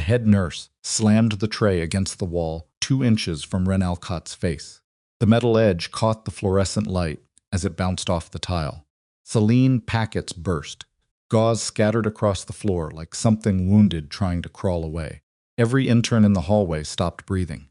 The head nurse slammed the tray against the wall 2 inches from Ren Alcott's face. The metal edge caught the fluorescent light as it bounced off the tile. Saline packets burst. Gauze scattered across the floor like something wounded trying to crawl away. Every intern in the hallway stopped breathing.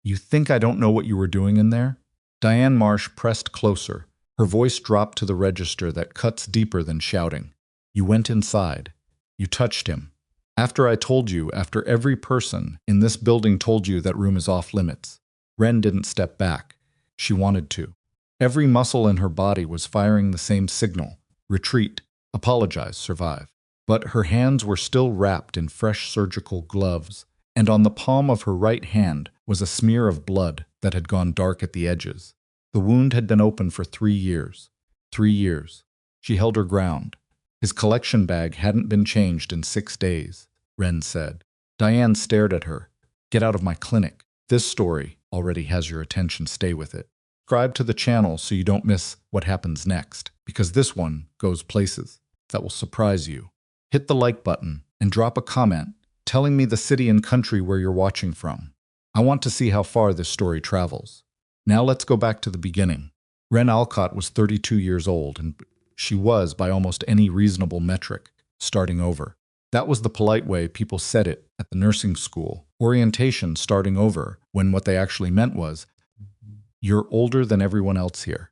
"You think I don't know what you were doing in there?" Diane Marsh pressed closer. Her voice dropped to the register that cuts deeper than shouting. "You went inside. You touched him. After I told you, after every person in this building told you that room is off limits." Ren didn't step back. She wanted to. Every muscle in her body was firing the same signal: retreat, apologize, survive. But her hands were still wrapped in fresh surgical gloves, and on the palm of her right hand was a smear of blood that had gone dark at the edges. The wound had been open for 3 years. 3 years. She held her ground. His collection bag hadn't been changed in 6 days, Ren said. Diane stared at her. "Get out of my clinic. This story already has your attention. Stay with it. Subscribe to the channel so you don't miss what happens next, because this one goes places that will surprise you. Hit the like button and drop a comment telling me the city and country where you're watching from. I want to see how far this story travels. Now let's go back to the beginning. Ren Alcott was 32 years old, and she was, by almost any reasonable metric, starting over. That was the polite way people said it at the nursing school. Orientation starting over, when what they actually meant was, you're older than everyone else here.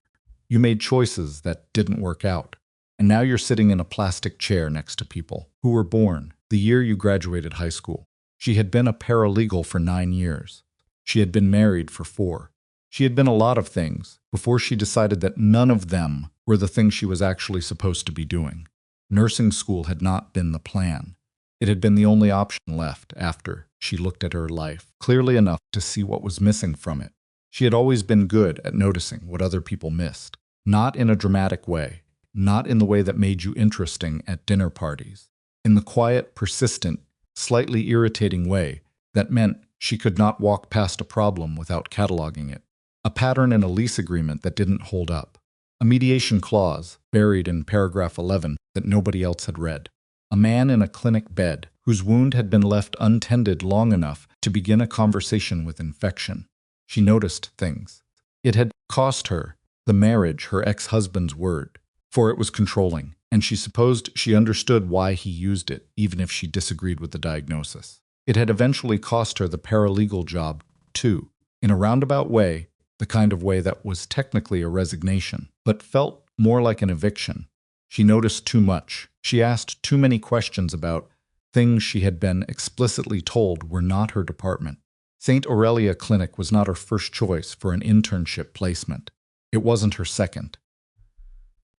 You made choices that didn't work out. And now you're sitting in a plastic chair next to people who were born the year you graduated high school. She had been a paralegal for 9 years. She had been married for 4. She had been a lot of things before she decided that none of them were the things she was actually supposed to be doing. Nursing school had not been the plan. It had been the only option left after she looked at her life clearly enough to see what was missing from it. She had always been good at noticing what other people missed. Not in a dramatic way. Not in the way that made you interesting at dinner parties. In the quiet, persistent, slightly irritating way that meant she could not walk past a problem without cataloging it. A pattern in a lease agreement that didn't hold up. A mediation clause buried in paragraph 11 that nobody else had read. A man in a clinic bed whose wound had been left untended long enough to begin a conversation with infection. She noticed things. It had cost her the marriage, her ex-husband's word, for it was controlling, and she supposed she understood why he used it, even if she disagreed with the diagnosis. It had eventually cost her the paralegal job, too, in a roundabout way, the kind of way that was technically a resignation, but felt more like an eviction. She noticed too much. She asked too many questions about things she had been explicitly told were not her department. St. Aurelia Clinic was not her first choice for an internship placement. It wasn't her second.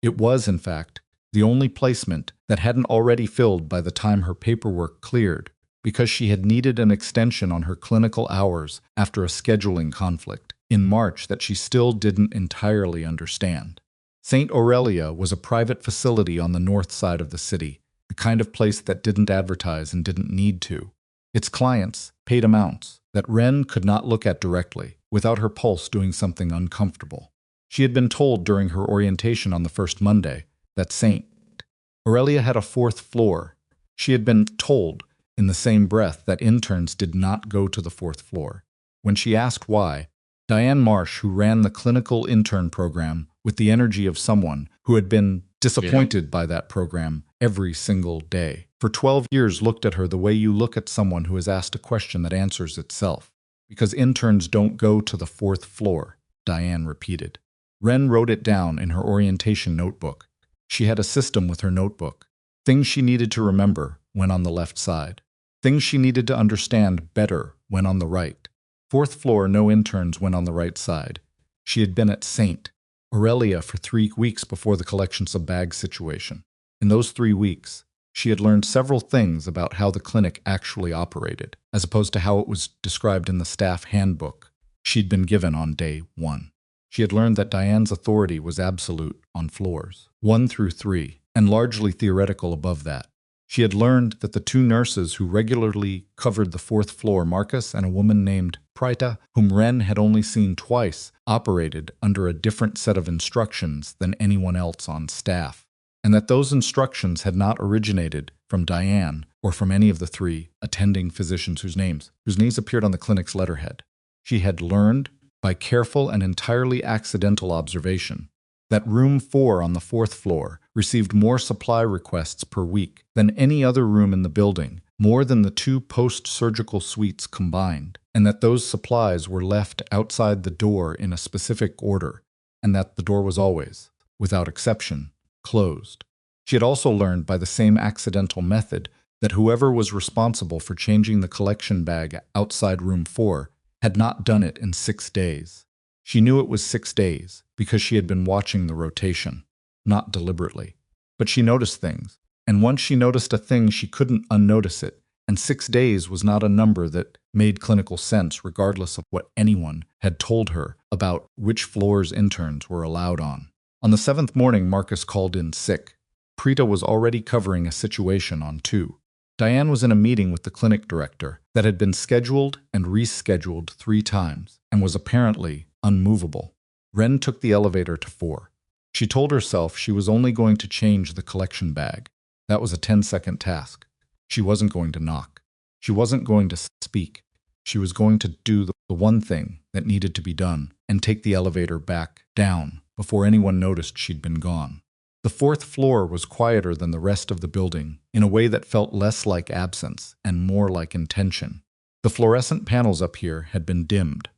It was, in fact, the only placement that hadn't already filled by the time her paperwork cleared, because she had needed an extension on her clinical hours after a scheduling conflict in March that she still didn't entirely understand. St. Aurelia was a private facility on the north side of the city, the kind of place that didn't advertise and didn't need to. Its clients paid amounts that Ren could not look at directly without her pulse doing something uncomfortable. She had been told during her orientation on the first Monday that St. Aurelia had a 4th floor. She had been told in the same breath that interns did not go to the 4th floor. When she asked why, Diane Marsh, who ran the clinical intern program with the energy of someone who had been disappointed by that program every single day, for 12 years looked at her the way you look at someone who has asked a question that answers itself. Because interns don't go to the 4th floor, Diane repeated. Ren wrote it down in her orientation notebook. She had a system with her notebook. Things she needed to remember went on the left side. Things she needed to understand better went on the right. 4th floor, no interns went on the right side. She had been at St. Aurelia for 3 weeks before the collections of bags situation. In those 3 weeks, she had learned several things about how the clinic actually operated, as opposed to how it was described in the staff handbook she'd been given on day 1. She had learned that Diane's authority was absolute on floors 1 through 3, and largely theoretical above that. She had learned that the 2 nurses who regularly covered the 4th floor, Marcus and a woman named Prita, whom Ren had only seen twice, operated under a different set of instructions than anyone else on staff, and that those instructions had not originated from Diane or from any of the three attending physicians whose names appeared on the clinic's letterhead. She had learned, by careful and entirely accidental observation, that room 4 on the 4th floor received more supply requests per week than any other room in the building, more than the 2 post-surgical suites combined, and that those supplies were left outside the door in a specific order, and that the door was always, without exception, closed. She had also learned by the same accidental method that whoever was responsible for changing the collection bag outside room 4 had not done it in 6 days. She knew it was 6 days because she had been watching the rotation, not deliberately. But she noticed things, and once she noticed a thing she couldn't unnotice it, and 6 days was not a number that made clinical sense regardless of what anyone had told her about which floors interns were allowed on. On the 7th morning, Marcus called in sick. Preeta was already covering a situation on 2. Diane was in a meeting with the clinic director that had been scheduled and rescheduled 3 times and was apparently unmovable. Wren took the elevator to 4. She told herself she was only going to change the collection bag. That was a 10-second task. She wasn't going to knock. She wasn't going to speak. She was going to do the one thing that needed to be done and take the elevator back down before anyone noticed she'd been gone. The 4th floor was quieter than the rest of the building in a way that felt less like absence and more like intention. The fluorescent panels up here had been dimmed.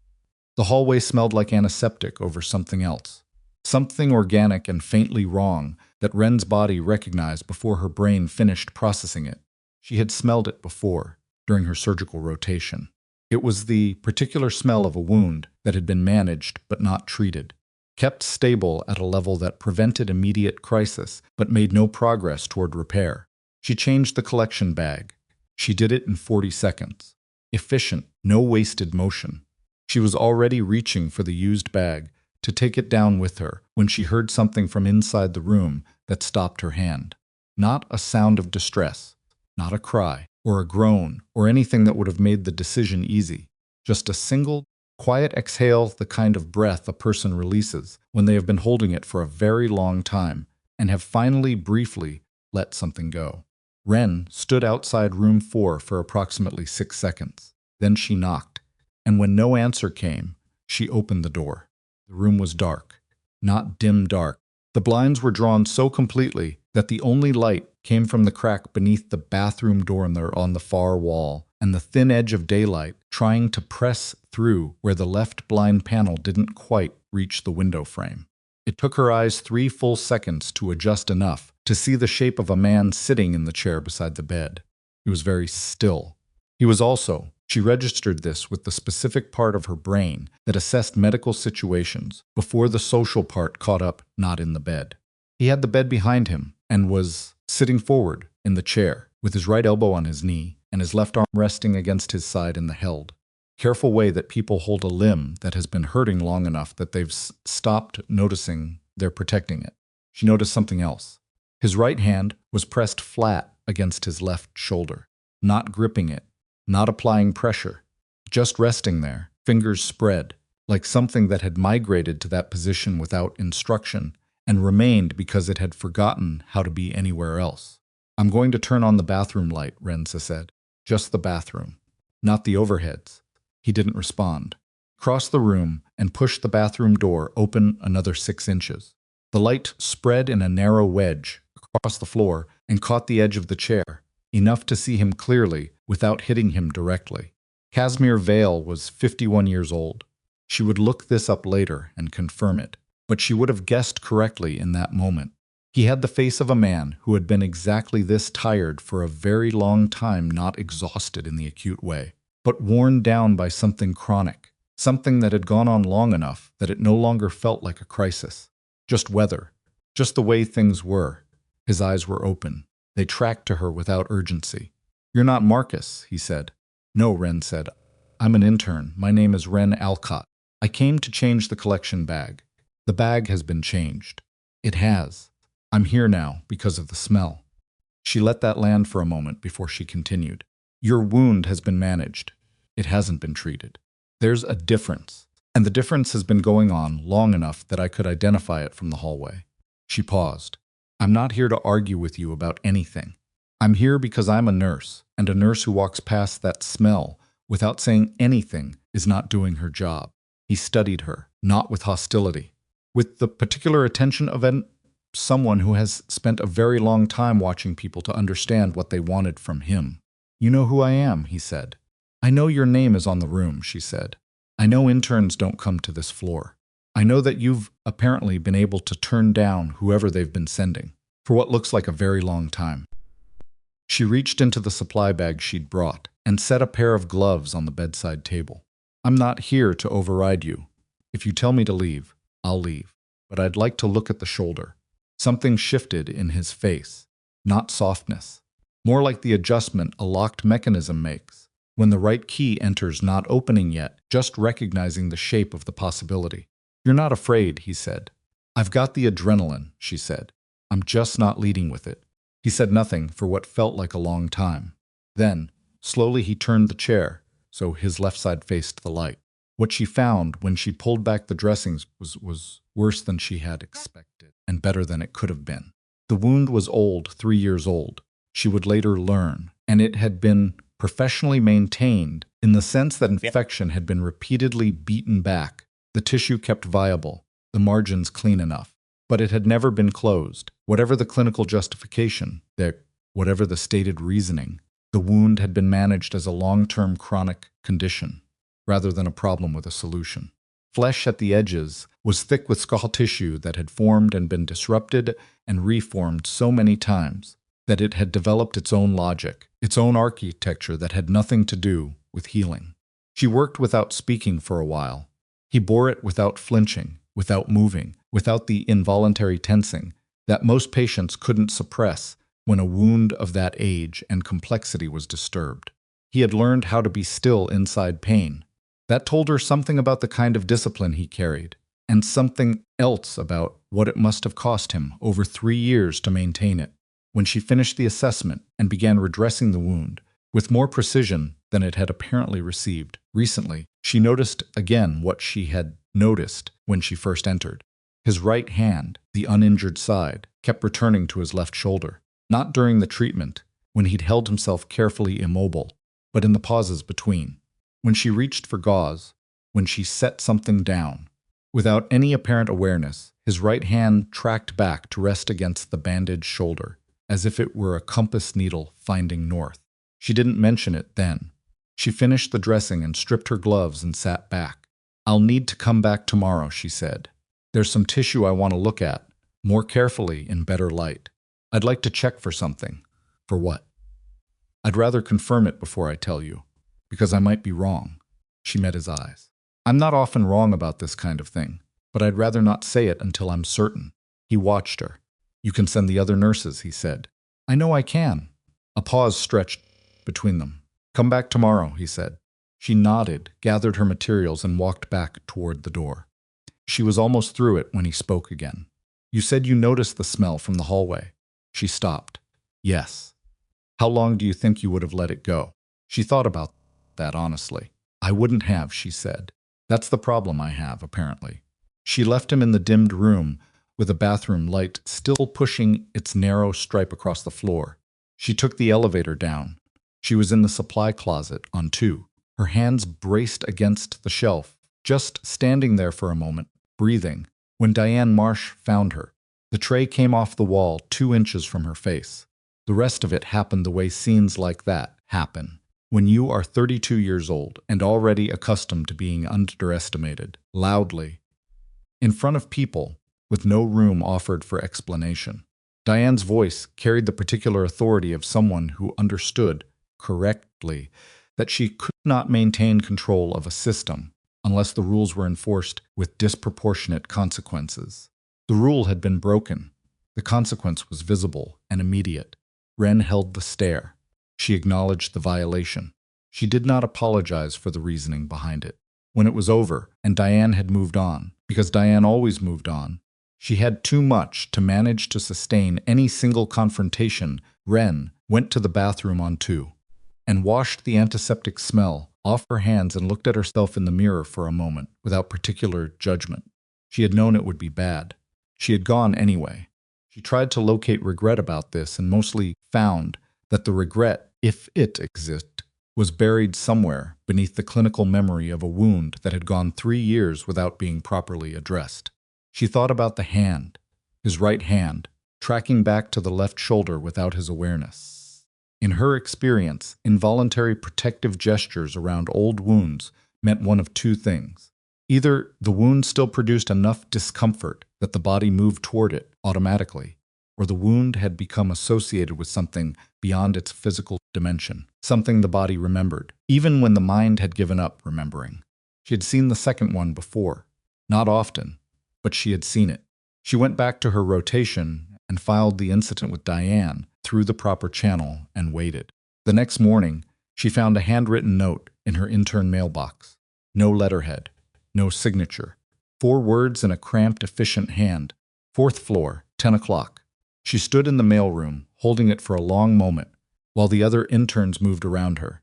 The hallway smelled like antiseptic over something else. Something organic and faintly wrong that Wren's body recognized before her brain finished processing it. She had smelled it before, during her surgical rotation. It was the particular smell of a wound that had been managed but not treated, kept stable at a level that prevented immediate crisis but made no progress toward repair. She changed the collection bag. She did it in 40 seconds. Efficient, no wasted motion. She was already reaching for the used bag to take it down with her when she heard something from inside the room that stopped her hand. Not a sound of distress, not a cry, or a groan, or anything that would have made the decision easy. Just a single, quiet exhale, the kind of breath a person releases when they have been holding it for a very long time and have finally, briefly, let something go. Wren stood outside room 4 for approximately 6 seconds. Then she knocked, and when no answer came, she opened the door. The room was dark, not dim dark. The blinds were drawn so completely that the only light came from the crack beneath the bathroom door on the far wall, and the thin edge of daylight trying to press through where the left blind panel didn't quite reach the window frame. It took her eyes 3 full seconds to adjust enough to see the shape of a man sitting in the chair beside the bed. He was very still. He was also, she registered this with the specific part of her brain that assessed medical situations before the social part caught up not in the bed. He had the bed behind him and was sitting forward in the chair with his right elbow on his knee and his left arm resting against his side in the held, careful way that people hold a limb that has been hurting long enough that they've stopped noticing they're protecting it. She noticed something else. His right hand was pressed flat against his left shoulder, not gripping it, not applying pressure, just resting there, fingers spread, like something that had migrated to that position without instruction and remained because it had forgotten how to be anywhere else. "I'm going to turn on the bathroom light," Renza said. "Just the bathroom, not the overheads." He didn't respond. Crossed the room and pushed the bathroom door open another 6 inches. The light spread in a narrow wedge across the floor and caught the edge of the chair, enough to see him clearly without hitting him directly. Casimir Vale was 51 years old. She would look this up later and confirm it, but she would have guessed correctly in that moment. He had the face of a man who had been exactly this tired for a very long time, not exhausted in the acute way, but worn down by something chronic, something that had gone on long enough that it no longer felt like a crisis. Just weather, just the way things were. His eyes were open. They tracked to her without urgency. "You're not Marcus," he said. "No," Wren said. "I'm an intern. My name is Wren Alcott. I came to change the collection bag. The bag has been changed." "It has. I'm here now because of the smell." She let that land for a moment before she continued. "Your wound has been managed. It hasn't been treated. There's a difference, and the difference has been going on long enough that I could identify it from the hallway." She paused. "I'm not here to argue with you about anything. I'm here because I'm a nurse, and a nurse who walks past that smell without saying anything is not doing her job. He studied her, not with hostility, with the particular attention of someone who has spent a very long time watching people to understand what they wanted from him. You know who I am, he said. I know your name is on the room, she said. I know interns don't come to this floor. I know that you've apparently been able to turn down whoever they've been sending for what looks like a very long time. She reached into the supply bag she'd brought and set a pair of gloves on the bedside table. I'm not here to override you. If you tell me to leave, I'll leave. But I'd like to look at the shoulder. Something shifted in his face, not softness. More like the adjustment a locked mechanism makes when the right key enters, not opening yet, just recognizing the shape of the possibility. You're not afraid, he said. I've got the adrenaline, she said. I'm just not leading with it. He said nothing for what felt like a long time. Then, slowly he turned the chair, so his left side faced the light. What she found when she pulled back the dressings was worse than she had expected, and better than it could have been. The wound was old, 3 years old. She would later learn, and it had been professionally maintained in the sense that infection had been repeatedly beaten back. The tissue kept viable, the margins clean enough, but it had never been closed. Whatever the clinical justification, whatever the stated reasoning, the wound had been managed as a long-term chronic condition, rather than a problem with a solution. Flesh at the edges was thick with scar tissue that had formed and been disrupted and reformed so many times that it had developed its own logic, its own architecture that had nothing to do with healing. She worked without speaking for a while. He bore it without flinching, without moving, without the involuntary tensing that most patients couldn't suppress when a wound of that age and complexity was disturbed. He had learned how to be still inside pain. That told her something about the kind of discipline he carried, and something else about what it must have cost him over 3 years to maintain it. When she finished the assessment and began redressing the wound, with more precision than it had apparently received recently, she noticed again what she had noticed when she first entered. His right hand, the uninjured side, kept returning to his left shoulder, not during the treatment, when he'd held himself carefully immobile, but in the pauses between. When she reached for gauze, when she set something down, without any apparent awareness, his right hand tracked back to rest against the bandaged shoulder, as if it were a compass needle finding north. She didn't mention it then. She finished the dressing and stripped her gloves and sat back. I'll need to come back tomorrow, she said. There's some tissue I want to look at, more carefully in better light. I'd like to check for something. For what? I'd rather confirm it before I tell you, because I might be wrong. She met his eyes. I'm not often wrong about this kind of thing, but I'd rather not say it until I'm certain. He watched her. You can send the other nurses, he said. I know I can. A pause stretched between them. Come back tomorrow, he said. She nodded, gathered her materials, and walked back toward the door. She was almost through it when he spoke again. You said you noticed the smell from the hallway. She stopped. Yes. How long do you think you would have let it go? She thought about that honestly. I wouldn't have, she said. That's the problem I have, apparently. She left him in the dimmed room, with a bathroom light still pushing its narrow stripe across the floor. She took the elevator down. She was in the supply closet on 2, her hands braced against the shelf, just standing there for a moment, breathing, when Diane Marsh found her. The tray came off the wall 2 inches from her face. The rest of it happened the way scenes like that happen. When you are 32 years old and already accustomed to being underestimated, loudly, in front of people, with no room offered for explanation. Diane's voice carried the particular authority of someone who understood, correctly, that she could not maintain control of a system unless the rules were enforced with disproportionate consequences. The rule had been broken. The consequence was visible and immediate. Wren held the stare. She acknowledged the violation. She did not apologize for the reasoning behind it. When it was over, and Diane had moved on, because Diane always moved on, she had too much to manage to sustain any single confrontation. Wren went to the bathroom on 2 and washed the antiseptic smell off her hands and looked at herself in the mirror for a moment without particular judgment. She had known it would be bad. She had gone anyway. She tried to locate regret about this and mostly found that the regret, if it existed, was buried somewhere beneath the clinical memory of a wound that had gone 3 years without being properly addressed. She thought about the hand, his right hand, tracking back to the left shoulder without his awareness. In her experience, involuntary protective gestures around old wounds meant one of two things. Either the wound still produced enough discomfort that the body moved toward it automatically, or the wound had become associated with something beyond its physical dimension, something the body remembered, even when the mind had given up remembering. She had seen the second one before. Not often, but she had seen it. She went back to her rotation and filed the incident with Diane through the proper channel and waited. The next morning, she found a handwritten note in her intern mailbox. No letterhead, no signature. 4 words in a cramped, efficient hand. 4th floor, 10 o'clock. She stood in the mailroom, holding it for a long moment, while the other interns moved around her.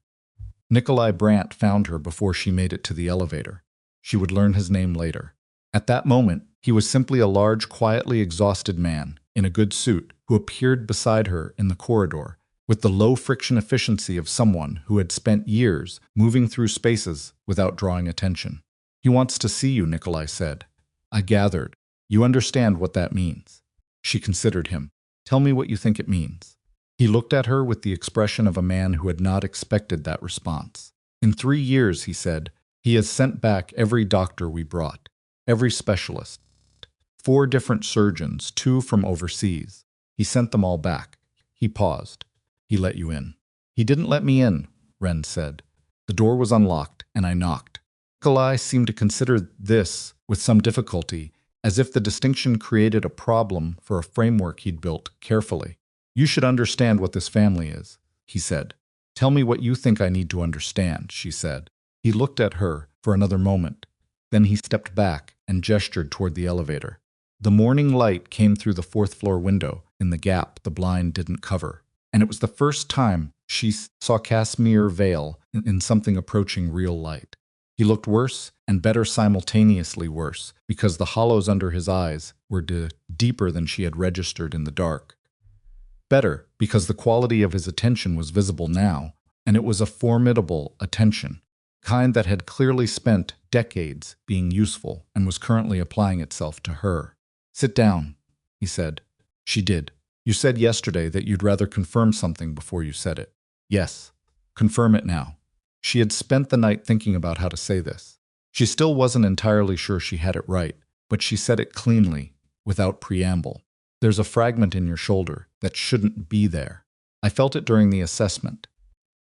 Nikolai Brandt found her before she made it to the elevator. She would learn his name later. At that moment, he was simply a large, quietly exhausted man in a good suit who appeared beside her in the corridor with the low-friction efficiency of someone who had spent years moving through spaces without drawing attention. "He wants to see you," Nikolai said. "I gathered. You understand what that means." She considered him. "Tell me what you think it means." He looked at her with the expression of a man who had not expected that response. "In 3 years," he said, "he has sent back every doctor we brought, every specialist. 4 different surgeons, 2 from overseas. He sent them all back." He paused. "He let you in." "He didn't let me in," Ren said. "The door was unlocked, and I knocked." Nikolai seemed to consider this with some difficulty, as if the distinction created a problem for a framework he'd built carefully. "You should understand what this family is," he said. "Tell me what you think I need to understand," she said. He looked at her for another moment. Then he stepped back and gestured toward the elevator. The morning light came through the 4th floor window in the gap the blind didn't cover, and it was the first time she saw Casimir Vale in something approaching real light. He looked worse and better simultaneously worse, because the hollows under his eyes were deeper than she had registered in the dark. Better, because the quality of his attention was visible now, and it was a formidable attention, kind that had clearly spent decades being useful and was currently applying itself to her. "Sit down," he said. She did. "You said yesterday that you'd rather confirm something before you said it." "Yes. Confirm it now." She had spent the night thinking about how to say this. She still wasn't entirely sure she had it right, but she said it cleanly, without preamble. "There's a fragment in your shoulder that shouldn't be there. I felt it during the assessment.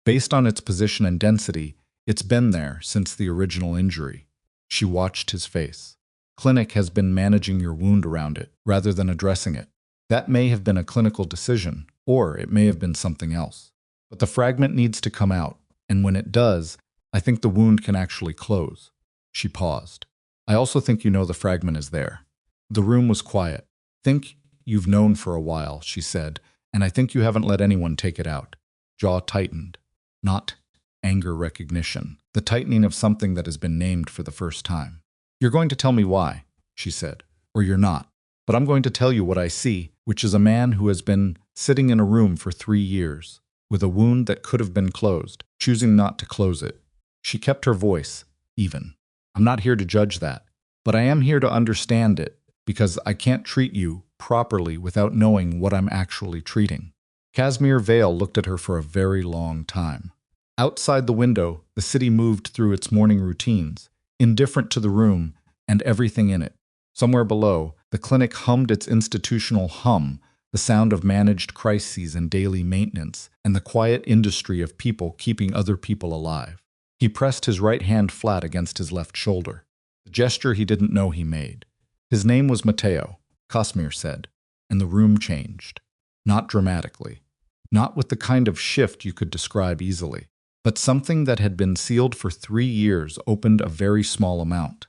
Based on its position and density, it's been there since the original injury." She watched his face. "Clinic has been managing your wound around it, rather than addressing it. That may have been a clinical decision, or it may have been something else. But the fragment needs to come out, and when it does, I think the wound can actually close." She paused. "I also think you know the fragment is there." The room was quiet. "Think you've known for a while," she said, "and I think you haven't let anyone take it out." Jaw tightened. Not anger recognition. The tightening of something that has been named for the first time. "You're going to tell me why," she said, "or you're not. But I'm going to tell you what I see, which is a man who has been sitting in a room for 3 years, with a wound that could have been closed, choosing not to close it." She kept her voice even. "I'm not here to judge that, but I am here to understand it, because I can't treat you properly without knowing what I'm actually treating." Casimir Vale looked at her for a very long time. Outside the window, the city moved through its morning routines, indifferent to the room and everything in it. Somewhere below, the clinic hummed its institutional hum, the sound of managed crises and daily maintenance, and the quiet industry of people keeping other people alive. He pressed his right hand flat against his left shoulder, the gesture he didn't know he made. His name was Matteo, Casimir said, and the room changed. Not dramatically. Not with the kind of shift you could describe easily. But something that had been sealed for 3 years opened a very small amount.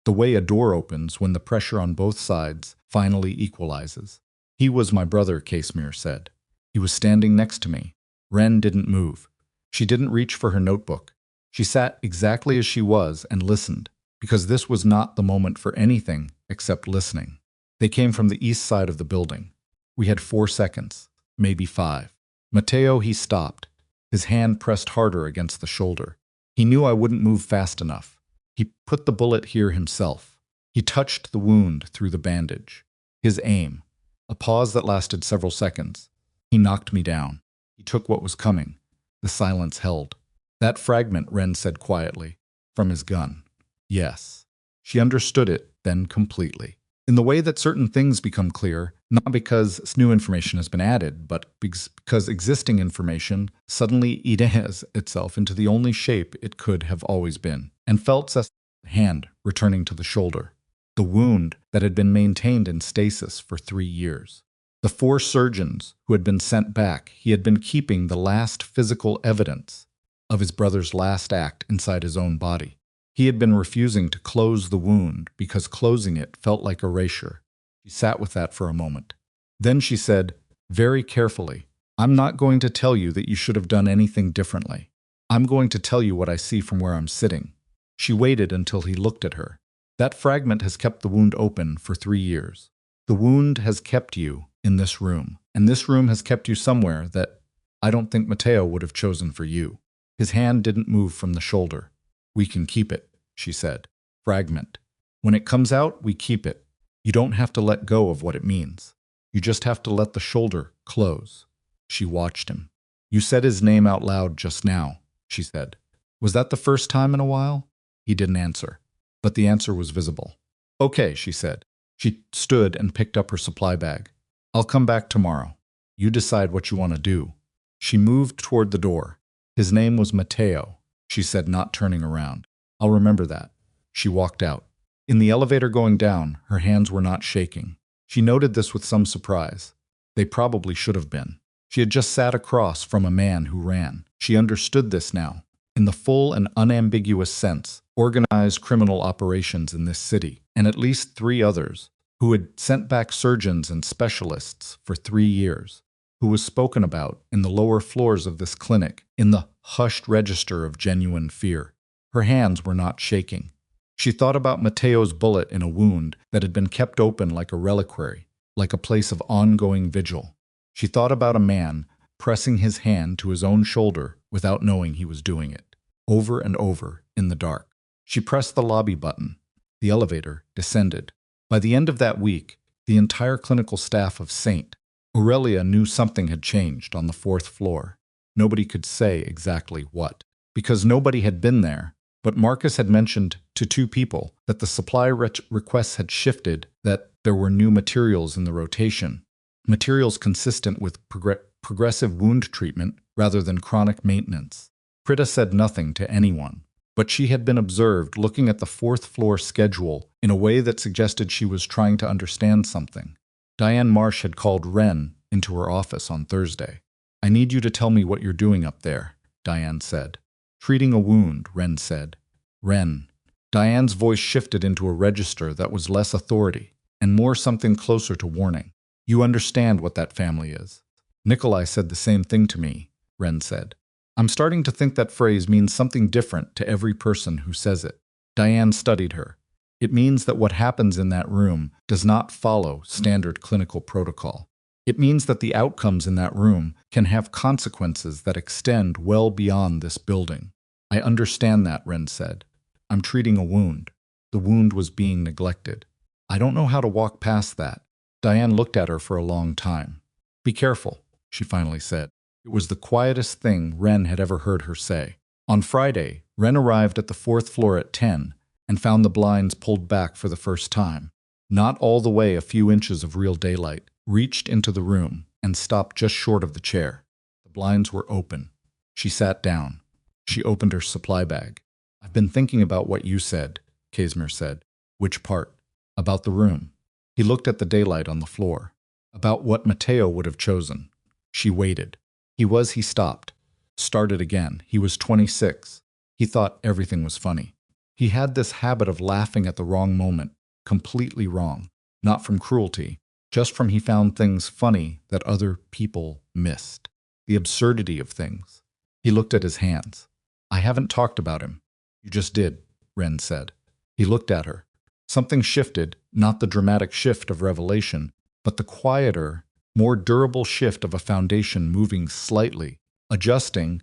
The way a door opens when the pressure on both sides finally equalizes. "He was my brother," Casimir said. "He was standing next to me." Ren didn't move. She didn't reach for her notebook. She sat exactly as she was and listened, because this was not the moment for anything except listening. They came from the east side of the building. We had 4 seconds, maybe 5. Mateo, he stopped. His hand pressed harder against the shoulder. He knew I wouldn't move fast enough. He put the bullet here himself. He touched the wound through the bandage. His aim. A pause that lasted several seconds. He knocked me down. He took what was coming. The silence held. That fragment, Ren said quietly. From his gun. Yes. She understood it then completely. In the way that certain things become clear, not because new information has been added, but because existing information suddenly eats itself into the only shape it could have always been, and felt the hand returning to the shoulder. The wound that had been maintained in stasis for 3 years. The 4 surgeons who had been sent back, he had been keeping the last physical evidence of his brother's last act inside his own body. He had been refusing to close the wound because closing it felt like erasure. She sat with that for a moment. Then she said, very carefully, I'm not going to tell you that you should have done anything differently. I'm going to tell you what I see from where I'm sitting. She waited until he looked at her. That fragment has kept the wound open for 3 years. The wound has kept you in this room, and this room has kept you somewhere that I don't think Mateo would have chosen for you. His hand didn't move from the shoulder. We can keep it, she said. Fragment. When it comes out, we keep it. You don't have to let go of what it means. You just have to let the shoulder close. She watched him. You said his name out loud just now, she said. Was that the first time in a while? He didn't answer, but the answer was visible. Okay, she said. She stood and picked up her supply bag. I'll come back tomorrow. You decide what you want to do. She moved toward the door. His name was Mateo, she said, not turning around. I'll remember that. She walked out. In the elevator going down, her hands were not shaking. She noted this with some surprise. They probably should have been. She had just sat across from a man who ran. She understood this now. In the full and unambiguous sense, organized criminal operations in this city, and at least 3 others, who had sent back surgeons and specialists for 3 years, who was spoken about in the lower floors of this clinic, in the hushed register of genuine fear. Her hands were not shaking. She thought about Mateo's bullet in a wound that had been kept open like a reliquary, like a place of ongoing vigil. She thought about a man pressing his hand to his own shoulder without knowing he was doing it, over and over in the dark. She pressed the lobby button. The elevator descended. By the end of that week, the entire clinical staff of St. Aurelia knew something had changed on the 4th floor. Nobody could say exactly what, because nobody had been there, but Marcus had mentioned to 2 people that the supply requests had shifted, that there were new materials in the rotation, materials consistent with progressive wound treatment rather than chronic maintenance. Prita said nothing to anyone, but she had been observed looking at the 4th floor schedule in a way that suggested she was trying to understand something. Diane Marsh had called Ren into her office on Thursday. I need you to tell me what you're doing up there, Diane said. Treating a wound, Ren said. Ren. Diane's voice shifted into a register that was less authority and more something closer to warning. You understand what that family is. Nikolai said the same thing to me, Ren said. I'm starting to think that phrase means something different to every person who says it. Diane studied her. It means that what happens in that room does not follow standard clinical protocol. It means that the outcomes in that room can have consequences that extend well beyond this building. I understand that, Ren said. I'm treating a wound. The wound was being neglected. I don't know how to walk past that. Diane looked at her for a long time. Be careful, she finally said. It was the quietest thing Ren had ever heard her say. On Friday, Ren arrived at the 4th floor at 10 and found the blinds pulled back for the first time. Not all the way, a few inches of real daylight reached into the room and stopped just short of the chair. The blinds were open. She sat down. She opened her supply bag. I've been thinking about what you said, Casimir said. Which part? About the room. He looked at the daylight on the floor. About what Mateo would have chosen. She waited. He stopped. Started again. He was 26. He thought everything was funny. He had this habit of laughing at the wrong moment, completely wrong. Not from cruelty, just from he found things funny that other people missed. The absurdity of things. He looked at his hands. I haven't talked about him. You just did, Ren said. He looked at her. Something shifted, not the dramatic shift of revelation, but the quieter, more durable shift of a foundation moving slightly, adjusting,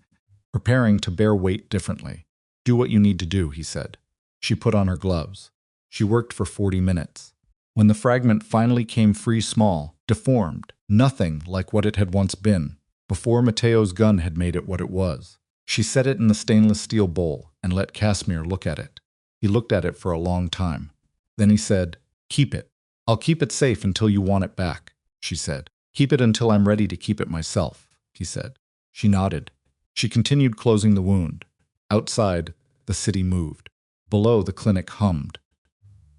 preparing to bear weight differently. Do what you need to do, he said. She put on her gloves. She worked for 40 minutes. When the fragment finally came free, small, deformed, nothing like what it had once been, before Mateo's gun had made it what it was, she set it in the stainless steel bowl and let Casimir look at it. He looked at it for a long time. Then he said, "Keep it. I'll keep it safe until you want it back," she said. "Keep it until I'm ready to keep it myself," he said. She nodded. She continued closing the wound. Outside, the city moved. Below, the clinic hummed.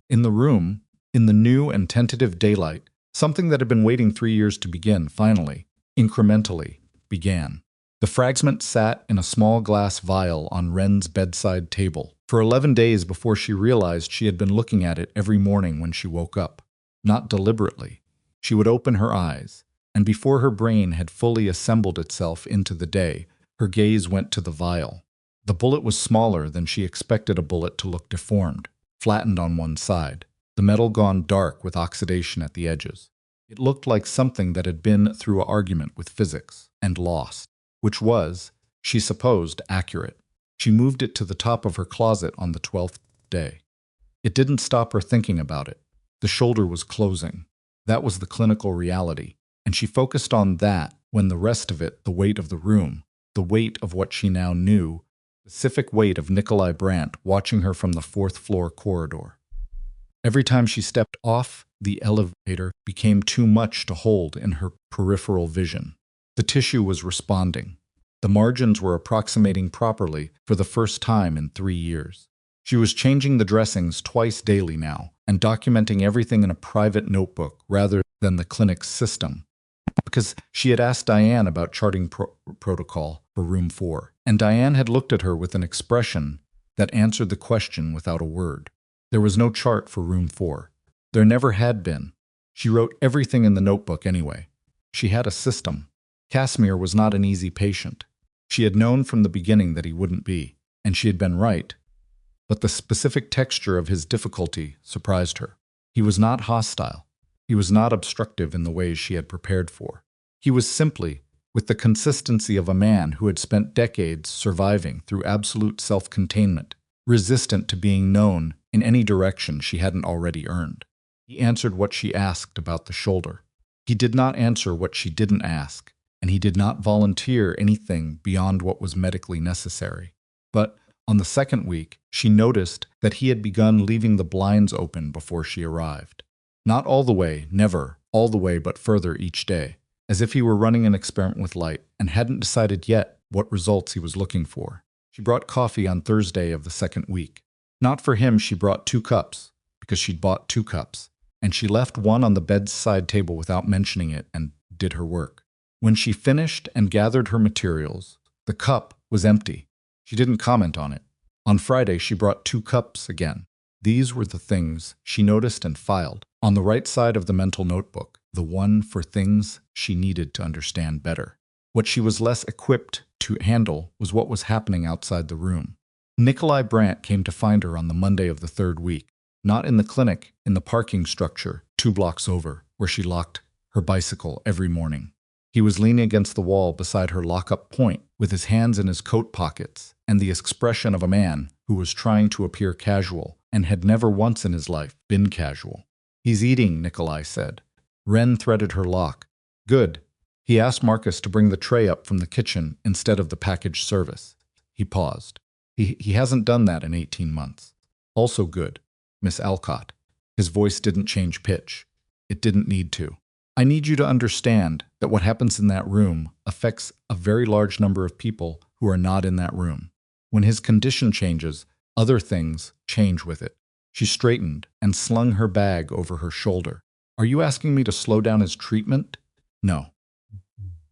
In the room, in the new and tentative daylight, something that had been waiting 3 years to begin, finally, incrementally, began. The fragment sat in a small glass vial on Wren's bedside table for 11 days before she realized she had been looking at it every morning when she woke up. Not deliberately. She would open her eyes, and before her brain had fully assembled itself into the day, her gaze went to the vial. The bullet was smaller than she expected a bullet to look, deformed, flattened on one side, the metal gone dark with oxidation at the edges. It looked like something that had been through an argument with physics and lost, which was, she supposed, accurate. She moved it to the top of her closet on the 12th day. It didn't stop her thinking about it. The shoulder was closing. That was the clinical reality, and she focused on that when the rest of it, the weight of the room, the weight of what she now knew, the specific weight of Nikolai Brandt watching her from the 4th-floor corridor. Every time she stepped off, the elevator became too much to hold in her peripheral vision. The tissue was responding. The margins were approximating properly for the first time in 3 years. She was changing the dressings twice daily now and documenting everything in a private notebook rather than the clinic's system, because she had asked Diane about charting protocol for room 4, and Diane had looked at her with an expression that answered the question without a word. There was no chart for room 4. There never had been. She wrote everything in the notebook anyway. She had a system. Casimir was not an easy patient. She had known from the beginning that he wouldn't be, and she had been right. But the specific texture of his difficulty surprised her. He was not hostile. He was not obstructive in the ways she had prepared for. He was simply, with the consistency of a man who had spent decades surviving through absolute self-containment, resistant to being known in any direction she hadn't already earned. He answered what she asked about the shoulder. He did not answer what she didn't ask, and he did not volunteer anything beyond what was medically necessary. But on the 2nd week, she noticed that he had begun leaving the blinds open before she arrived. Not all the way, never, all the way, but further each day, as if he were running an experiment with light and hadn't decided yet what results he was looking for. She brought coffee on Thursday of the 2nd week. Not for him, she brought 2 cups, because she'd bought 2 cups, and she left one on the bedside table without mentioning it and did her work. When she finished and gathered her materials, the cup was empty. She didn't comment on it. On Friday, she brought 2 cups again. These were the things she noticed and filed. On the right side of the mental notebook, the one for things she needed to understand better. What she was less equipped to handle was what was happening outside the room. Nikolai Brandt came to find her on the Monday of the 3rd week, not in the clinic, in the parking structure 2 blocks over, where she locked her bicycle every morning. He was leaning against the wall beside her lock-up point, with his hands in his coat pockets, and the expression of a man who was trying to appear casual and had never once in his life been casual. "He's eating," Nikolai said. Wren threaded her lock. "Good." He asked Marcus to bring the tray up from the kitchen instead of the package service. He paused. He hasn't done that in 18 months. "Also good, Miss Alcott." His voice didn't change pitch. It didn't need to. "I need you to understand that what happens in that room affects a very large number of people who are not in that room. When his condition changes, other things change with it." She straightened and slung her bag over her shoulder. "Are you asking me to slow down his treatment?" "No."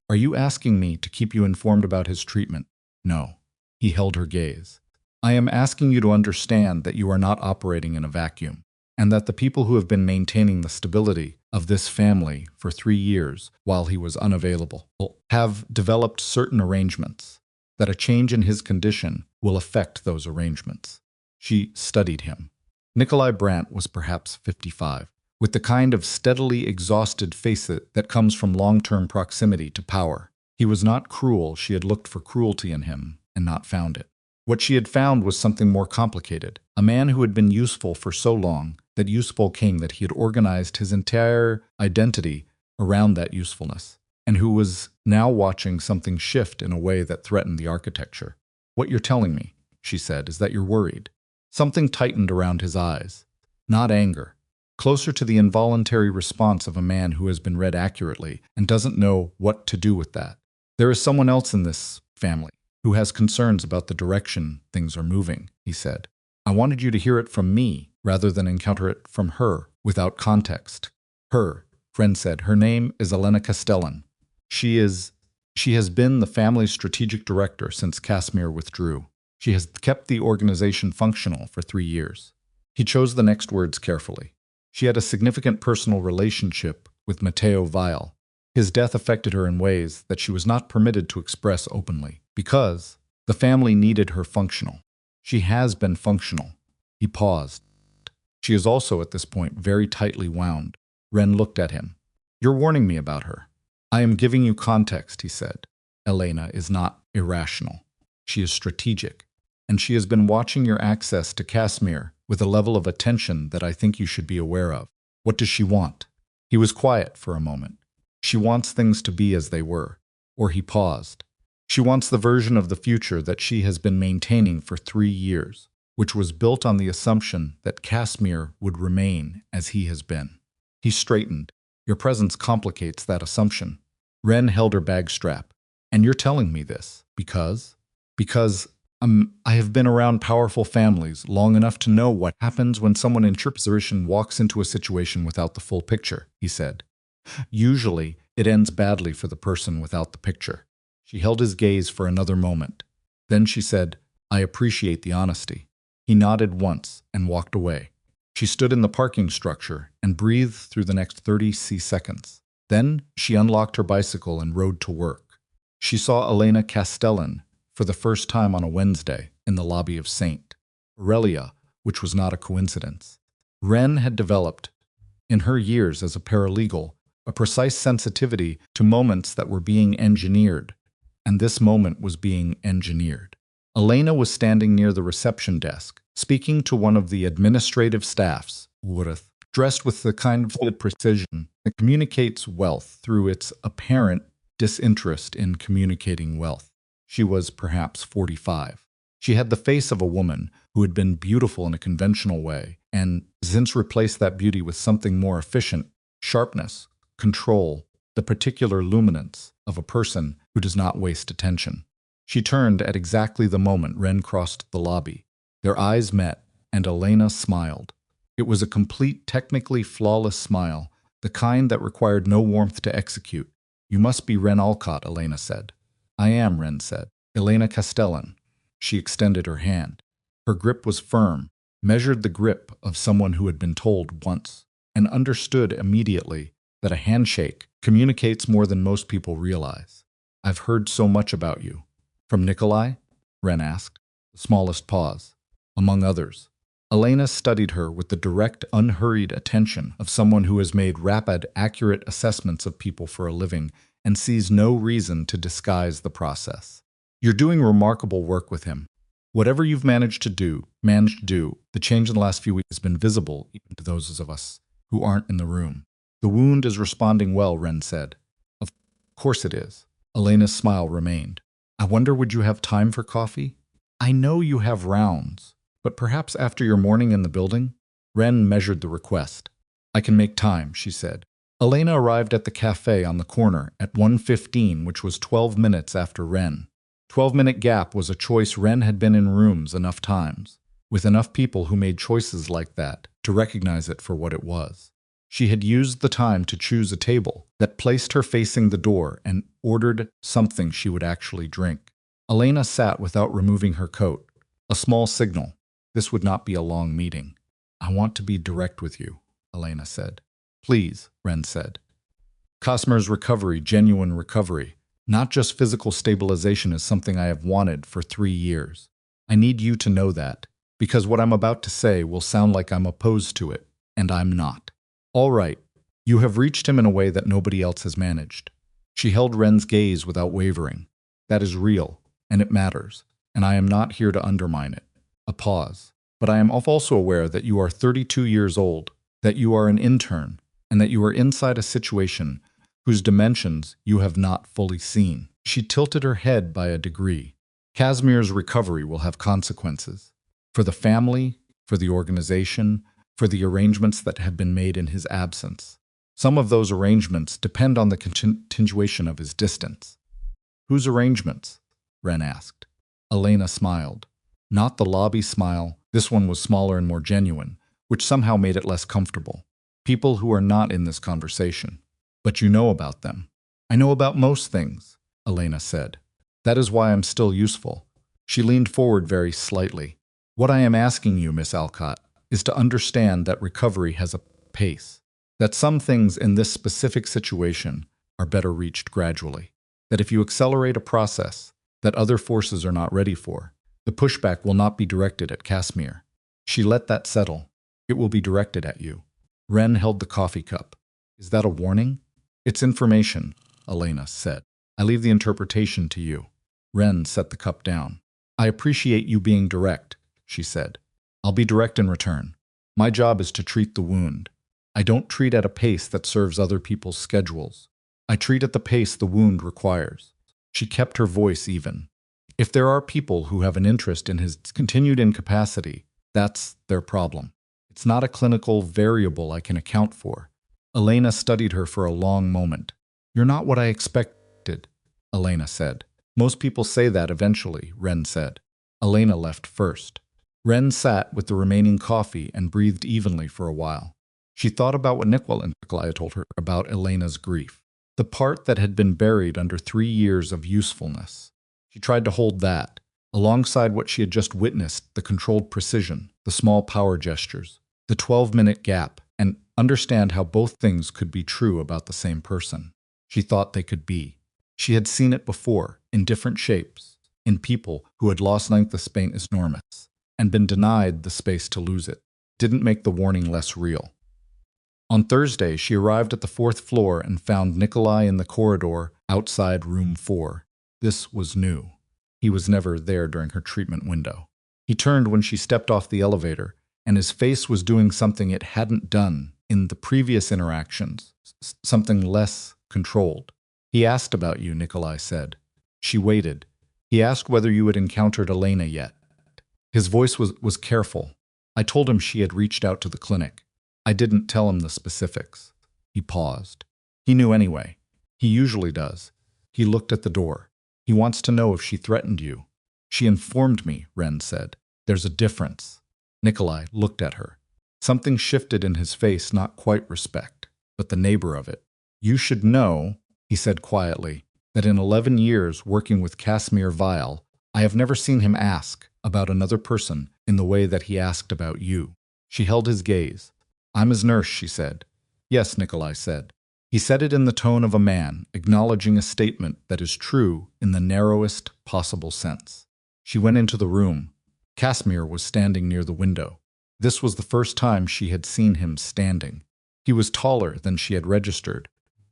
"Are you asking me to keep you informed about his treatment?" "No." He held her gaze. "I am asking you to understand that you are not operating in a vacuum, and that the people who have been maintaining the stability of this family for 3 years while he was unavailable have developed certain arrangements, that a change in his condition will affect those arrangements." She studied him. Nikolai Brandt was perhaps 55, with the kind of steadily exhausted face that comes from long-term proximity to power. He was not cruel. She had looked for cruelty in him and not found it. What she had found was something more complicated, a man who had been useful for so long, that useful king that he had organized his entire identity around that usefulness, and who was now watching something shift in a way that threatened the architecture. "What you're telling me," she said, "is that you're worried." Something tightened around his eyes. Not anger. Closer to the involuntary response of a man who has been read accurately and doesn't know what to do with that. "There is someone else in this family who has concerns about the direction things are moving," he said. "I wanted you to hear it from me rather than encounter it from her without context." "Her," Ren said. "Her name is Elena Castellan. She has been the family's strategic director since Casimir withdrew. She has kept the organization functional for 3 years." He chose the next words carefully. She had a significant personal relationship with Matteo Weil. His death affected her in ways that she was not permitted to express openly, because the family needed her functional. She has been functional. He paused. She is also, at this point, very tightly wound. Ren looked at him. "You're warning me about her." "I am giving you context," he said. "Elena is not irrational. She is strategic, and she has been watching your access to Casimir with a level of attention that I think you should be aware of." "What does she want?" He was quiet for a moment. "She wants things to be as they were." Or he paused. "She wants the version of the future that she has been maintaining for 3 years, which was built on the assumption that Casimir would remain as he has been." He straightened. "Your presence complicates that assumption." Ren held her bag strap. "And you're telling me this because I have been around powerful families long enough to know what happens when someone in your position walks into a situation without the full picture," he said. "Usually, it ends badly for the person without the picture." She held his gaze for another moment. Then she said, "I appreciate the honesty." He nodded once and walked away. She stood in the parking structure and breathed through the next 30 seconds. Then she unlocked her bicycle and rode to work. She saw Elena Castellan for the first time on a Wednesday in the lobby of St. Aurelia, which was not a coincidence. Ren had developed, in her years as a paralegal, a precise sensitivity to moments that were being engineered, and this moment was being engineered. Elena was standing near the reception desk, speaking to one of the administrative staffs, dressed with the kind of precision that communicates wealth through its apparent disinterest in communicating wealth. She was perhaps 45. She had the face of a woman who had been beautiful in a conventional way, and since replaced that beauty with something more efficient, sharpness, control, the particular luminance of a person who does not waste attention. She turned at exactly the moment Ren crossed the lobby. Their eyes met, and Elena smiled. It was a complete, technically flawless smile, the kind that required no warmth to execute. "You must be Ren Alcott," Elena said. "I am," Ren said. "Elena Castellan." She extended her hand. Her grip was firm, measured the grip of someone who had been told once, and understood immediately that a handshake communicates more than most people realize. "I've heard so much about you." "From Nikolai?" Ren asked. The smallest pause. "Among others." Elena studied her with the direct, unhurried attention of someone who has made rapid, accurate assessments of people for a living and sees no reason to disguise the process. "You're doing remarkable work with him. Whatever you've managed to do, the change in the last few weeks has been visible even to those of us who aren't in the room." "The wound is responding well," Ren said. "Of course it is." Elena's smile remained. "I wonder, would you have time for coffee? I know you have rounds, but perhaps after your morning in the building?" Ren measured the request. "I can make time," she said. Elena arrived at the cafe on the corner at 1:15, which was 12 minutes after Ren. 12-minute gap was a choice. Ren had been in rooms enough times, with enough people who made choices like that, to recognize it for what it was. She had used the time to choose a table that placed her facing the door and ordered something she would actually drink. Elena sat without removing her coat. A small signal. This would not be a long meeting. "I want to be direct with you," Elena said. "Please," Ren said. "Cosimir's recovery, genuine recovery, not just physical stabilization, is something I have wanted for 3 years. I need you to know that, because what I'm about to say will sound like I'm opposed to it, and I'm not." All right. You have reached him in a way that nobody else has managed. She held Ren's gaze without wavering. That is real, and it matters, and I am not here to undermine it. A pause. But I am also aware that you are 32 years old, that you are an intern, and that you are inside a situation whose dimensions you have not fully seen. She tilted her head by a degree. Casimir's recovery will have consequences. For the family, for the organization, for the arrangements that have been made in his absence. Some of those arrangements depend on the continuation of his distance. Whose arrangements? Ren asked. Elena smiled. Not the lobby smile, this one was smaller and more genuine, which somehow made it less comfortable. People who are not in this conversation. But you know about them. I know about most things, Elena said. That is why I'm still useful. She leaned forward very slightly. What I am asking you, Miss Alcott, is to understand that recovery has a pace. That some things in this specific situation are better reached gradually. That if you accelerate a process that other forces are not ready for, the pushback will not be directed at Casimir. She let that settle. It will be directed at you. Ren held the coffee cup. Is that a warning? It's information, Elena said. I leave the interpretation to you. Ren set the cup down. I appreciate you being direct, she said. I'll be direct in return. My job is to treat the wound. I don't treat at a pace that serves other people's schedules. I treat at the pace the wound requires. She kept her voice even. If there are people who have an interest in his continued incapacity, that's their problem. It's not a clinical variable I can account for. Elena studied her for a long moment. You're not what I expected, Elena said. Most people say that eventually, Ren said. Elena left first. Ren sat with the remaining coffee and breathed evenly for a while. She thought about what Nikolai told her about Elena's grief. The part that had been buried under 3 years of usefulness. She tried to hold that, alongside what she had just witnessed, the controlled precision, the small power gestures, the 12-minute gap, and understand how both things could be true about the same person. She thought they could be. She had seen it before, in different shapes, in people who had lost length of space enormous, and been denied the space to lose it. Didn't make the warning less real. On Thursday, she arrived at the 4th floor and found Nikolai in the corridor outside room 4. This was new. He was never there during her treatment window. He turned when she stepped off the elevator, and his face was doing something it hadn't done in the previous interactions, something less controlled. He asked about you, Nikolai said. She waited. He asked whether you had encountered Elena yet. His voice was careful. I told him she had reached out to the clinic. I didn't tell him the specifics. He paused. He knew anyway. He usually does. He looked at the door. He wants to know if she threatened you. She informed me, Ren said. There's a difference. Nikolai looked at her. Something shifted in his face, not quite respect, but the neighbor of it. You should know, he said quietly, that in 11 years working with Casimir Vile, I have never seen him ask about another person in the way that he asked about you. She held his gaze. I'm his nurse, she said. Yes, Nikolai said. He said it in the tone of a man, acknowledging a statement that is true in the narrowest possible sense. She went into the room. Casimir was standing near the window. This was the first time she had seen him standing. He was taller than she had registered,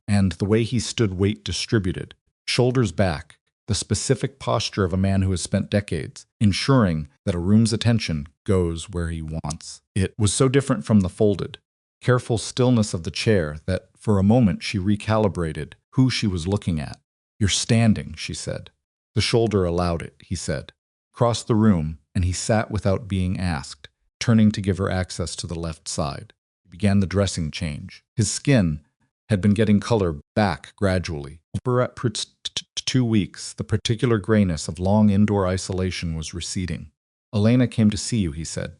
and the way he stood weight distributed, shoulders back, the specific posture of a man who has spent decades ensuring that a room's attention goes where he wants. It was so different from the folded, careful stillness of the chair that for a moment she recalibrated who she was looking at. You're standing, she said. The shoulder allowed it, he said. Crossed the room, and he sat without being asked, turning to give her access to the left side. He began the dressing change. His skin had been getting color back gradually. For 2 weeks, the particular grayness of long indoor isolation was receding. Elena came to see you, he said.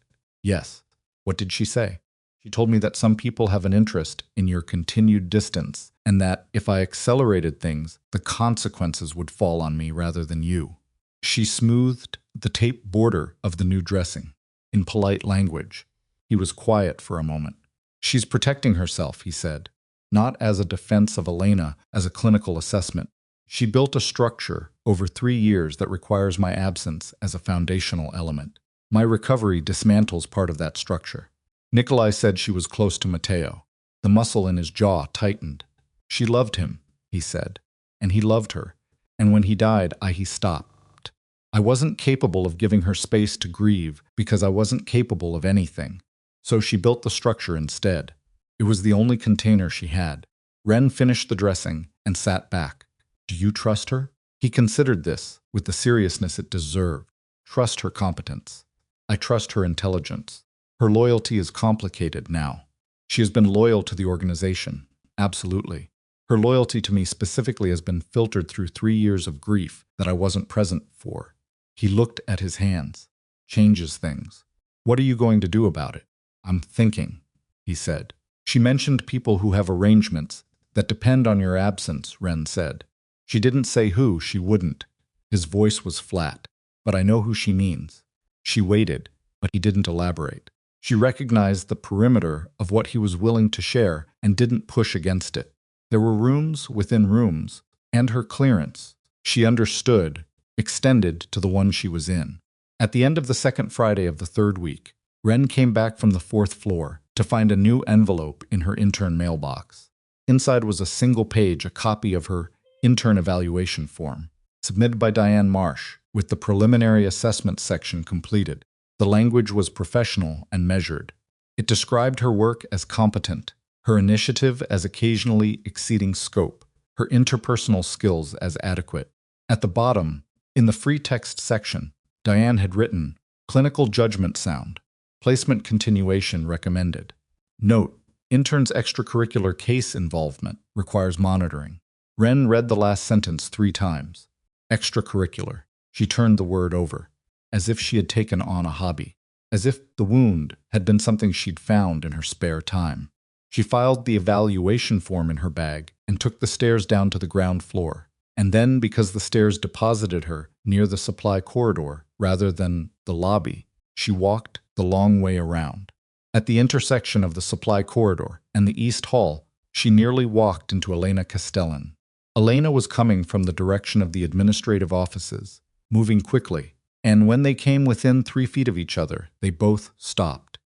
Yes. What did she say? She told me that some people have an interest in your continued distance, and that if I accelerated things, the consequences would fall on me rather than you. She smoothed the tape border of the new dressing. In polite language. He was quiet for a moment. She's protecting herself, he said. Not as a defense of Elena, as a clinical assessment. She built a structure over 3 years that requires my absence as a foundational element. My recovery dismantles part of that structure. Nikolai said she was close to Matteo. The muscle in his jaw tightened. She loved him, he said, and he loved her, and when he died, he stopped. I wasn't capable of giving her space to grieve because I wasn't capable of anything. So she built the structure instead. It was the only container she had. Ren finished the dressing and sat back. Do you trust her? He considered this with the seriousness it deserved. Trust her competence. I trust her intelligence. Her loyalty is complicated now. She has been loyal to the organization. Absolutely. Her loyalty to me specifically has been filtered through 3 years of grief that I wasn't present for. He looked at his hands. Changes things. What are you going to do about it? I'm thinking, he said. She mentioned people who have arrangements that depend on your absence, Ren said. She didn't say who, she wouldn't. His voice was flat. But I know who she means. She waited, but he didn't elaborate. She recognized the perimeter of what he was willing to share and didn't push against it. There were rooms within rooms, and her clearance, she understood, extended to the one she was in. At the end of the second Friday of the third week, Ren came back from the fourth floor to find a new envelope in her intern mailbox. Inside was a single page, a copy of her intern evaluation form, submitted by Diane Marsh, with the preliminary assessment section completed. The language was professional and measured. It described her work as competent, her initiative as occasionally exceeding scope, her interpersonal skills as adequate. At the bottom, in the free text section, Diane had written, clinical judgment sound, placement continuation recommended. Note, intern's extracurricular case involvement requires monitoring. Ren read the last sentence 3 times. Extracurricular. She turned the word over, as if she had taken on a hobby, as if the wound had been something she'd found in her spare time. She filed the evaluation form in her bag and took the stairs down to the ground floor. And then, because the stairs deposited her near the supply corridor rather than the lobby, she walked the long way around. At the intersection of the supply corridor and the East Hall, she nearly walked into Elena Castellan. Elena was coming from the direction of the administrative offices, moving quickly, and when they came within 3 feet of each other, they both stopped.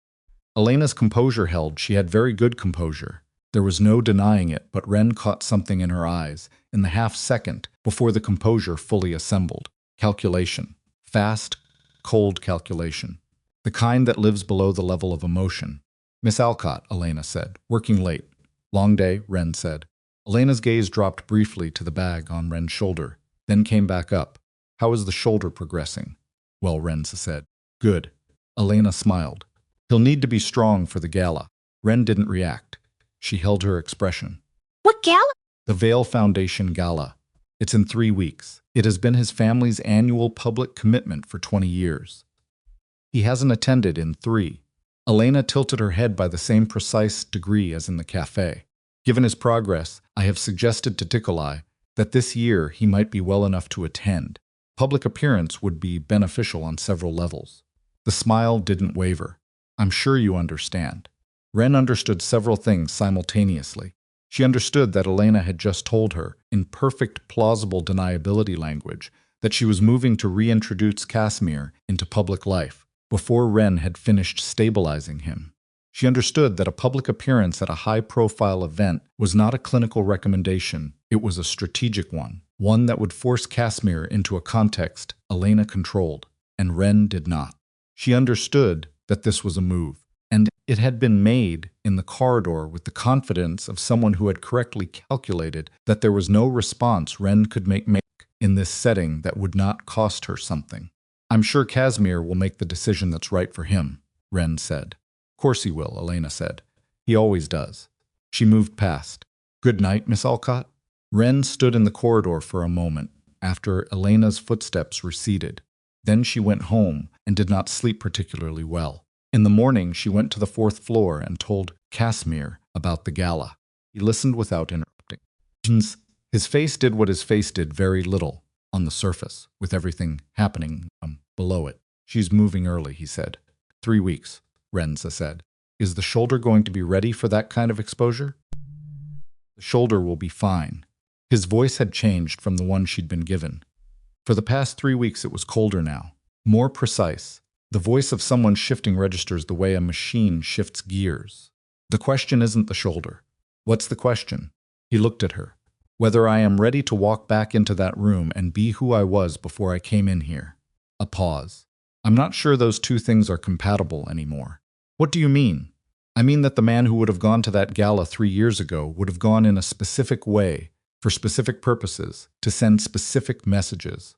Elena's composure held. She had very good composure. There was no denying it, but Ren caught something in her eyes in the half-second before the composure fully assembled. Calculation. Fast, cold calculation. The kind that lives below the level of emotion. Miss Alcott, Elena said, working late. Long day, Ren said. Elena's gaze dropped briefly to the bag on Ren's shoulder, then came back up. How is the shoulder progressing? Well, Ren said. Good. Elena smiled. He'll need to be strong for the gala. Ren didn't react. She held her expression. What gala? The Vale Foundation Gala. It's in 3 weeks. It has been his family's annual public commitment for 20 years. He hasn't attended in 3. Elena tilted her head by the same precise degree as in the cafe. Given his progress, I have suggested to Tikolai that this year he might be well enough to attend. Public appearance would be beneficial on several levels. The smile didn't waver. I'm sure you understand. Ren understood several things simultaneously. She understood that Elena had just told her, in perfect plausible deniability language, that she was moving to reintroduce Casimir into public life, before Ren had finished stabilizing him. She understood that a public appearance at a high-profile event was not a clinical recommendation, it was a strategic one that would force Casimir into a context Elena controlled, and Ren did not. She understood that this was a move, and it had been made in the corridor with the confidence of someone who had correctly calculated that there was no response Ren could make in this setting that would not cost her something. I'm sure Casimir will make the decision that's right for him, Ren said. Of course he will, Elena said. He always does. She moved past. Good night, Miss Alcott. Ren stood in the corridor for a moment after Elena's footsteps receded. Then she went home and did not sleep particularly well. In the morning, she went to the 4th floor and told Casimir about the gala. He listened without interrupting. His face did what his face did, very little, on the surface, with everything happening below it. She's moving early, he said. 3 weeks, Renza said. Is the shoulder going to be ready for that kind of exposure? The shoulder will be fine. His voice had changed from the one she'd been given. For the past 3 weeks it was colder now, more precise. The voice of someone shifting registers the way a machine shifts gears. The question isn't the shoulder. What's the question? He looked at her. Whether I am ready to walk back into that room and be who I was before I came in here. A pause. I'm not sure those two things are compatible anymore. What do you mean? I mean that the man who would have gone to that gala 3 years ago would have gone in a specific way, for specific purposes, to send specific messages.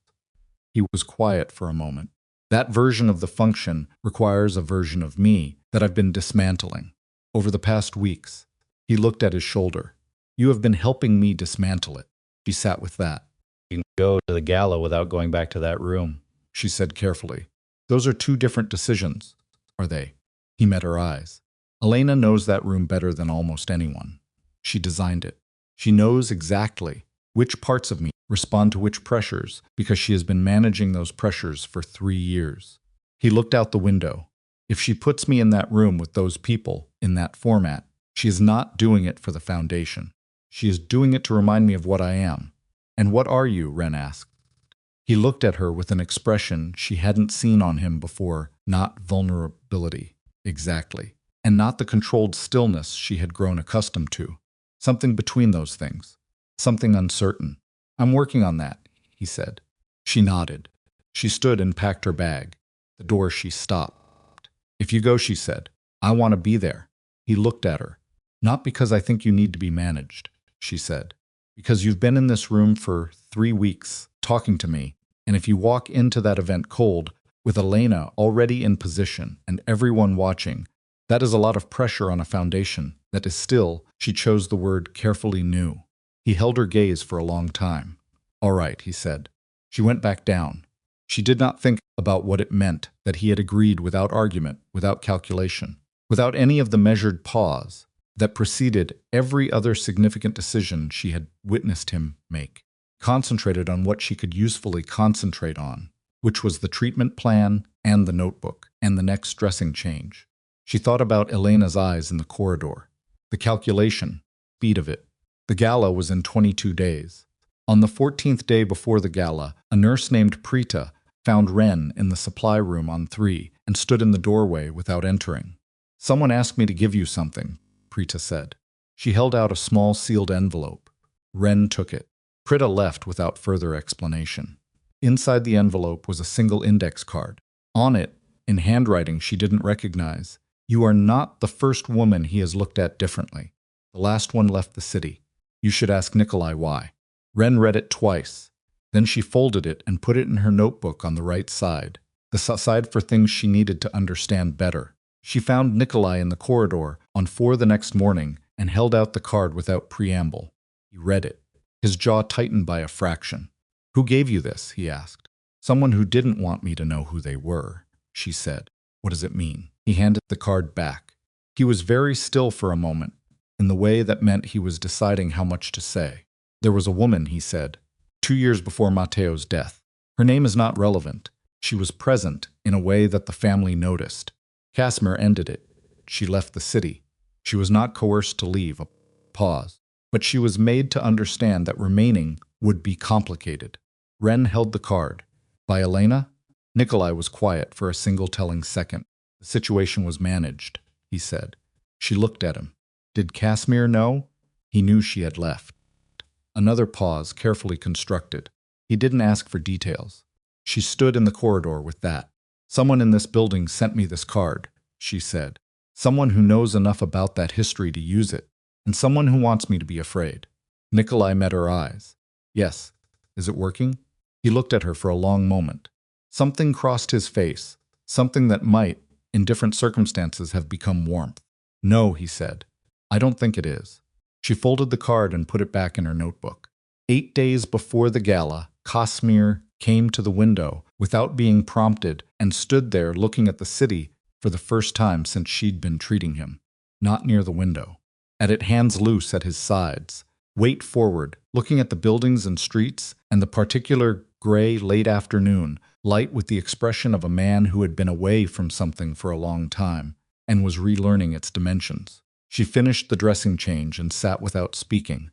He was quiet for a moment. That version of the function requires a version of me that I've been dismantling. Over the past weeks, he looked at his shoulder. You have been helping me dismantle it. She sat with that. You can go to the gala without going back to that room, she said carefully. Those are two different decisions, are they? He met her eyes. Elena knows that room better than almost anyone. She designed it. She knows exactly which parts of me respond to which pressures because she has been managing those pressures for 3 years. He looked out the window. If she puts me in that room with those people, in that format, she is not doing it for the foundation. She is doing it to remind me of what I am. And what are you? Ren asked. He looked at her with an expression she hadn't seen on him before, not vulnerability, exactly, and not the controlled stillness she had grown accustomed to. Something between those things. Something uncertain. I'm working on that, he said. She nodded. She stood and packed her bag. The door she stopped. If you go, she said, I want to be there. He looked at her. Not because I think you need to be managed, she said. Because you've been in this room for 3 weeks, talking to me, and if you walk into that event cold, with Elena already in position and everyone watching, that is a lot of pressure on a foundation that is still, she chose the word carefully new. He held her gaze for a long time. All right, he said. She went back down. She did not think about what it meant that he had agreed without argument, without calculation, without any of the measured pause that preceded every other significant decision she had witnessed him make. Concentrated on what she could usefully concentrate on, which was the treatment plan and the notebook and the next dressing change. She thought about Elena's eyes in the corridor, the calculation, speed of it. The gala was in 22 days. On the 14th day before the gala, a nurse named Preeta found Ren in the supply room on 3 and stood in the doorway without entering. Someone asked me to give you something, Preeta said. She held out a small sealed envelope. Ren took it. Preeta left without further explanation. Inside the envelope was a single index card. On it, in handwriting she didn't recognize, you are not the first woman he has looked at differently. The last one left the city. You should ask Nikolai why. Ren read it twice. Then she folded it and put it in her notebook on the right side, the side for things she needed to understand better. She found Nikolai in the corridor on 4 the next morning and held out the card without preamble. He read it. His jaw tightened by a fraction. Who gave you this? He asked. Someone who didn't want me to know who they were, she said. What does it mean? He handed the card back. He was very still for a moment, in the way that meant he was deciding how much to say. There was a woman, he said, 2 years before Mateo's death. Her name is not relevant. She was present in a way that the family noticed. Casimir ended it. She left the city. She was not coerced to leave. A pause. But she was made to understand that remaining would be complicated. Ren held the card. By Elena? Nikolai was quiet for a single telling second. The situation was managed, he said. She looked at him. Did Casimir know? He knew she had left. Another pause, carefully constructed. He didn't ask for details. She stood in the corridor with that. Someone in this building sent me this card, she said. Someone who knows enough about that history to use it, and someone who wants me to be afraid. Nikolai met her eyes. Yes. Is it working? He looked at her for a long moment. Something crossed his face, something that might, in different circumstances, have become warmth. No, he said. I don't think it is. She folded the card and put it back in her notebook. 8 days before the gala, Casimir came to the window without being prompted and stood there looking at the city for the first time since she'd been treating him. Not near the window. At it, hands loose at his sides. Weight forward, looking at the buildings and streets and the particular gray late afternoon, light with the expression of a man who had been away from something for a long time and was relearning its dimensions. She finished the dressing change and sat without speaking.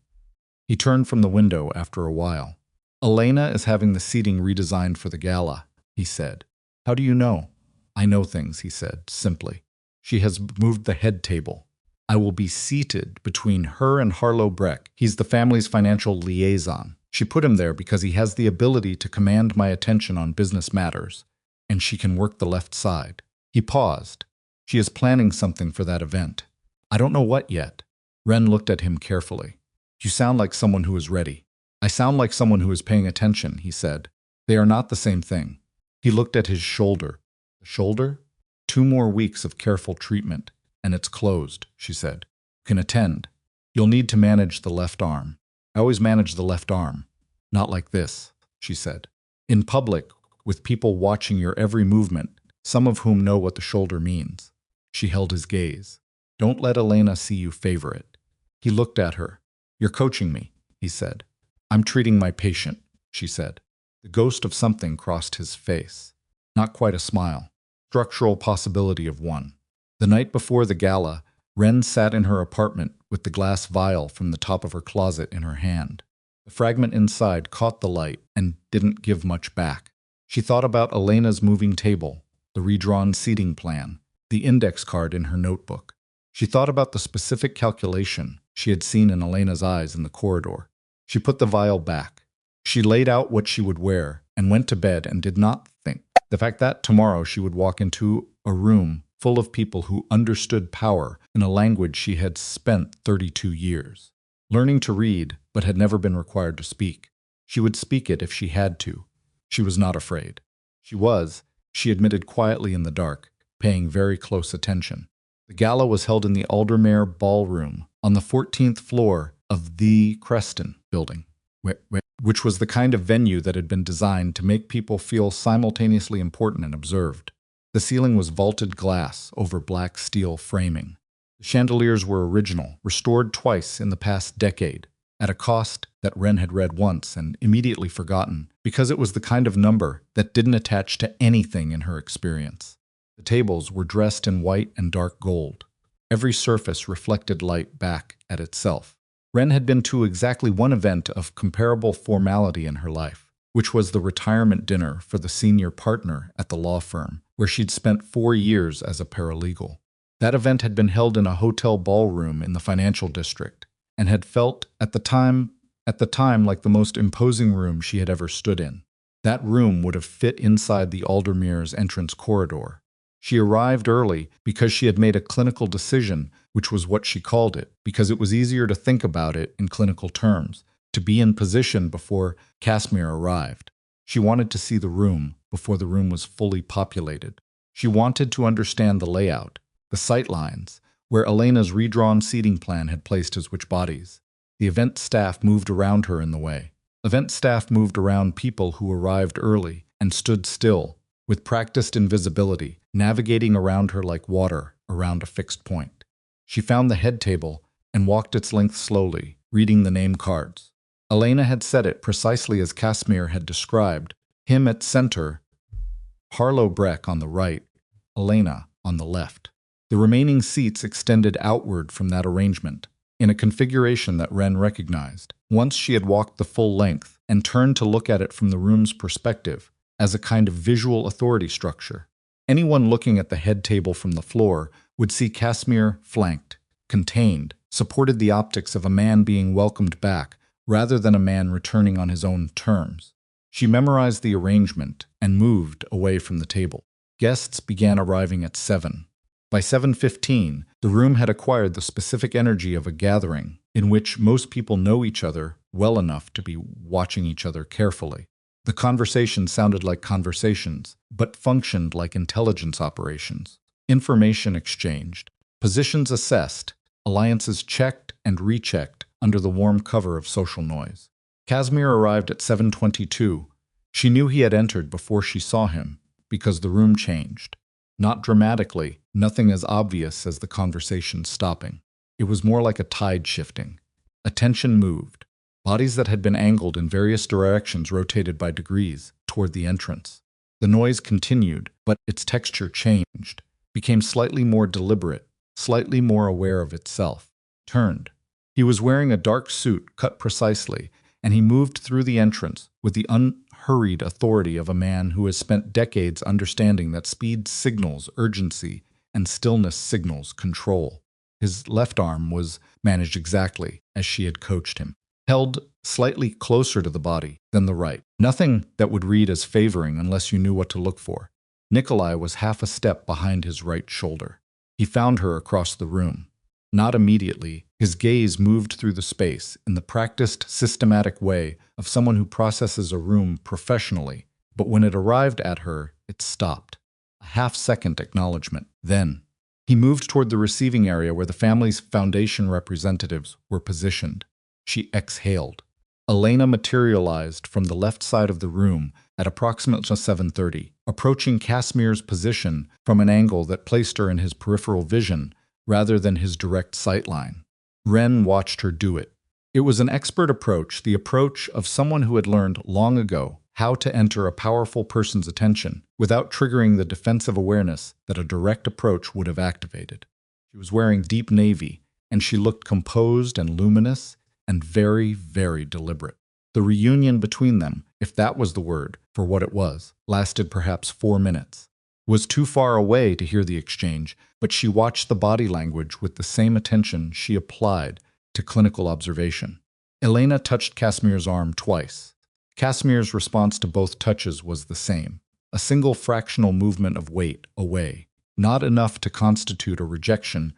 He turned from the window after a while. Elena is having the seating redesigned for the gala, he said. How do you know? I know things, he said, simply. She has moved the head table. I will be seated between her and Harlow Breck. He's the family's financial liaison. She put him there because he has the ability to command my attention on business matters, and she can work the left side. He paused. She is planning something for that event. I don't know what yet. Ren looked at him carefully. You sound like someone who is ready. I sound like someone who is paying attention, he said. They are not the same thing. He looked at his shoulder. The shoulder? 2 more weeks of careful treatment, and it's closed, she said. You can attend. You'll need to manage the left arm. I always manage the left arm. Not like this, she said. In public, with people watching your every movement, some of whom know what the shoulder means. She held his gaze. Don't let Elena see you favor it. He looked at her. You're coaching me, he said. I'm treating my patient, she said. The ghost of something crossed his face. Not quite a smile. Structural possibility of one. The night before the gala, Ren sat in her apartment with the glass vial from the top of her closet in her hand. The fragment inside caught the light and didn't give much back. She thought about Elena's moving table, the redrawn seating plan, the index card in her notebook. She thought about the specific calculation she had seen in Elena's eyes in the corridor. She put the vial back. She laid out what she would wear and went to bed and did not think. The fact that tomorrow she would walk into a room full of people who understood power in a language she had spent 32 years, learning to read but had never been required to speak. She would speak it if she had to. She was not afraid. She admitted quietly in the dark, paying very close attention. The gala was held in the Aldermere Ballroom on the 14th floor of the Creston building, which was the kind of venue that had been designed to make people feel simultaneously important and observed. The ceiling was vaulted glass over black steel framing. The chandeliers were original, restored twice in the past decade, at a cost that Ren had read once and immediately forgotten, because it was the kind of number that didn't attach to anything in her experience. The tables were dressed in white and dark gold. Every surface reflected light back at itself. Ren had been to exactly one event of comparable formality in her life, which was the retirement dinner for the senior partner at the law firm, where she'd spent 4 years as a paralegal. That event had been held in a hotel ballroom in the financial district, and had felt at the time like the most imposing room she had ever stood in. That room would have fit inside the Aldermere's entrance corridor. She arrived early because she had made a clinical decision, which was what she called it, because it was easier to think about it in clinical terms, to be in position before Casimir arrived. She wanted to see the room before the room was fully populated. She wanted to understand the layout, the sight lines, where Elena's redrawn seating plan had placed his which bodies. The event staff moved around her in the way. Event staff moved around people who arrived early and stood still, with practiced invisibility, navigating around her like water around a fixed point. She found the head table and walked its length slowly, reading the name cards. Elena had said it precisely as Casimir had described, him at center, Harlow Breck on the right, Elena on the left. The remaining seats extended outward from that arrangement, in a configuration that Ren recognized. Once she had walked the full length and turned to look at it from the room's perspective, as a kind of visual authority structure. Anyone looking at the head table from the floor would see Casimir flanked, contained, supported the optics of a man being welcomed back rather than a man returning on his own terms. She memorized the arrangement and moved away from the table. Guests began arriving at 7. By 7:15, the room had acquired the specific energy of a gathering in which most people know each other well enough to be watching each other carefully. The conversation sounded like conversations, but functioned like intelligence operations. Information exchanged, positions assessed, alliances checked and rechecked under the warm cover of social noise. Casimir arrived at 7:22. She knew he had entered before she saw him, because the room changed. Not dramatically, nothing as obvious as the conversation stopping. It was more like a tide shifting. Attention moved. Bodies that had been angled in various directions rotated by degrees toward the entrance. The noise continued, but its texture changed, became slightly more deliberate, slightly more aware of itself. Turned. He was wearing a dark suit cut precisely, and he moved through the entrance with the unhurried authority of a man who has spent decades understanding that speed signals urgency and stillness signals control. His left arm was managed exactly as she had coached him, held slightly closer to the body than the right. Nothing that would read as favoring unless you knew what to look for. Nikolai was half a step behind his right shoulder. He found her across the room. Not immediately, his gaze moved through the space in the practiced, systematic way of someone who processes a room professionally, but when it arrived at her, it stopped. A half-second acknowledgement. Then, he moved toward the receiving area where the family's foundation representatives were positioned. She exhaled. Elena materialized from the left side of the room at approximately 7:30, approaching Casimir's position from an angle that placed her in his peripheral vision rather than his direct sightline. Ren watched her do it. It was an expert approach, the approach of someone who had learned long ago how to enter a powerful person's attention without triggering the defensive awareness that a direct approach would have activated. She was wearing deep navy, and she looked composed and luminous and very, very deliberate. The reunion between them, if that was the word for what it was, lasted perhaps 4 minutes. Was too far away to hear the exchange, but she watched the body language with the same attention she applied to clinical observation. Elena touched Casimir's arm twice. Casimir's response to both touches was the same, a single fractional movement of weight away, not enough to constitute a rejection,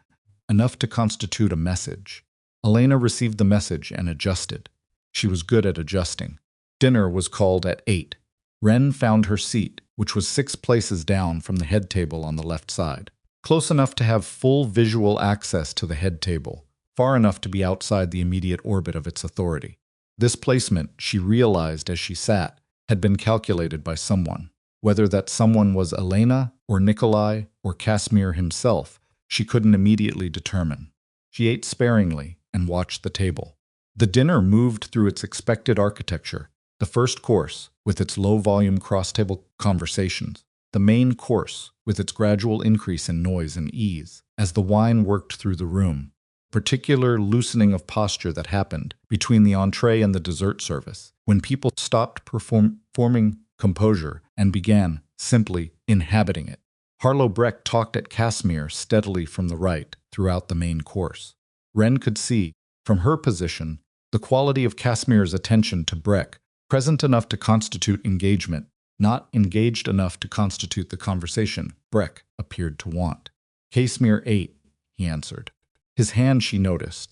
enough to constitute a message. Elena received the message and adjusted. She was good at adjusting. Dinner was called at 8. Ren found her seat, which was 6 places down from the head table on the left side, close enough to have full visual access to the head table, far enough to be outside the immediate orbit of its authority. This placement, she realized as she sat, had been calculated by someone. Whether that someone was Elena or Nikolai or Casimir himself, she couldn't immediately determine. She ate sparingly and watched the table. The dinner moved through its expected architecture. The first course, with its low-volume cross-table conversations. The main course, with its gradual increase in noise and ease, as the wine worked through the room. Particular loosening of posture that happened between the entree and the dessert service, when people stopped performing composure and began simply inhabiting it. Harlow Breck talked at Casimir steadily from the right throughout the main course. Ren could see, from her position, the quality of Casimir's attention to Breck, present enough to constitute engagement, not engaged enough to constitute the conversation Breck appeared to want. Casimir ate, he answered. His hand, she noticed,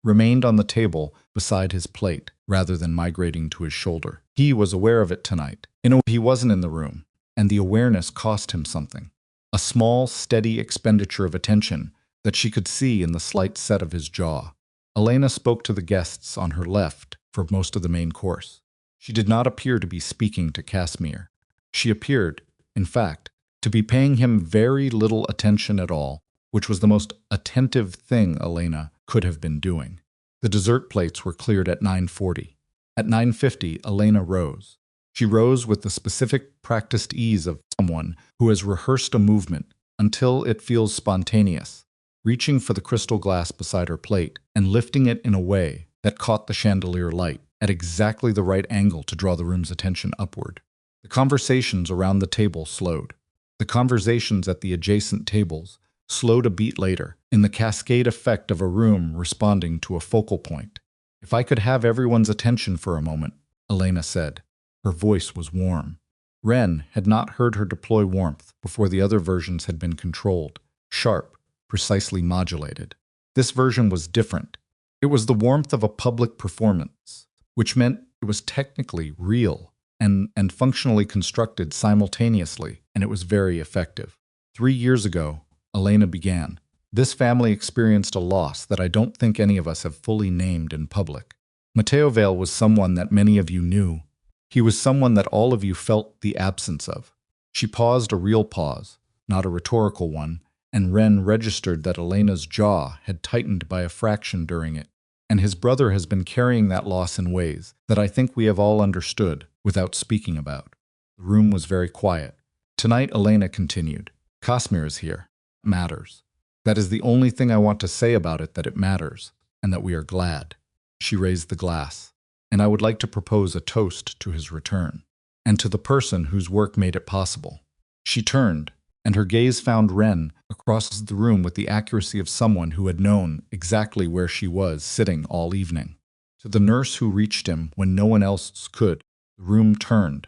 remained on the table beside his plate, rather than migrating to his shoulder. He was aware of it tonight. He wasn't in the room, and the awareness cost him something. A small, steady expenditure of attention that she could see in the slight set of his jaw. Elena spoke to the guests on her left for most of the main course. She did not appear to be speaking to Casimir. She appeared, in fact, to be paying him very little attention at all, which was the most attentive thing Elena could have been doing. The dessert plates were cleared at 9:40. At 9:50, Elena rose. She rose with the specific practiced ease of someone who has rehearsed a movement until it feels spontaneous, reaching for the crystal glass beside her plate and lifting it in a way that caught the chandelier light at exactly the right angle to draw the room's attention upward. The conversations around the table slowed. The conversations at the adjacent tables slowed a beat later, in the cascade effect of a room responding to a focal point. "If I could have everyone's attention for a moment," Elena said. Her voice was warm. Ren had not heard her deploy warmth before the other versions had been controlled, sharp, precisely modulated. This version was different. It was the warmth of a public performance, which meant it was technically real and functionally constructed simultaneously, and it was very effective. 3 years ago, Elena began. This family experienced a loss that I don't think any of us have fully named in public. Mateo Vale was someone that many of you knew. He was someone that all of you felt the absence of. She paused, a real pause, not a rhetorical one, and Ren registered that Elena's jaw had tightened by a fraction during it, and his brother has been carrying that loss in ways that I think we have all understood without speaking about. The room was very quiet. Tonight, Elena continued. Casimir is here. It matters. That is the only thing I want to say about it, that it matters, and that we are glad. She raised the glass. And I would like to propose a toast to his return, and to the person whose work made it possible. She turned, and her gaze found Ren across the room with the accuracy of someone who had known exactly where she was sitting all evening. To the nurse who reached him when no one else could, the room turned.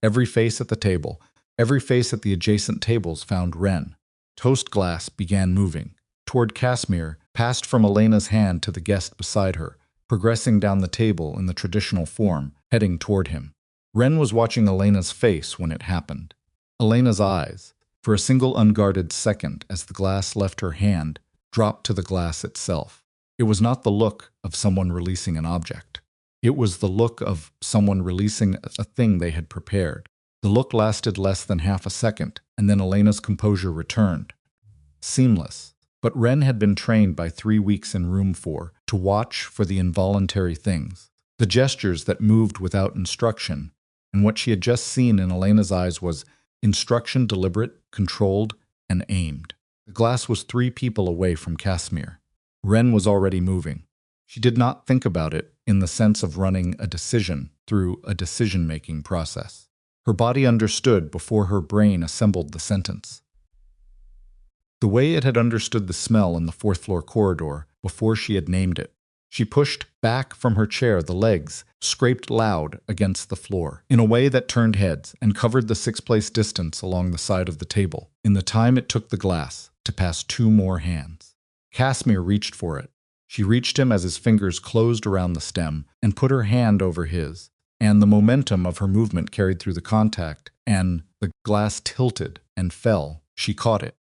Every face at the table, every face at the adjacent tables found Ren. Toast glass began moving. Toward Casimir, passed from Elena's hand to the guest beside her, progressing down the table in the traditional form, heading toward him. Ren was watching Elena's face when it happened. Elena's eyes, for a single unguarded second as the glass left her hand, dropped to the glass itself. It was not the look of someone releasing an object. It was the look of someone releasing a thing they had prepared. The look lasted less than half a second, and then Elena's composure returned. Seamless. But Ren had been trained by 3 weeks in Room 4 to watch for the involuntary things, the gestures that moved without instruction, and what she had just seen in Elena's eyes was instruction deliberate, controlled, and aimed. The glass was 3 people away from Casimir. Ren was already moving. She did not think about it in the sense of running a decision through a decision-making process. Her body understood before her brain assembled the sentence. The way it had understood the smell in the 4th-floor corridor before she had named it. She pushed back from her chair. The legs scraped loud against the floor in a way that turned heads and covered the 6-place distance along the side of the table in the time it took the glass to pass 2 more hands. Casimir reached for it. She reached him as his fingers closed around the stem and put her hand over his, and the momentum of her movement carried through the contact, and the glass tilted and fell. She caught it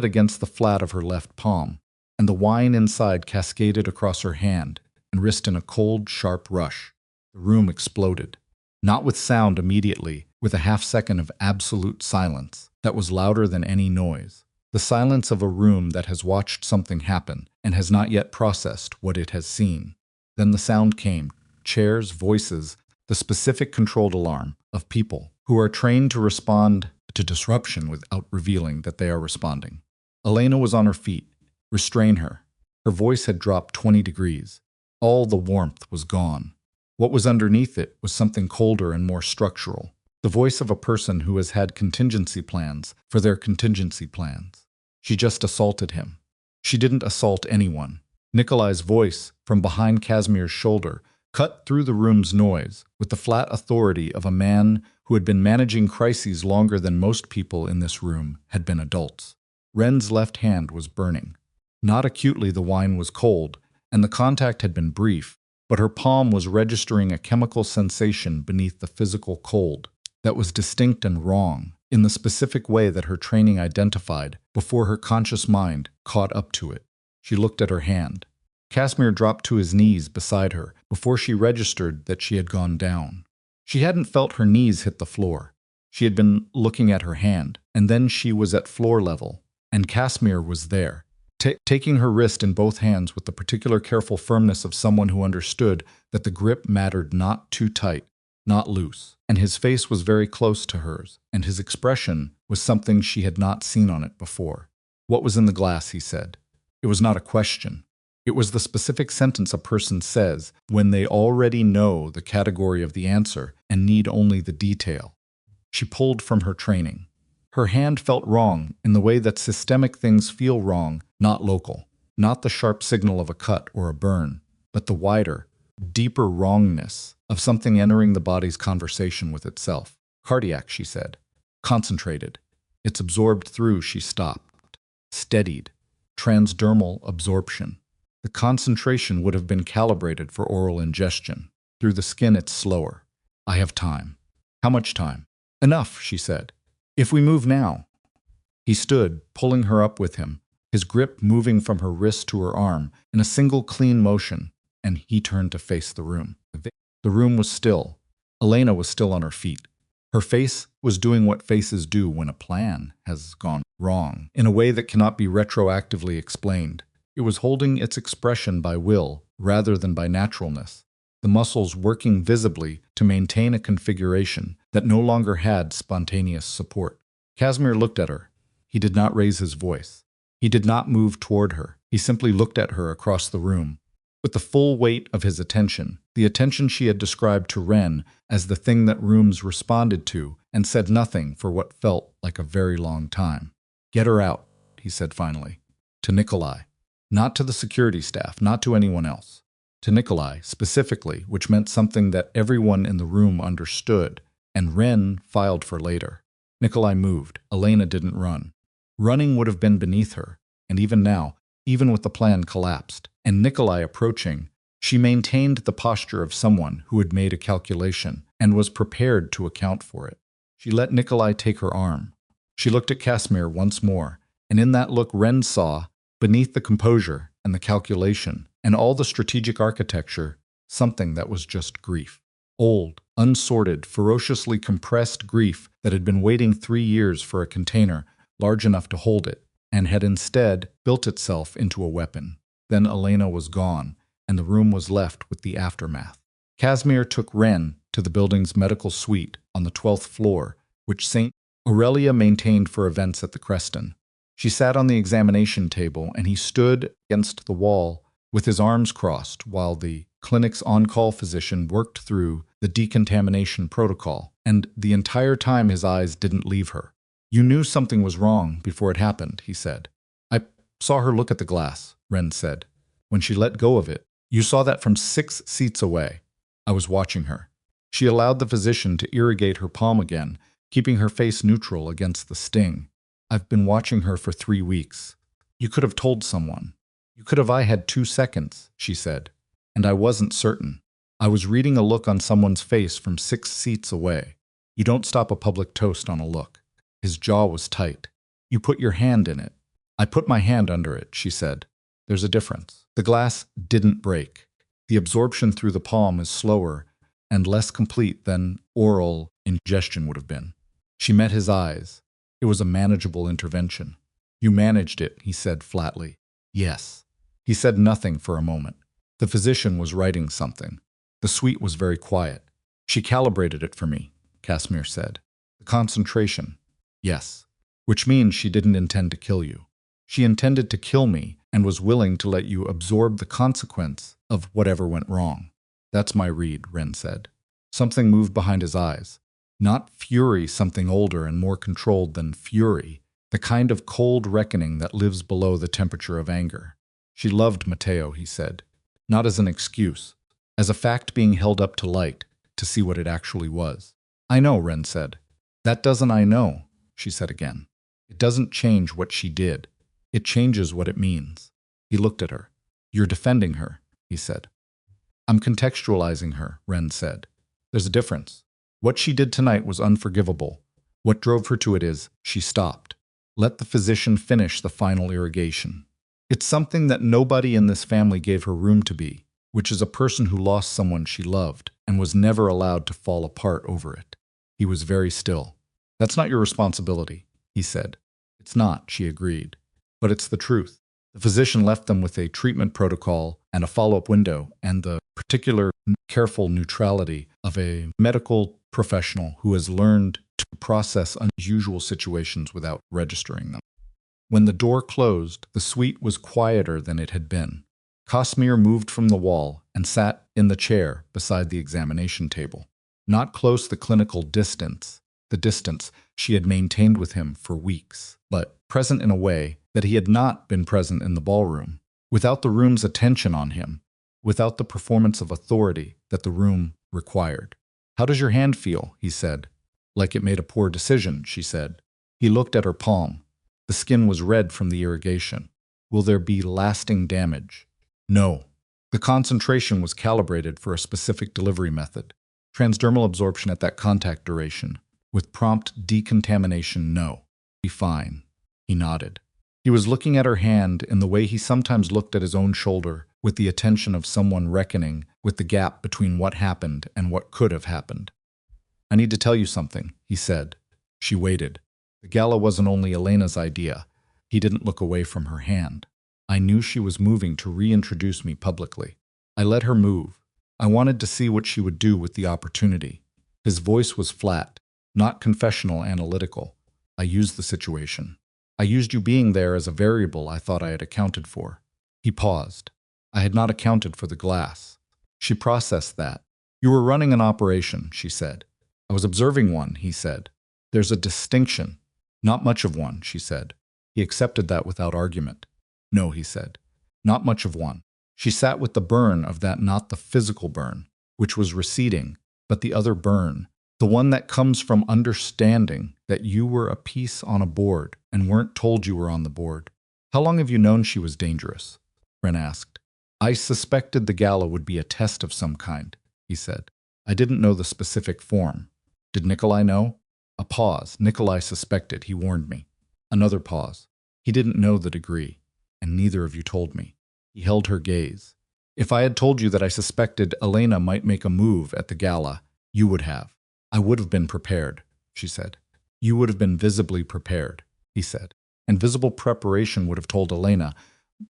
against the flat of her left palm, and the wine inside cascaded across her hand and wrist in a cold, sharp rush. The room exploded. Not with sound immediately, with a half-second of absolute silence that was louder than any noise. The silence of a room that has watched something happen and has not yet processed what it has seen. Then the sound came. Chairs, voices, the specific controlled alarm of people who are trained to respond to disruption without revealing that they are responding. Elena was on her feet. Restrain her. Her voice had dropped 20 degrees. All the warmth was gone. What was underneath it was something colder and more structural. The voice of a person who has had contingency plans for their contingency plans. She just assaulted him. She didn't assault anyone. Nikolai's voice, from behind Casimir's shoulder, cut through the room's noise with the flat authority of a man who had been managing crises longer than most people in this room had been adults. Ren's left hand was burning. Not acutely, the wine was cold, and the contact had been brief, but her palm was registering a chemical sensation beneath the physical cold that was distinct and wrong in the specific way that her training identified before her conscious mind caught up to it. She looked at her hand. Casimir dropped to his knees beside her before she registered that she had gone down. She hadn't felt her knees hit the floor. She had been looking at her hand, and then she was at floor level, and Casimir was there, taking her wrist in both hands with the particular careful firmness of someone who understood that the grip mattered not too tight, not loose, and his face was very close to hers, and his expression was something she had not seen on it before. What was in the glass, he said. It was not a question. It was the specific sentence a person says when they already know the category of the answer and need only the detail. She pulled from her training. Her hand felt wrong in the way that systemic things feel wrong, not local, not the sharp signal of a cut or a burn, but the wider, deeper wrongness of something entering the body's conversation with itself. Cardiac, she said. Concentrated. It's absorbed through, she stopped. Steadied. Transdermal absorption. The concentration would have been calibrated for oral ingestion. Through the skin, it's slower. I have time. How much time? Enough, she said. If we move now. He stood, pulling her up with him, his grip moving from her wrist to her arm in a single clean motion, and he turned to face the room. The room was still. Elena was still on her feet. Her face was doing what faces do when a plan has gone wrong, in a way that cannot be retroactively explained. It was holding its expression by will rather than by naturalness, the muscles working visibly to maintain a configuration that no longer had spontaneous support. Casimir looked at her. He did not raise his voice. He did not move toward her. He simply looked at her across the room. with the full weight of his attention, the attention she had described to Ren as the thing that rooms responded to, and said nothing for what felt like a very long time. "Get her out," he said finally. To Nikolai. Not to the security staff, not to anyone else. To Nikolai, specifically, which meant something that everyone in the room understood, and Ren filed for later. Nikolai moved. Elena didn't run. Running would have been beneath her, and even now, even with the plan collapsed, and Nikolai approaching, she maintained the posture of someone who had made a calculation and was prepared to account for it. She let Nikolai take her arm. She looked at Casimir once more, and in that look Ren saw, beneath the composure and the calculation and all the strategic architecture, something that was just grief. Old, unsorted, ferociously compressed grief that had been waiting 3 years for a container large enough to hold it, and had instead built itself into a weapon. Then Elena was gone, and the room was left with the aftermath. Casimir took Ren to the building's medical suite on the 12th floor, which St. Aurelia maintained for events at the Creston. She sat on the examination table, and he stood against the wall with his arms crossed while the clinic's on-call physician worked through the decontamination protocol, and the entire time his eyes didn't leave her. "You knew something was wrong before it happened," he said. "I saw her look at the glass," Ren said. "When she let go of it, you saw that from 6 seats away. I was watching her." She allowed the physician to irrigate her palm again, keeping her face neutral against the sting. "I've been watching her for 3 weeks. You could have told someone. You could have. I had 2 seconds, she said. And I wasn't certain. I was reading a look on someone's face from 6 seats away. You don't stop a public toast on a look." His jaw was tight. "You put your hand in it." "I put my hand under it," she said. "There's a difference." The glass didn't break. The absorption through the palm is slower and less complete than oral ingestion would have been. She met his eyes. It was a manageable intervention. "You managed it," he said flatly. "Yes." He said nothing for a moment. The physician was writing something. The suite was very quiet. "She calibrated it for me," Casimir said. "The concentration." "Yes." "Which means she didn't intend to kill you. She intended to kill me and was willing to let you absorb the consequence of whatever went wrong." "That's my read," Ren said. Something moved behind his eyes. Not fury, something older and more controlled than fury, the kind of cold reckoning that lives below the temperature of anger. "She loved Matteo," he said. "Not as an excuse, as a fact being held up to light, to see what it actually was." "I know," Ren said. "That doesn't I know," she said again. "It doesn't change what she did. It changes what it means." He looked at her. "You're defending her," he said. "I'm contextualizing her," Ren said. "There's a difference. What she did tonight was unforgivable. What drove her to it is, she stopped. Let the physician finish the final irrigation. It's something that nobody in this family gave her room to be, which is a person who lost someone she loved and was never allowed to fall apart over it." He was very still. "That's not your responsibility," he said. "It's not," she agreed. "But it's the truth." The physician left them with a treatment protocol and a follow-up window and the particular careful neutrality of a medical professional who has learned to process unusual situations without registering them. When the door closed, the suite was quieter than it had been. Casimir moved from the wall and sat in the chair beside the examination table. Not close the clinical distance, the distance she had maintained with him for weeks, but present in a way that he had not been present in the ballroom, without the room's attention on him, without the performance of authority that the room required. "How does your hand feel?" he said. "Like it made a poor decision," she said. He looked at her palm. The skin was red from the irrigation. "Will there be lasting damage?" "No." The concentration was calibrated for a specific delivery method. Transdermal absorption at that contact duration. With prompt decontamination, no. "Be fine." He nodded. He was looking at her hand in the way he sometimes looked at his own shoulder, with the attention of someone reckoning with the gap between what happened and what could have happened. "I need to tell you something," he said. She waited. The gala wasn't only Elena's idea. He didn't look away from her hand. "I knew she was moving to reintroduce me publicly. I let her move. I wanted to see what she would do with the opportunity." His voice was flat, not confessional, analytical. "I used the situation. I used you being there as a variable I thought I had accounted for." He paused. I had not accounted for the glass. She processed that. You were running an operation, she said. I was observing one, he said. There's a distinction. Not much of one, she said. He accepted that without argument. No, he said. Not much of one. She sat with the burn of that, not the physical burn, which was receding, but the other burn, the one that comes from understanding that you were a piece on a board and weren't told you were on the board. How long have you known she was dangerous? Ren asked. I suspected the gala would be a test of some kind, he said. I didn't know the specific form. Did Nikolai know? A pause. Nikolai suspected, he warned me. Another pause. He didn't know the degree, and neither of you told me. He held her gaze. If I had told you that I suspected Elena might make a move at the gala, you would have. I would have been prepared, she said. You would have been visibly prepared, he said. And visible preparation would have told Elena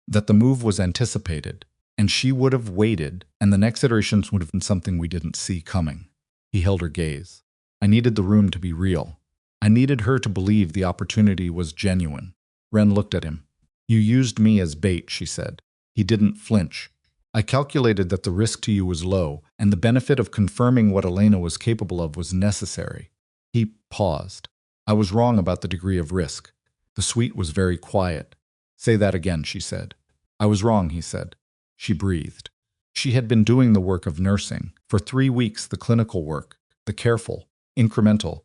that the move was anticipated, and she would have waited, and the next iterations would have been something we didn't see coming. He held her gaze. I needed the room to be real. I needed her to believe the opportunity was genuine. Ren looked at him. You used me as bait, she said. He didn't flinch. I calculated that the risk to you was low, and the benefit of confirming what Elena was capable of was necessary. He paused. I was wrong about the degree of risk. The suite was very quiet. Say that again, she said. I was wrong, he said. She breathed. She had been doing the work of nursing. For 3 weeks, the clinical work, the careful, incremental,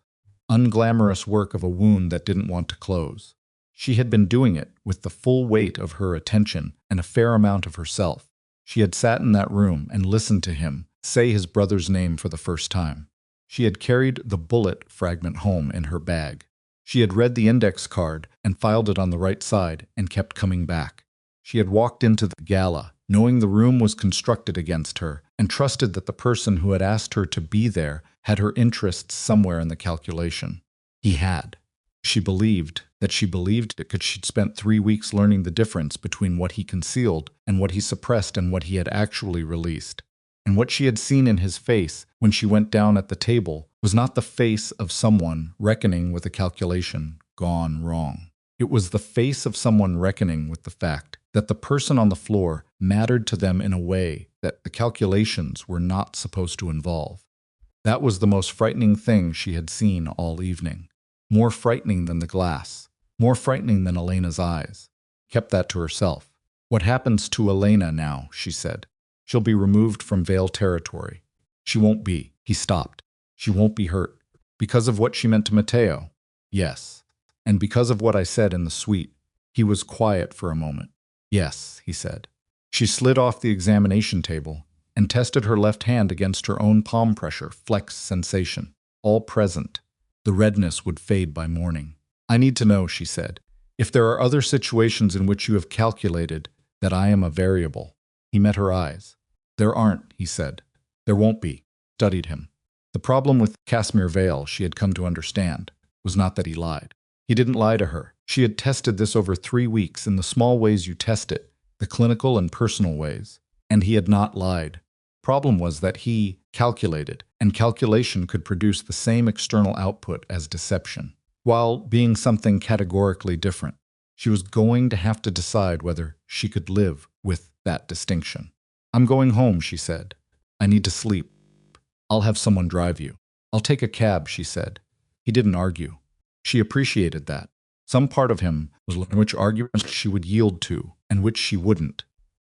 unglamorous work of a wound that didn't want to close. She had been doing it with the full weight of her attention and a fair amount of herself. She had sat in that room and listened to him say his brother's name for the first time. She had carried the bullet fragment home in her bag. She had read the index card and filed it on the right side and kept coming back. She had walked into the gala, knowing the room was constructed against her, and trusted that the person who had asked her to be there had her interests somewhere in the calculation. He had. She believed it because she'd spent 3 weeks learning the difference between what he concealed and what he suppressed and what he had actually released. And what she had seen in his face when she went down at the table was not the face of someone reckoning with a calculation gone wrong. It was the face of someone reckoning with the fact that the person on the floor mattered to them in a way that the calculations were not supposed to involve. That was the most frightening thing she had seen all evening. More frightening than the glass. More frightening than Elena's eyes. Kept that to herself. What happens to Elena now, she said. She'll be removed from Vale territory. She won't be. He stopped. She won't be hurt. Because of what she meant to Matteo? Yes. And because of what I said in the suite. He was quiet for a moment. Yes, he said. She slid off the examination table and tested her left hand against her own palm pressure, flex sensation. All present. The redness would fade by morning. I need to know, she said, if there are other situations in which you have calculated that I am a variable. He met her eyes. There aren't, he said. There won't be. Studied him. The problem with Casimir Vale, she had come to understand, was not that he lied. He didn't lie to her. She had tested this over 3 weeks in the small ways you test it, the clinical and personal ways, and he had not lied. Problem was that he calculated, and calculation could produce the same external output as deception, while being something categorically different. She was going to have to decide whether she could live with that distinction. I'm going home, she said. I need to sleep. I'll have someone drive you. I'll take a cab, she said. He didn't argue. She appreciated that. Some part of him was learning which arguments she would yield to and which she wouldn't,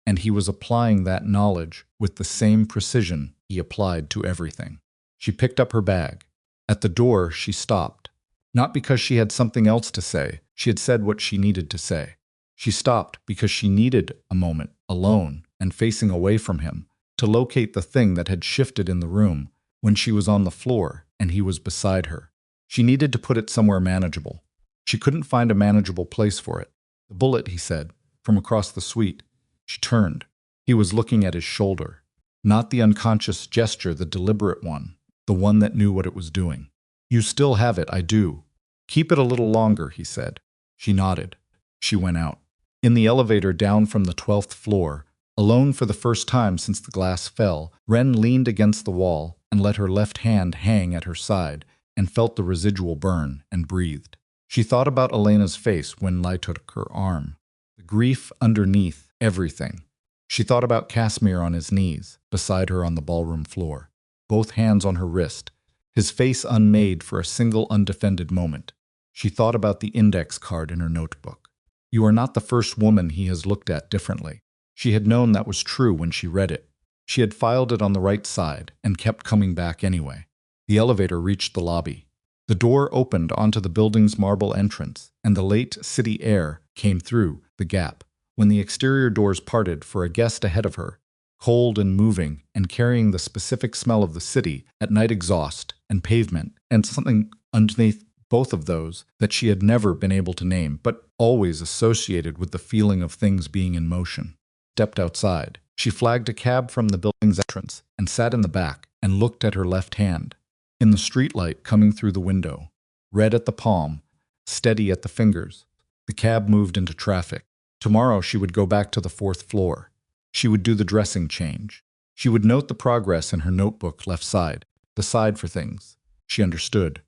and he was applying that knowledge with the same precision he applied to everything. She picked up her bag. At the door, she stopped. Not because she had something else to say. She had said what she needed to say. She stopped because she needed a moment, alone and facing away from him, to locate the thing that had shifted in the room when she was on the floor and he was beside her. She needed to put it somewhere manageable. She couldn't find a manageable place for it. The bullet, he said, from across the suite. She turned. He was looking at his shoulder. Not the unconscious gesture, the deliberate one, the one that knew what it was doing. You still have it, I do. Keep it a little longer, he said. She nodded. She went out. In the elevator down from the 12th floor, alone for the first time since the glass fell, Ren leaned against the wall and let her left hand hang at her side and felt the residual burn and breathed. She thought about Elena's face when Lai took her arm. The grief underneath everything. She thought about Casimir on his knees, beside her on the ballroom floor, both hands on her wrist, his face unmade for a single undefended moment. She thought about the index card in her notebook. You are not the first woman he has looked at differently. She had known that was true when she read it. She had filed it on the right side and kept coming back anyway. The elevator reached the lobby. The door opened onto the building's marble entrance, and the late city air came through the gap. When the exterior doors parted for a guest ahead of her, cold and moving and carrying the specific smell of the city at night, exhaust and pavement, and something underneath both of those that she had never been able to name, but always associated with the feeling of things being in motion. Stepped outside. She flagged a cab from the building's entrance and sat in the back and looked at her left hand. In the streetlight coming through the window, red at the palm, steady at the fingers, the cab moved into traffic. Tomorrow she would go back to the 4th floor. She would do the dressing change. She would note the progress in her notebook left side, the side for things she understood.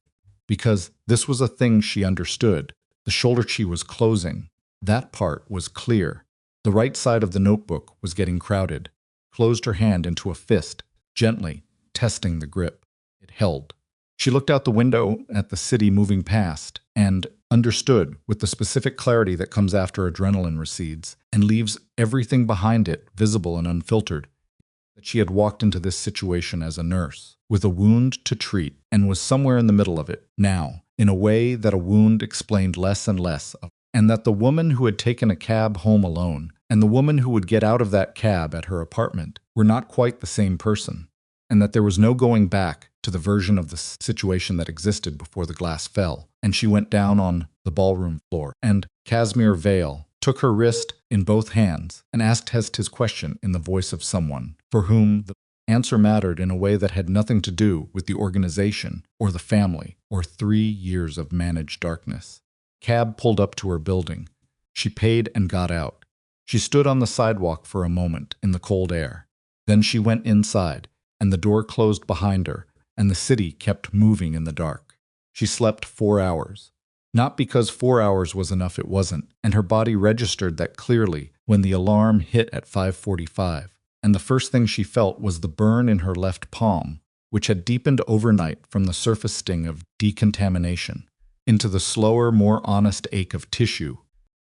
Because this was a thing she understood. The shoulder she was closing. That part was clear. The right side of the notebook was getting crowded. Closed her hand into a fist, gently, testing the grip. It held. She looked out the window at the city moving past and understood, with the specific clarity that comes after adrenaline recedes and leaves everything behind it visible and unfiltered, that she had walked into this situation as a nurse, with a wound to treat, and was somewhere in the middle of it, now, in a way that a wound explained less and less of, and that the woman who had taken a cab home alone, and the woman who would get out of that cab at her apartment, were not quite the same person, and that there was no going back to the version of the situation that existed before the glass fell, and she went down on the ballroom floor, and Casimir Vale took her wrist in both hands and asked his question in the voice of someone for whom the answer mattered in a way that had nothing to do with the organization or the family or 3 years of managed darkness. Cab pulled up to her building. She paid and got out. She stood on the sidewalk for a moment in the cold air. Then she went inside, and the door closed behind her, and the city kept moving in the dark. She slept 4 hours. Not because 4 hours was enough, it wasn't, and her body registered that clearly when the alarm hit at 5:45, and the first thing she felt was the burn in her left palm, which had deepened overnight from the surface sting of decontamination into the slower, more honest ache of tissue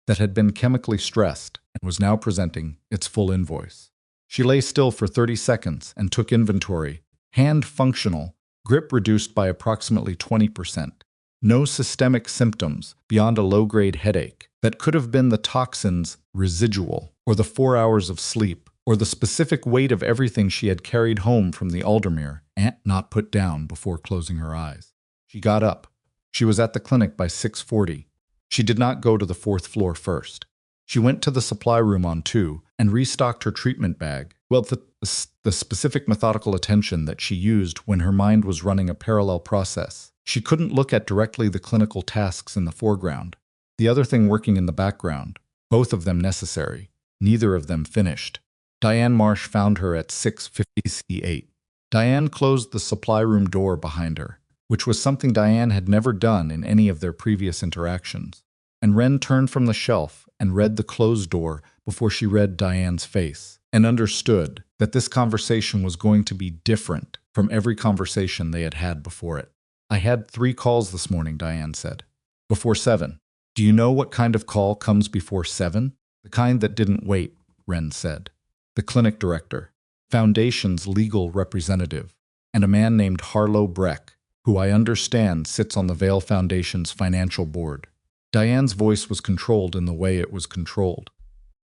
that had been chemically stressed and was now presenting its full invoice. She lay still for 30 seconds and took inventory. Hand functional, grip reduced by approximately 20%. No systemic symptoms beyond a low-grade headache that could have been the toxin's residual, or the 4 hours of sleep, or the specific weight of everything she had carried home from the Aldermere and not put down before closing her eyes. She got up. She was at the clinic by 6:40. She did not go to the 4th floor first. She went to the supply room on 2 and restocked her treatment bag. Well, the specific methodical attention that she used when her mind was running a parallel process. She couldn't look at directly the clinical tasks in the foreground, the other thing working in the background, both of them necessary, neither of them finished. Diane Marsh found her at 6:58. Diane closed the supply room door behind her, which was something Diane had never done in any of their previous interactions. And Wren turned from the shelf and read the closed door before she read Diane's face, and understood that this conversation was going to be different from every conversation they had had before it. I had 3 calls this morning, Diane said. Before 7. Do you know what kind of call comes before 7? The kind that didn't wait, Wren said. The clinic director, Foundation's legal representative, and a man named Harlow Breck, who I understand sits on the Vale Foundation's financial board. Diane's voice was controlled in the way it was controlled,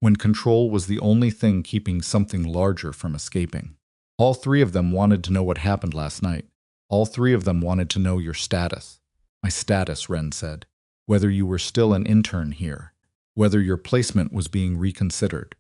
when control was the only thing keeping something larger from escaping. All 3 of them wanted to know what happened last night. All 3 of them wanted to know your status. My status, Wren said. Whether you were still an intern here. Whether your placement was being reconsidered.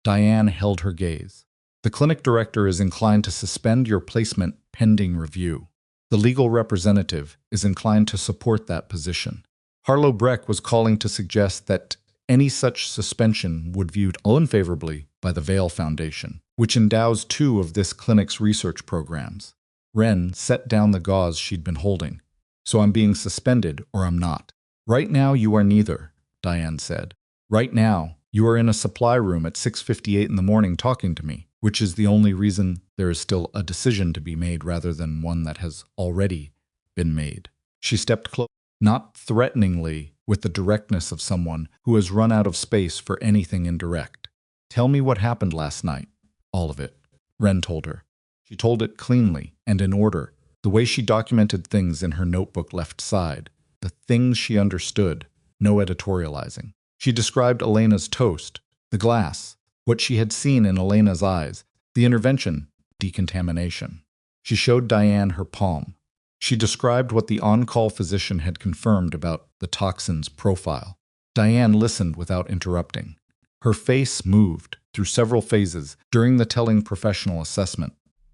Diane held her gaze. The clinic director is inclined to suspend your placement pending review. The legal representative is inclined to support that position. Harlow Breck was calling to suggest that any such suspension would be viewed unfavorably by the Vale Foundation, which endows 2 of this clinic's research programs. Wren set down the gauze she'd been holding. So I'm being suspended or I'm not. Right now you are neither, Diane said. Right now You are in a supply room at 6:58 in the morning talking to me, which is the only reason there is still a decision to be made rather than one that has already been made. She stepped close, not threateningly, with the directness of someone who has run out of space for anything indirect. Tell me what happened last night. All of it, Ren told her. She told it cleanly and in order, the way she documented things in her notebook left side, the things she understood, no editorializing. She described Elena's toast, the glass, what she had seen in Elena's eyes, the intervention, decontamination. She showed Diane her palm. She described what the on-call physician had confirmed about the toxin's profile. Diane listened without interrupting. Her face moved through several phases during the telling professional assessment,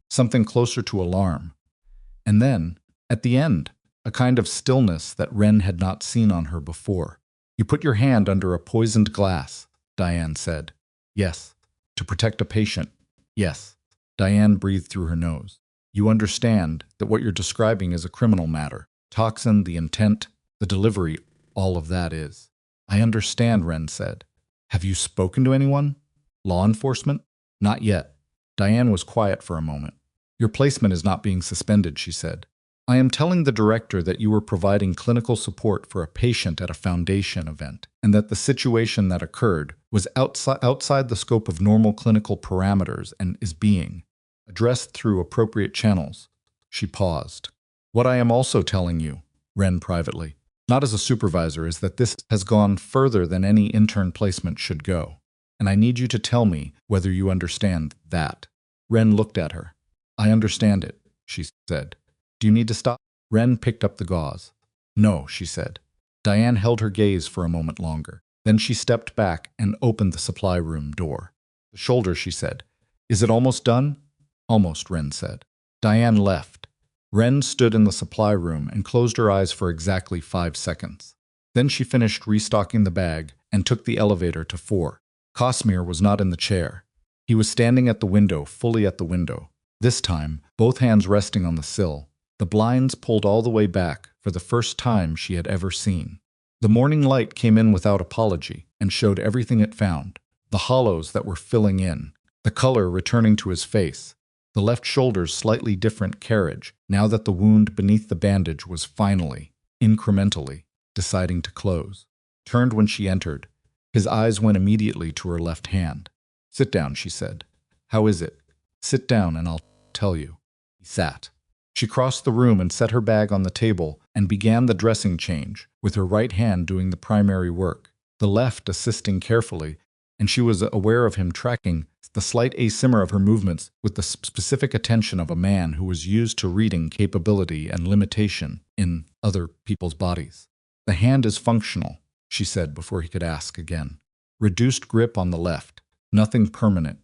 something closer to alarm. And then, at the end, a kind of stillness that Ren had not seen on her before. You put your hand under a poisoned glass, Diane said. Yes. To protect a patient. Yes. Diane breathed through her nose. You understand that what you're describing is a criminal matter. Toxin, the intent, the delivery, all of that is. I understand, Ren said. Have you spoken to anyone? Law enforcement? Not yet. Diane was quiet for a moment. Your placement is not being suspended, she said. I am telling the director that you were providing clinical support for a patient at a foundation event, and that the situation that occurred was outside the scope of normal clinical parameters and is being addressed through appropriate channels. She paused. What I am also telling you, Ren privately, not as a supervisor, is that this has gone further than any intern placement should go. And I need you to tell me whether you understand that. Ren looked at her. I understand it, she said. Do you need to stop? Ren picked up the gauze. No, she said. Diane held her gaze for a moment longer. Then she stepped back and opened the supply room door. The shoulder, she said. Is it almost done? Almost, Ren said. Diane left. Ren stood in the supply room and closed her eyes for exactly 5 seconds. Then she finished restocking the bag and took the elevator to 4. Cosmere was not in the chair. He was standing at the window, fully at the window. This time, both hands resting on the sill, the blinds pulled all the way back for the first time she had ever seen. The morning light came in without apology and showed everything it found, the hollows that were filling in, the color returning to his face, the left shoulder's slightly different carriage now that the wound beneath the bandage was finally, incrementally, deciding to close. Turned when she entered. His eyes went immediately to her left hand. Sit down, she said. How is it? Sit down and I'll tell you. He sat. She crossed the room and set her bag on the table and began the dressing change, with her right hand doing the primary work, the left assisting carefully, and she was aware of him tracking the slight asimmer of her movements with the specific attention of a man who was used to reading capability and limitation in other people's bodies. The hand is functional, she said before he could ask again. Reduced grip on the left, nothing permanent,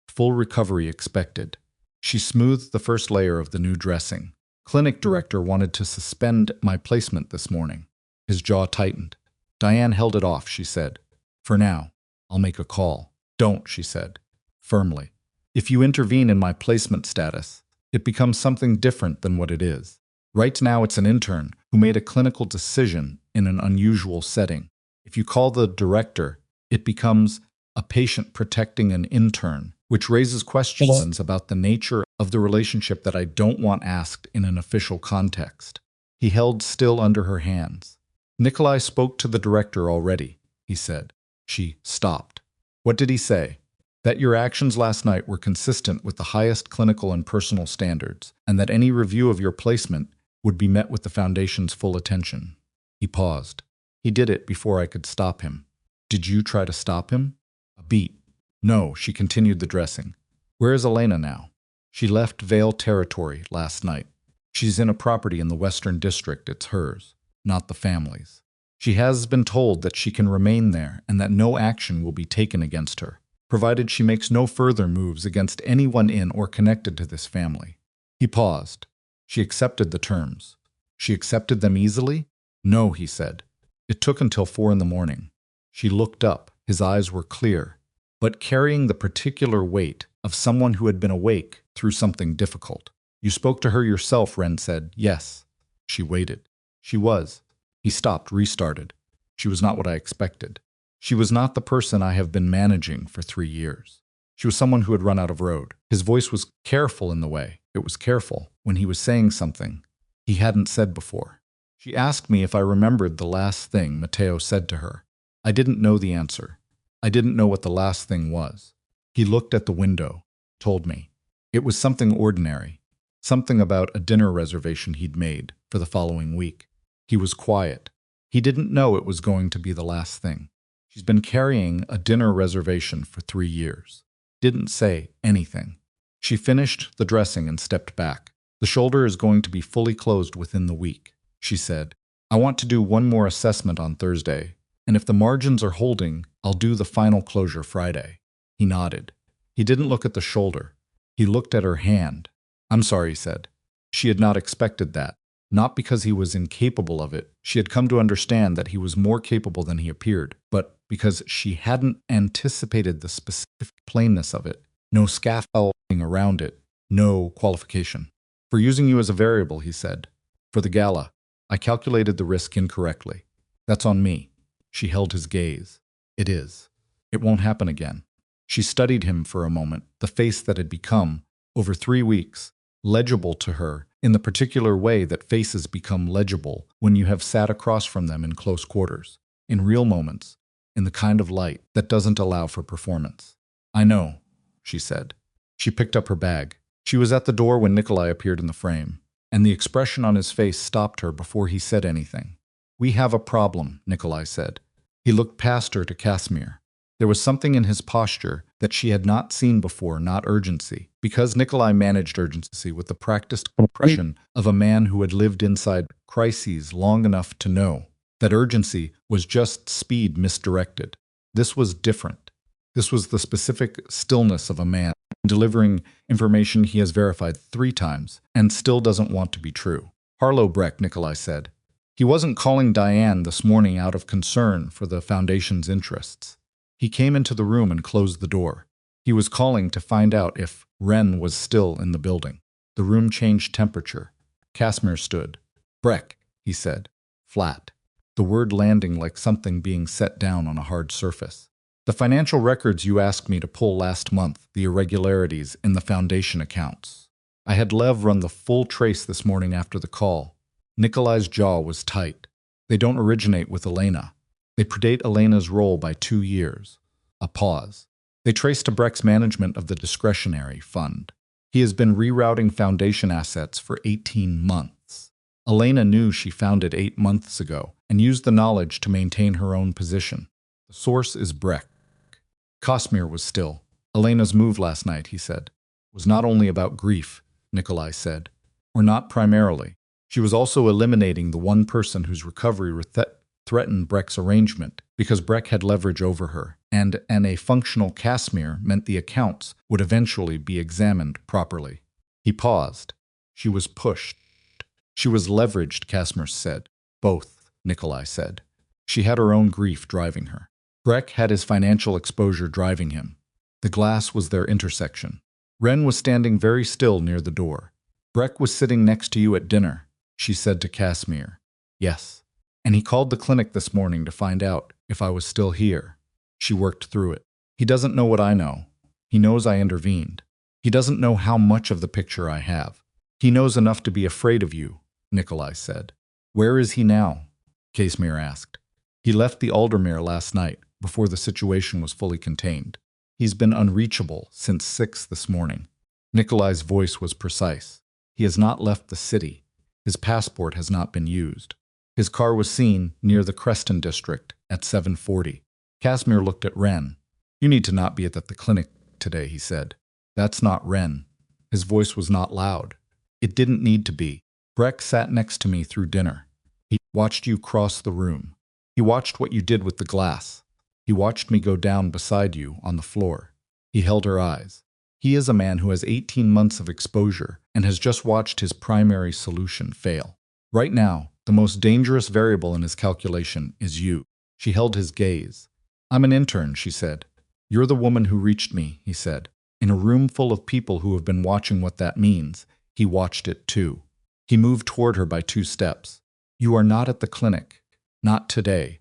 full recovery expected. She smoothed the first layer of the new dressing. Clinic director wanted to suspend my placement this morning. His jaw tightened. Diane held it off, she said. For now, I'll make a call. Don't, she said, firmly. If you intervene in my placement status, it becomes something different than what it is. Right now it's an intern who made a clinical decision in an unusual setting. If you call the director, it becomes a patient protecting an intern, which raises questions about the nature of the relationship that I don't want asked in an official context. He held still under her hands. Nikolai spoke to the director already, he said. She stopped. What did he say? That your actions last night were consistent with the highest clinical and personal standards, and that any review of your placement would be met with the Foundation's full attention. He paused. He did it before I could stop him. Did you try to stop him? A beat. No, she continued the dressing. Where is Elena now? She left Vale territory last night. She's in a property in the Western District. It's hers, not the family's. She has been told that she can remain there and that no action will be taken against her, provided she makes no further moves against anyone in or connected to this family. He paused. She accepted the terms. She accepted them easily? No, he said. It took until 4 in the morning. She looked up. His eyes were clear, but carrying the particular weight of someone who had been awake through something difficult. You spoke to her yourself, Ren said. Yes. She waited. She was. He stopped, restarted. She was not what I expected. She was not the person I have been managing for 3 years. She was someone who had run out of road. His voice was careful in the way. It was careful when he was saying something he hadn't said before. She asked me if I remembered the last thing Matteo said to her. I didn't know the answer. I didn't know what the last thing was. He looked at the window, told me. It was something ordinary, something about a dinner reservation he'd made for the following week. He was quiet. He didn't know it was going to be the last thing. She's been carrying a dinner reservation for 3 years. Didn't say anything. She finished the dressing and stepped back. The shoulder is going to be fully closed within the week, she said. I want to do one more assessment on Thursday, and if the margins are holding, I'll do the final closure Friday. He nodded. He didn't look at the shoulder. He looked at her hand. I'm sorry, he said. She had not expected that. Not because he was incapable of it. She had come to understand that he was more capable than he appeared, but because she hadn't anticipated the specific plainness of it. No scaffolding around it. No qualification. For using you as a variable, he said. For the gala, I calculated the risk incorrectly. That's on me. She held his gaze. It is. It won't happen again. She studied him for a moment, the face that had become, over 3 weeks, legible to her in the particular way that faces become legible when you have sat across from them in close quarters, in real moments, in the kind of light that doesn't allow for performance. I know, she said. She picked up her bag. She was at the door when Nikolai appeared in the frame, and the expression on his face stopped her before he said anything. We have a problem, Nikolai said. He looked past her to Casimir. There was something in his posture that she had not seen before, not urgency, because Nikolai managed urgency with the practiced compression of a man who had lived inside crises long enough to know that urgency was just speed misdirected. This was different. This was the specific stillness of a man delivering information he has verified 3 times and still doesn't want to be true. Harlow Breck, Nikolai said. He wasn't calling Diane this morning out of concern for the Foundation's interests. He came into the room and closed the door. He was calling to find out if Wren was still in the building. The room changed temperature. Casimir stood. Breck, he said, flat, the word landing like something being set down on a hard surface. The financial records you asked me to pull last month, the irregularities in the Foundation accounts. I had Lev run the full trace this morning after the call. Nikolai's jaw was tight. They don't originate with Elena. They predate Elena's role by 2 years. A pause. They trace to Breck's management of the discretionary fund. He has been rerouting Foundation assets for 18 months. Elena knew she found it 8 months ago and used the knowledge to maintain her own position. The source is Breck. Casimir was still. Elena's move last night, he said, was not only about grief, Nikolai said, or not primarily. She was also eliminating the one person whose recovery threatened Breck's arrangement because Breck had leverage over her, and a functional Casimir meant the accounts would eventually be examined properly. He paused. She was pushed. She was leveraged, Casimir said. Both, Nikolai said. She had her own grief driving her. Breck had his financial exposure driving him. The glass was their intersection. Wren was standing very still near the door. Breck was sitting next to you at dinner, she said to Casimir. Yes. And he called the clinic this morning to find out if I was still here. She worked through it. He doesn't know what I know. He knows I intervened. He doesn't know how much of the picture I have. He knows enough to be afraid of you, Nikolai said. Where is he now? Casimir asked. He left the Aldermere last night, before the situation was fully contained. He's been unreachable since 6 this morning. Nikolai's voice was precise. He has not left the city. His passport has not been used. His car was seen near the Creston district at 7:40. Casimir looked at Wren. You need to not be at the clinic today, he said. That's not Wren. His voice was not loud. It didn't need to be. Breck sat next to me through dinner. He watched you cross the room. He watched what you did with the glass. He watched me go down beside you on the floor. He held her eyes. He is a man who has 18 months of exposure and has just watched his primary solution fail. Right now, the most dangerous variable in his calculation is you. She held his gaze. I'm an intern, she said. You're the woman who reached me, he said. In a room full of people who have been watching what that means, he watched it too. He moved toward her by 2 steps. You are not at the clinic. Not today.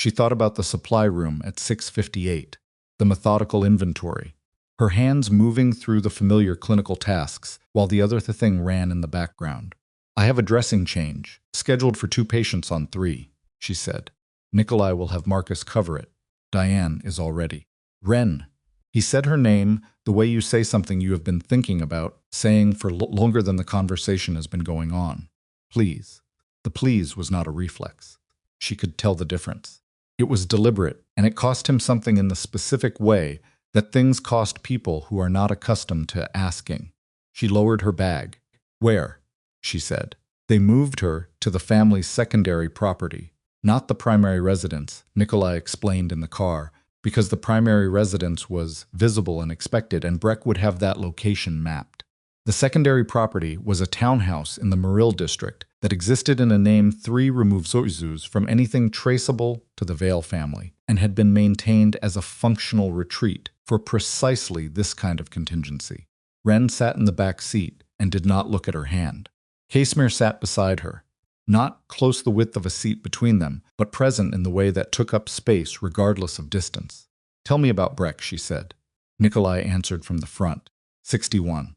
She thought about the supply room at 658, the methodical inventory, her hands moving through the familiar clinical tasks while the other thing ran in the background. I have a dressing change, scheduled for 2 patients on 3, she said. Nikolai will have Marcus cover it. Diane is all ready. Ren. He said her name the way you say something you have been thinking about, saying for longer than the conversation has been going on. Please. The please was not a reflex. She could tell the difference. It was deliberate, and it cost him something in the specific way that things cost people who are not accustomed to asking. She lowered her bag. Where? She said. They moved her to the family's secondary property, not the primary residence, Nikolai explained in the car, because the primary residence was visible and expected, and Breck would have that location mapped. The secondary property was a townhouse in the Muril district that existed in a name 3 removed Zoizus from anything traceable to the Vale family, and had been maintained as a functional retreat for precisely this kind of contingency. Ren sat in the back seat and did not look at her hand. Casimir sat beside her, not close the width of a seat between them, but present in the way that took up space regardless of distance. Tell me about Breck, she said. Nikolai answered from the front. 61.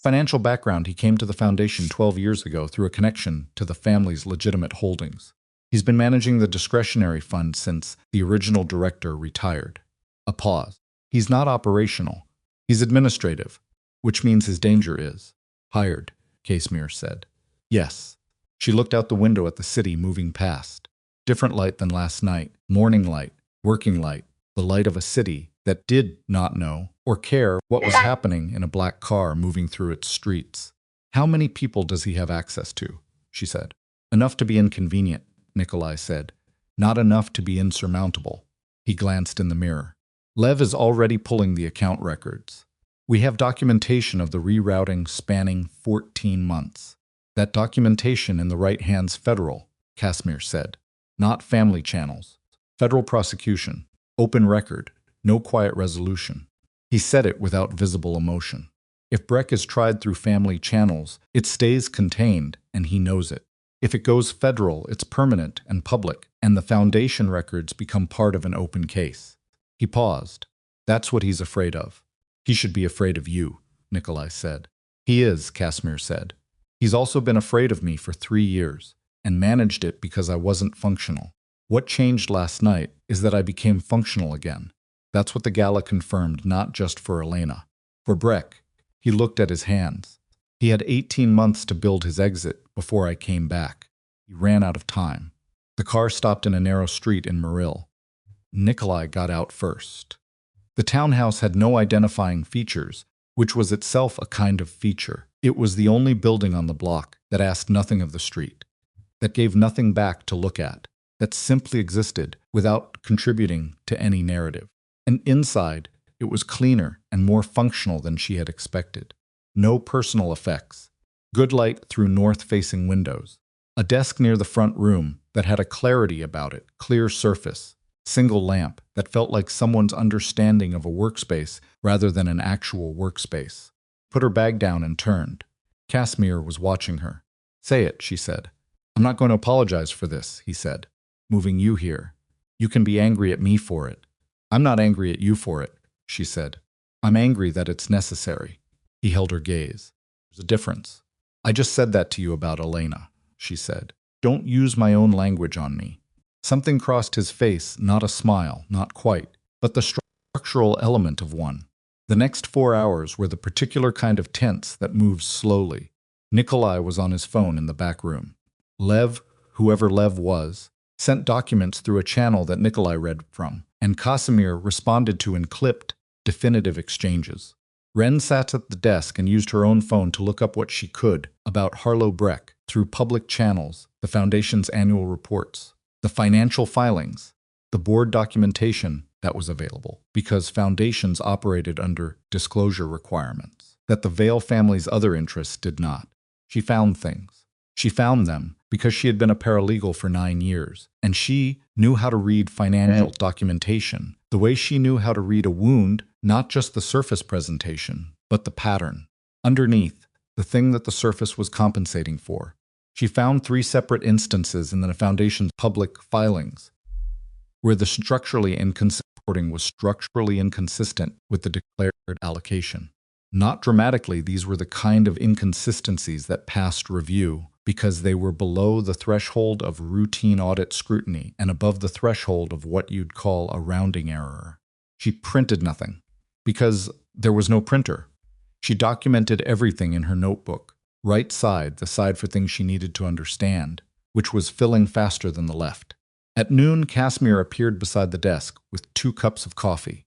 Financial background: he came to the foundation 12 years ago through a connection to the family's legitimate holdings. He's been managing the discretionary fund since the original director retired. A pause. He's not operational. He's administrative, which means his danger is hired, Casimir said. Yes. She looked out the window at the city moving past. Different light than last night, morning light, working light, the light of a city that did not know or care what was happening in a black car moving through its streets. How many people does he have access to? She said. Enough to be inconvenient, Nikolai said. Not enough to be insurmountable. He glanced in the mirror. Lev is already pulling the account records. We have documentation of the rerouting spanning 14 months. That documentation in the right hand's federal, Casimir said. Not family channels. Federal prosecution. Open record. No quiet resolution. He said it without visible emotion. If Breck is tried through family channels, it stays contained, and he knows it. If it goes federal, it's permanent and public, and the foundation records become part of an open case. He paused. That's what he's afraid of. He should be afraid of you, Nikolai said. He is, Casimir said. He's also been afraid of me for 3 years, and managed it because I wasn't functional. What changed last night is that I became functional again. That's what the gala confirmed, not just for Elena. For Breck, he looked at his hands. He had 18 months to build his exit before I came back. He ran out of time. The car stopped in a narrow street in Muril. Nikolai got out first. The townhouse had no identifying features, which was itself a kind of feature. It was the only building on the block that asked nothing of the street, that gave nothing back to look at, that simply existed without contributing to any narrative. And inside, it was cleaner and more functional than she had expected. No personal effects. Good light through north-facing windows. A desk near the front room that had a clarity about it, clear surface. Single lamp that felt like someone's understanding of a workspace rather than an actual workspace. Put her bag down and turned. Casimir was watching her. Say it, she said. I'm not going to apologize for this, he said. Moving you here. You can be angry at me for it. I'm not angry at you for it, she said. I'm angry that it's necessary. He held her gaze. There's a difference. I just said that to you about Elena, she said. Don't use my own language on me. Something crossed his face, not a smile, not quite, but the structural element of one. The next 4 hours were the particular kind of tense that moves slowly. Nikolai was on his phone in the back room. Lev, whoever Lev was, sent documents through a channel that Nikolai read from, and Casimir responded to in clipped, definitive exchanges. Ren sat at the desk and used her own phone to look up what she could about Harlow Breck through public channels, the Foundation's annual reports, the financial filings, the board documentation that was available, because foundations operated under disclosure requirements, that the Vale family's other interests did not. She found things. She found them because she had been a paralegal for 9 years, and she knew how to read financial documentation, the way she knew how to read a wound, not just the surface presentation, but the pattern. Underneath, the thing that the surface was compensating for. She found 3 separate instances in the Foundation's public filings. where the structurally inconsistent reporting was structurally inconsistent with the declared allocation. Not dramatically, these were the kind of inconsistencies that passed review because they were below the threshold of routine audit scrutiny and above the threshold of what you'd call a rounding error. She printed nothing because there was no printer. She documented everything in her notebook, right side, the side for things she needed to understand, which was filling faster than the left. At noon, Casimir appeared beside the desk with 2 cups of coffee.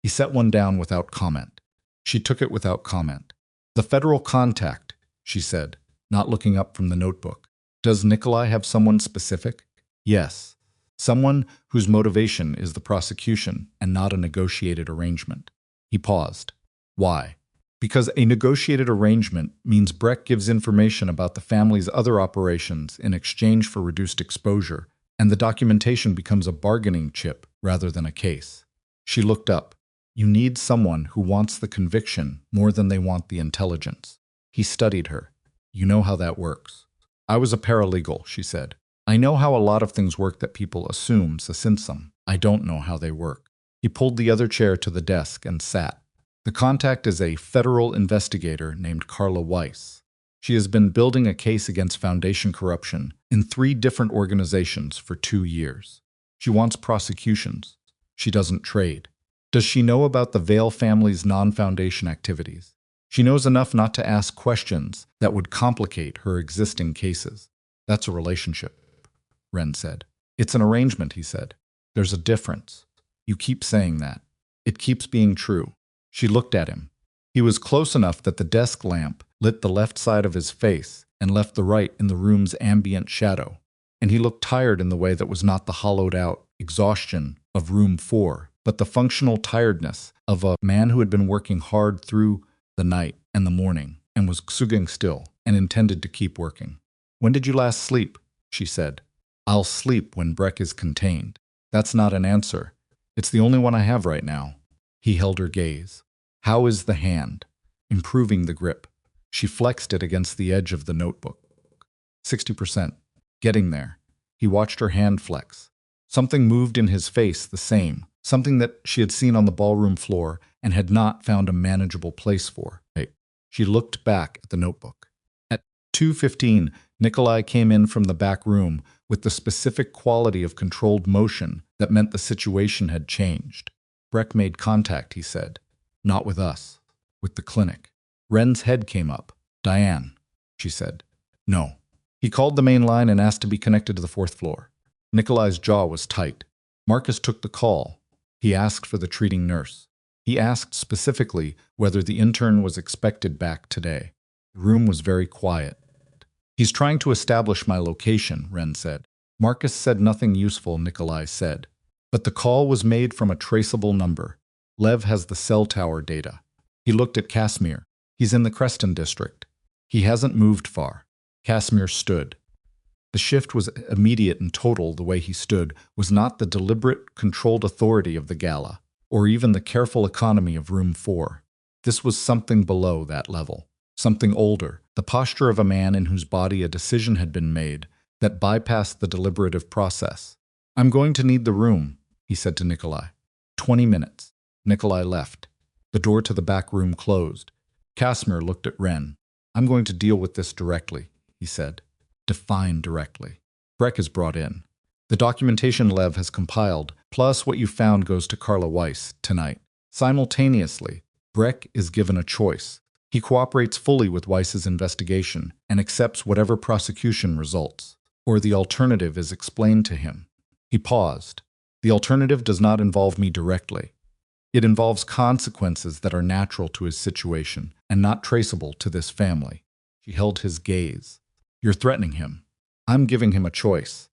He set one down without comment. She took it without comment. "The federal contact," she said, not looking up from the notebook. "Does Nikolai have someone specific?" "Yes. Someone whose motivation is the prosecution and not a negotiated arrangement." He paused. "Why?" "Because a negotiated arrangement means Breck gives information about the family's other operations in exchange for reduced exposure, and the documentation becomes a bargaining chip rather than a case." She looked up. "You need someone who wants the conviction more than they want the intelligence." He studied her. "You know how that works." "I was a paralegal," she said. "I know how a lot of things work that people assume, some. I don't know how they work." He pulled the other chair to the desk and sat. "The contact is a federal investigator named Carla Weiss. She has been building a case against Foundation corruption in 3 different organizations for 2 years. She wants prosecutions. She doesn't trade. Does she know about the Vale family's non-Foundation activities? She knows enough not to ask questions that would complicate her existing cases." "That's a relationship," Wren said. "It's an arrangement," he said. "There's a difference. You keep saying that. It keeps being true." She looked at him. He was close enough that the desk lamp lit the left side of his face and left the right in the room's ambient shadow, and he looked tired in the way that was not the hollowed-out exhaustion of room 4, but the functional tiredness of a man who had been working hard through the night and the morning and was sitting still and intended to keep working. "When did you last sleep?" she said. "I'll sleep when Breck is contained." "That's not an answer. It's the only one I have right now." He held her gaze. "How is the hand?" "Improving the grip." She flexed it against the edge of the notebook. 60%. "Getting there." He watched her hand flex. Something moved in his face the same, something that she had seen on the ballroom floor and had not found a manageable place for. She looked back at the notebook. At 2:15, Nikolai came in from the back room with the specific quality of controlled motion that meant the situation had changed. "Breck made contact," he said. "Not with us. With the clinic." Wren's head came up. "Diane," she said. "No." He called the main line and asked to be connected to the 4th floor. Nikolai's jaw was tight. Marcus took the call. He asked for the treating nurse. He asked specifically whether the intern was expected back today. The room was very quiet. "He's trying to establish my location," Wren said. Marcus said nothing useful, Nikolai said. "But the call was made from a traceable number. Lev has the cell tower data." He looked at Casimir. "He's in the Creston district. He hasn't moved far." Casimir stood. The shift was immediate and total. The way he stood was not the deliberate, controlled authority of the gala, or even the careful economy of room 4. This was something below that level, something older, the posture of a man in whose body a decision had been made that bypassed the deliberative process. "I'm going to need the room," he said to Nikolai. 20 minutes. Nikolai left. The door to the back room closed. Casimir looked at Wren. "I'm going to deal with this directly," he said. "Define directly." "Breck is brought in. The documentation Lev has compiled, plus what you found, goes to Carla Weiss tonight. Simultaneously, Breck is given a choice. He cooperates fully with Weiss's investigation and accepts whatever prosecution results, or the alternative is explained to him." He paused. "The alternative does not involve me directly. It involves consequences that are natural to his situation and not traceable to this family." She held his gaze. "You're threatening him." "I'm giving him a choice."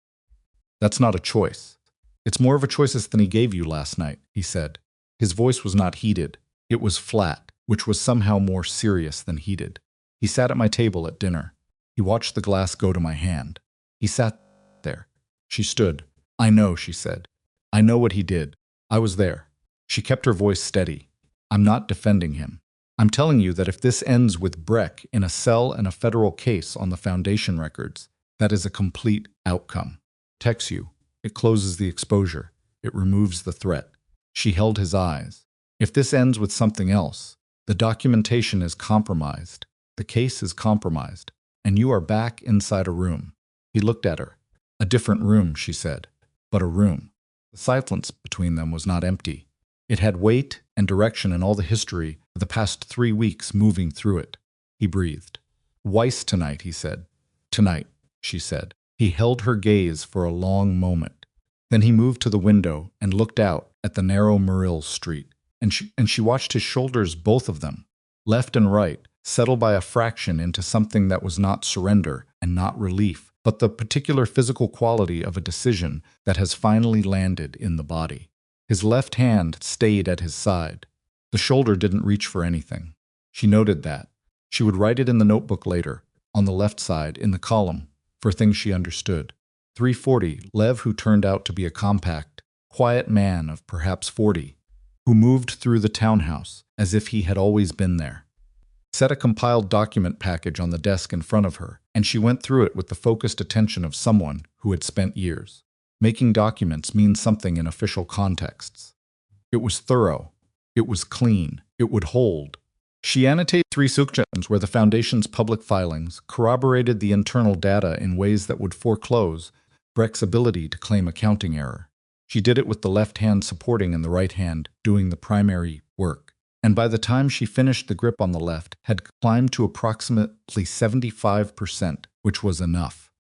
"That's not a choice. It's more of a choice than he gave you last night," he said. His voice was not heated. It was flat, which was somehow more serious than heated. "He sat at my table at dinner. He watched the glass go to my hand. He sat there." She stood. "I know," she said. "I know what he did. I was there." She kept her voice steady. "I'm not defending him. I'm telling you that if this ends with Breck in a cell and a federal case on the Foundation records, that is a complete outcome. Protects you. It closes the exposure. It removes the threat. She held his eyes. If this ends with something else, the documentation is compromised. The case is compromised. And you are back inside a room. He looked at her. A different room, she said. But a room. The silence between them was not empty. It had weight and direction and all the history of the past 3 weeks moving through it. He breathed. Weiss tonight, he said. Tonight, she said. He held her gaze for a long moment. Then he moved to the window and looked out at the narrow Murrill Street, and she watched his shoulders, both of them, left and right, settle by a fraction into something that was not surrender and not relief, but the particular physical quality of a decision that has finally landed in the body. His left hand stayed at his side. The shoulder didn't reach for anything. She noted that. She would write it in the notebook later, on the left side, in the column, for things she understood. 340, Lev, who turned out to be a compact, quiet man of perhaps 40, who moved through the townhouse as if he had always been there. Set a compiled document package on the desk in front of her, and she went through it with the focused attention of someone who had spent years. Making documents means something in official contexts. It was thorough. It was clean. It would hold. She annotated 3 sections where the Foundation's public filings corroborated the internal data in ways that would foreclose Breck's ability to claim accounting error. She did it with the left hand supporting and the right hand doing the primary work. And by the time she finished, the grip on the left had climbed to approximately 75%, which was enough.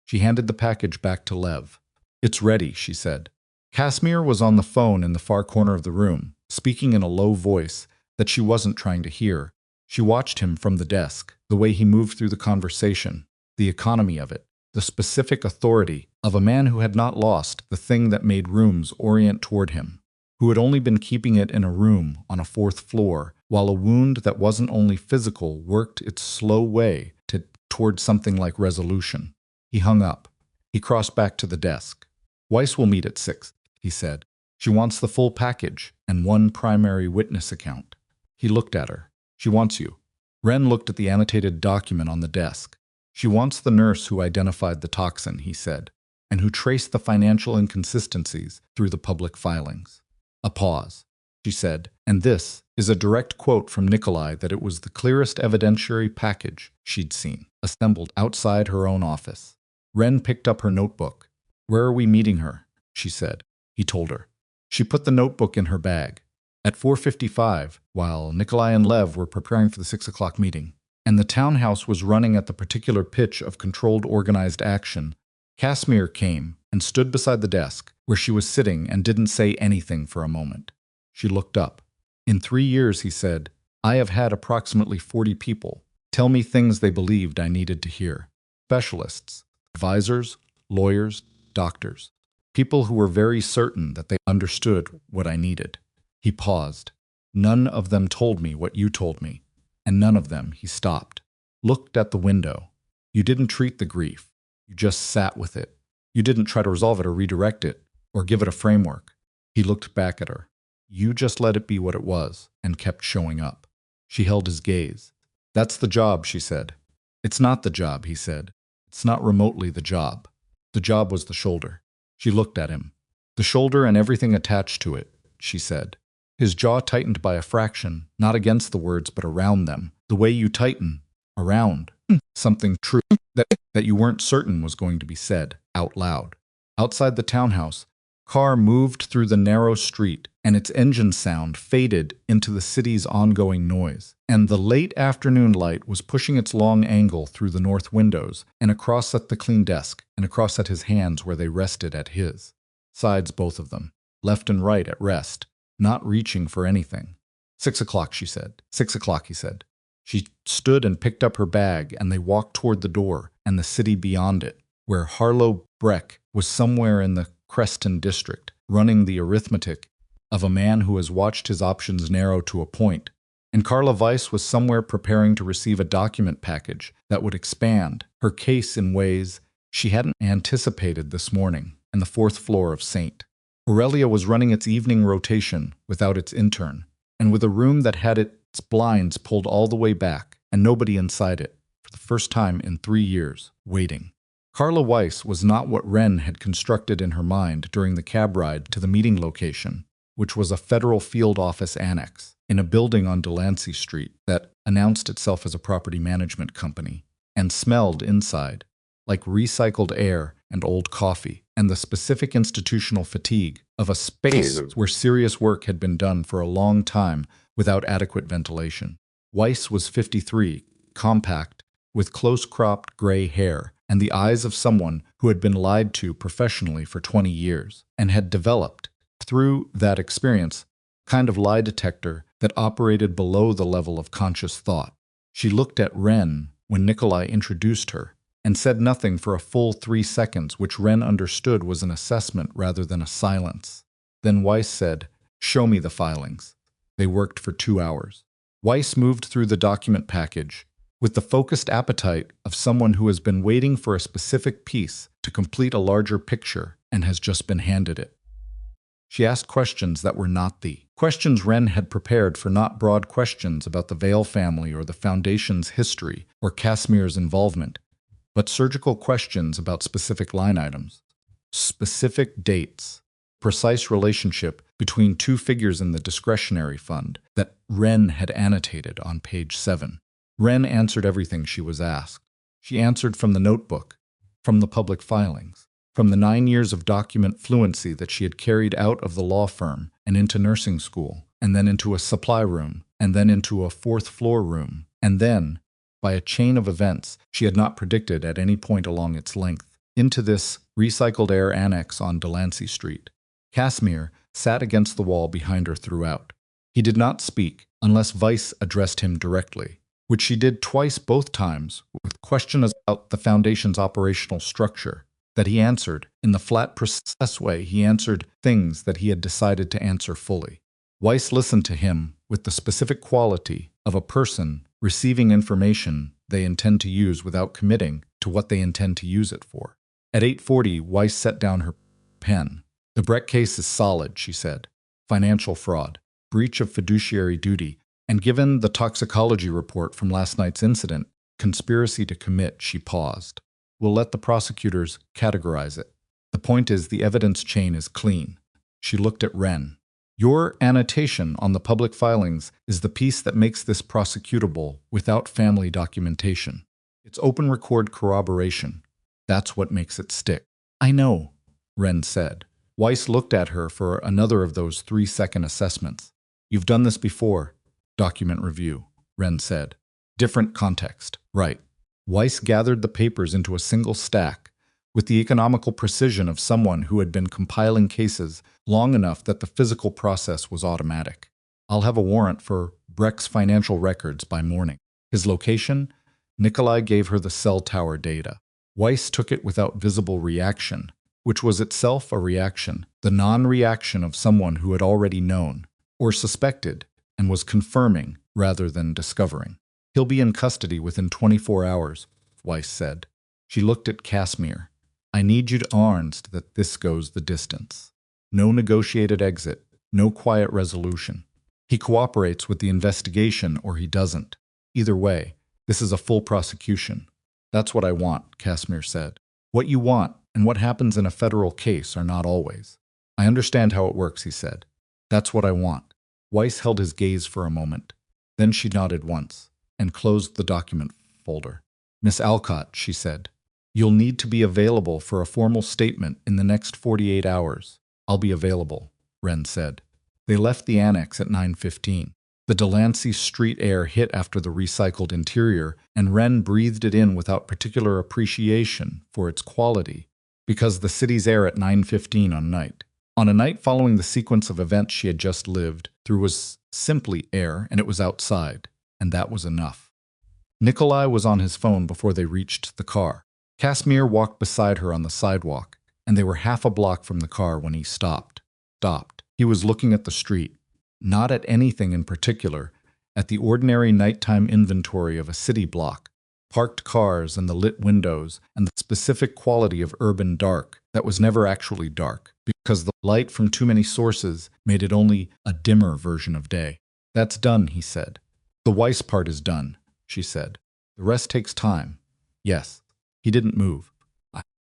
She handed the package back to Lev. It's ready, she said. Casimir was on the phone in the far corner of the room, speaking in a low voice that she wasn't trying to hear. She watched him from the desk, the way he moved through the conversation, the economy of it, the specific authority of a man who had not lost the thing that made rooms orient toward him, who had only been keeping it in a room on a 4th floor, while a wound that wasn't only physical worked its slow way toward something like resolution. He hung up. He crossed back to the desk. Weiss will meet at 6, he said. She wants the full package and 1 primary witness account. He looked at her. She wants you. Wren looked at the annotated document on the desk. She wants the nurse who identified the toxin, he said, and who traced the financial inconsistencies through the public filings. A pause. She said, and this is a direct quote from Nikolai, that it was the clearest evidentiary package she'd seen, assembled outside her own office. Wren picked up her notebook. Where are we meeting her? She said. He told her. She put the notebook in her bag. At 4:55, while Nikolai and Lev were preparing for the 6 o'clock meeting, and the townhouse was running at the particular pitch of controlled organized action, Casimir came and stood beside the desk where she was sitting and didn't say anything for a moment. She looked up. In 3 years, he said, I have had approximately 40 people tell me things they believed I needed to hear. Specialists, advisors, lawyers, doctors, people who were very certain that they understood what I needed. He paused. None of them told me what you told me, and none of them, he stopped, looked at the window. You didn't treat the grief. You just sat with it. You didn't try to resolve it or redirect it or give it a framework. He looked back at her. You just let it be what it was and kept showing up. She held his gaze. That's the job, she said. It's not the job, he said. It's not remotely the job. The job was the shoulder. She looked at him. The shoulder and everything attached to it, she said. His jaw tightened by a fraction, not against the words but around them, the way you tighten, around, something true that you weren't certain was going to be said, out loud. Outside the townhouse, car moved through the narrow street, and its engine sound faded into the city's ongoing noise, and the late afternoon light was pushing its long angle through the north windows, and across at the clean desk, and across at his hands where they rested at his. Sides, both of them, left and right at rest, not reaching for anything. 6 o'clock, she said. 6 o'clock, he said. She stood and picked up her bag, and they walked toward the door and the city beyond it, where Harlow Breck was somewhere in the Creston district, running the arithmetic of a man who has watched his options narrow to a point, and Carla Weiss was somewhere preparing to receive a document package that would expand her case in ways she hadn't anticipated this morning in the 4th floor of St. Aurelia was running its evening rotation without its intern, and with a room that had its blinds pulled all the way back and nobody inside it, for the first time in 3 years, waiting. Carla Weiss was not what Wren had constructed in her mind during the cab ride to the meeting location, which was a federal field office annex in a building on Delancey Street that announced itself as a property management company and smelled inside like recycled air and old coffee, and the specific institutional fatigue of a space where serious work had been done for a long time without adequate ventilation. Weiss was 53, compact, with close-cropped gray hair and the eyes of someone who had been lied to professionally for 20 years and had developed, through that experience, a kind of lie detector that operated below the level of conscious thought. She looked at Wren when Nikolai introduced her and said nothing for a full 3 seconds, which Wren understood was an assessment rather than a silence. Then Weiss said, "Show me the filings." They worked for 2 hours. Weiss moved through the document package with the focused appetite of someone who has been waiting for a specific piece to complete a larger picture and has just been handed it. She asked questions that were not the questions Wren had prepared for, not broad questions about the Vale family or the Foundation's history or Casimir's involvement, but surgical questions about specific line items, specific dates, precise relationship between two figures in the discretionary fund that Wren had annotated on page 7. Wren answered everything she was asked. She answered from the notebook, from the public filings, from the 9 years of document fluency that she had carried out of the law firm and into nursing school, and then into a supply room, and then into a 4th-floor room, and then, by a chain of events she had not predicted at any point along its length, into this recycled air annex on Delancey Street. Casimir sat against the wall behind her throughout. He did not speak unless Weiss addressed him directly, which she did twice, both times, with questions about the Foundation's operational structure, that he answered. In the flat, precise way, he answered things that he had decided to answer fully. Weiss listened to him with the specific quality of a person receiving information they intend to use without committing to what they intend to use it for. At 8:40, Weiss set down her pen. "The Breck case is solid," she said. "Financial fraud, breach of fiduciary duty, and given the toxicology report from last night's incident, conspiracy to commit." She paused. "We'll let the prosecutors categorize it. The point is the evidence chain is clean." She looked at Wren. "Your annotation on the public filings is the piece that makes this prosecutable without family documentation. It's open record corroboration. That's what makes it stick." "I know," Wren said. Weiss looked at her for another of those 3-second assessments. "You've done this before." "Document review," Wren said. "Different context." "Right." Weiss gathered the papers into a single stack with the economical precision of someone who had been compiling cases long enough that the physical process was automatic. "I'll have a warrant for Breck's financial records by morning." His location? Nikolai gave her the cell tower data. Weiss took it without visible reaction, which was itself a reaction, the non-reaction of someone who had already known, or suspected, and was confirming rather than discovering. "He'll be in custody within 24 hours, Weiss said. She looked at Casimir. "I need you to arnst that this goes the distance. No negotiated exit, no quiet resolution. He cooperates with the investigation or he doesn't. Either way, this is a full prosecution." "That's what I want," Casimir said. "What you want and what happens in a federal case are not always." "I understand how it works," he said. "That's what I want." Weiss held his gaze for a moment. Then she nodded once and closed the document folder. "Miss Alcott," she said, "you'll need to be available for a formal statement in the next 48 hours. "I'll be available," Wren said. They left the annex at 9:15. The Delancey Street air hit after the recycled interior, and Wren breathed it in without particular appreciation for its quality, because the city's air at 9:15 on a night following the sequence of events she had just lived through, was simply air, and it was outside, and that was enough. Nikolai was on his phone before they reached the car. Casimir walked beside her on the sidewalk, and they were half a block from the car when he stopped. He was looking at the street, not at anything in particular, at the ordinary nighttime inventory of a city block, parked cars and the lit windows, and the specific quality of urban dark that was never actually dark, because the light from too many sources made it only a dimmer version of day. "That's done," he said. "The Weiss part is done," she said. "The rest takes time." "Yes." He didn't move.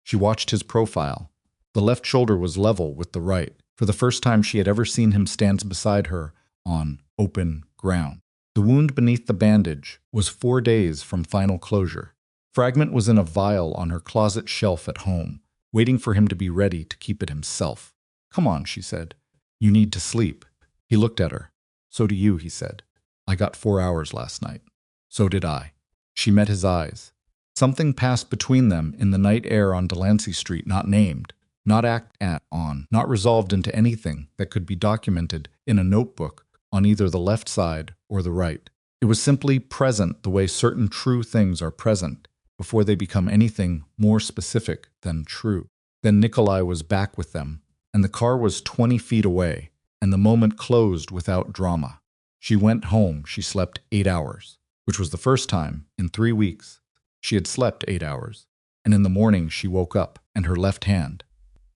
She watched his profile. The left shoulder was level with the right. For the first time she had ever seen him stand beside her on open ground. The wound beneath the bandage was 4 days from final closure. Fragment was in a vial on her closet shelf at home, waiting for him to be ready to keep it himself. "Come on," she said. "You need to sleep." He looked at her. "So do you," he said. "I got 4 hours last night." "So did I." She met his eyes. Something passed between them in the night air on Delancey Street, not named, not acted on, not resolved into anything that could be documented in a notebook on either the left side or the right. It was simply present the way certain true things are present before they become anything more specific than true. Then Nikolai was back with them, and the car was 20 feet away, and the moment closed without drama. She went home. She slept 8 hours, which was the first time in 3 weeks she had slept 8 hours. And in the morning she woke up, and her left hand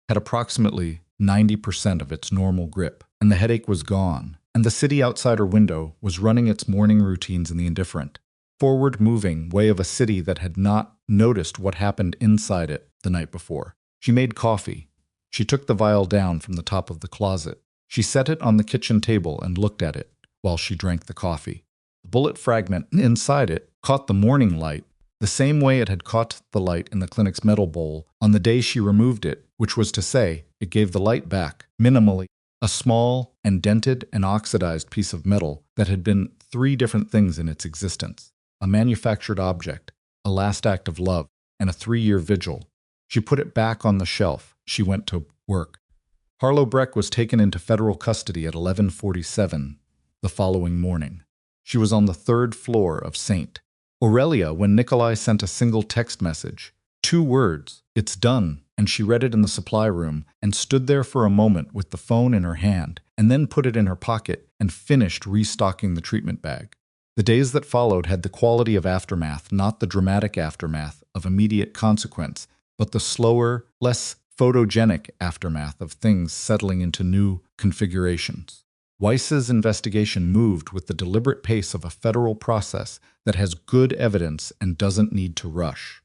had approximately 90% of its normal grip, and the headache was gone, and the city outside her window was running its morning routines in the indifferent, forward-moving way of a city that had not noticed what happened inside it the night before. She made coffee. She took the vial down from the top of the closet. She set it on the kitchen table and looked at it while she drank the coffee. The bullet fragment inside it caught the morning light the same way it had caught the light in the clinic's metal bowl on the day she removed it, which was to say, it gave the light back, minimally, a small and dented and oxidized piece of metal that had been 3 different things in its existence: a manufactured object, a last act of love, and a 3-year vigil. She put it back on the shelf. She went to work. Harlow Breck was taken into federal custody at 11:47 the following morning. She was on the 3rd floor of St. Aurelia when Nikolai sent a single text message. 2 words, "It's done," and she read it in the supply room and stood there for a moment with the phone in her hand and then put it in her pocket and finished restocking the treatment bag. The days that followed had the quality of aftermath, not the dramatic aftermath of immediate consequence, but the slower, less photogenic aftermath of things settling into new configurations. Weiss's investigation moved with the deliberate pace of a federal process that has good evidence and doesn't need to rush.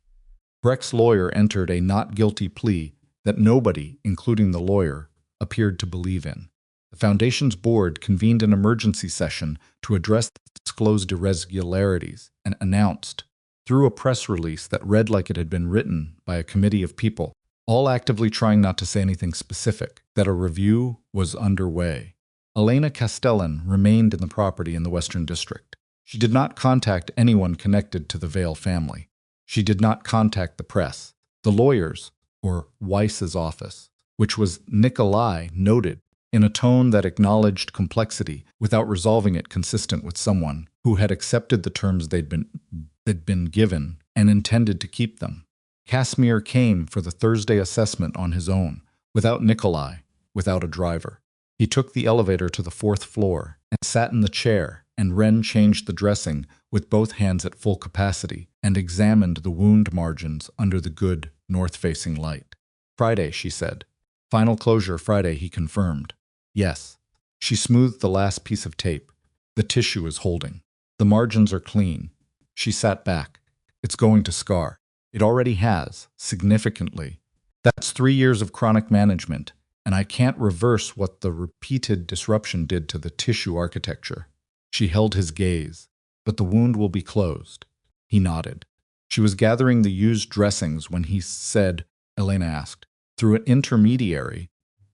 Breck's lawyer entered a not guilty plea that nobody, including the lawyer, appeared to believe in. The Foundation's board convened an emergency session to address the disclosed irregularities and announced, through a press release that read like it had been written by a committee of people, all actively trying not to say anything specific, that a review was underway. Elena Castellan remained in the property in the Western District. She did not contact anyone connected to the Vale family. She did not contact the press, the lawyers, or Weiss's office, which was, Nikolai noted, in a tone that acknowledged complexity without resolving it consistent with someone who had accepted the terms they'd been given and intended to keep them. Casimir came for the Thursday assessment on his own, without Nikolai, without a driver. He took the elevator to the 4th floor and sat in the chair, and Wren changed the dressing with both hands at full capacity and examined the wound margins under the good north-facing light. "Friday," she said. "Final closure Friday," he confirmed. "Yes." She smoothed the last piece of tape. "The tissue is holding. The margins are clean." She sat back. "It's going to scar. It already has, significantly. That's 3 years of chronic management, and I can't reverse what the repeated disruption did to the tissue architecture." She held his gaze. "But the wound will be closed." He nodded. She was gathering the used dressings when he said, Elena asked, through an intermediary,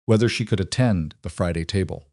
whether she could attend the Friday table.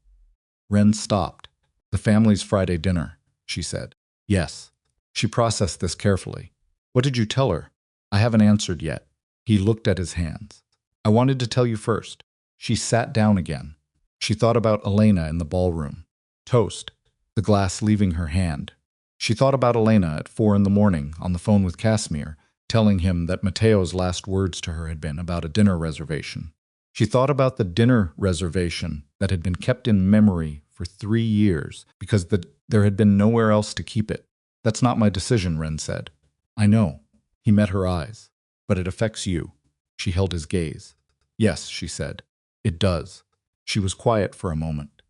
Wren stopped. "The family's Friday dinner," she said. "Yes." She processed this carefully. "What did you tell her?" "I haven't answered yet." He looked at his hands. "I wanted to tell you first." She sat down again. She thought about Elena in the ballroom. Toast, the glass leaving her hand. She thought about Elena at 4 in the morning on the phone with Casimir, telling him that Mateo's last words to her had been about a dinner reservation. She thought about the dinner reservation that had been kept in memory for 3 years because there had been nowhere else to keep it. "That's not my decision," Wren said. "I know." He met her eyes. "But it affects you." She held his gaze. "Yes," she said. "It does." She was quiet for a moment.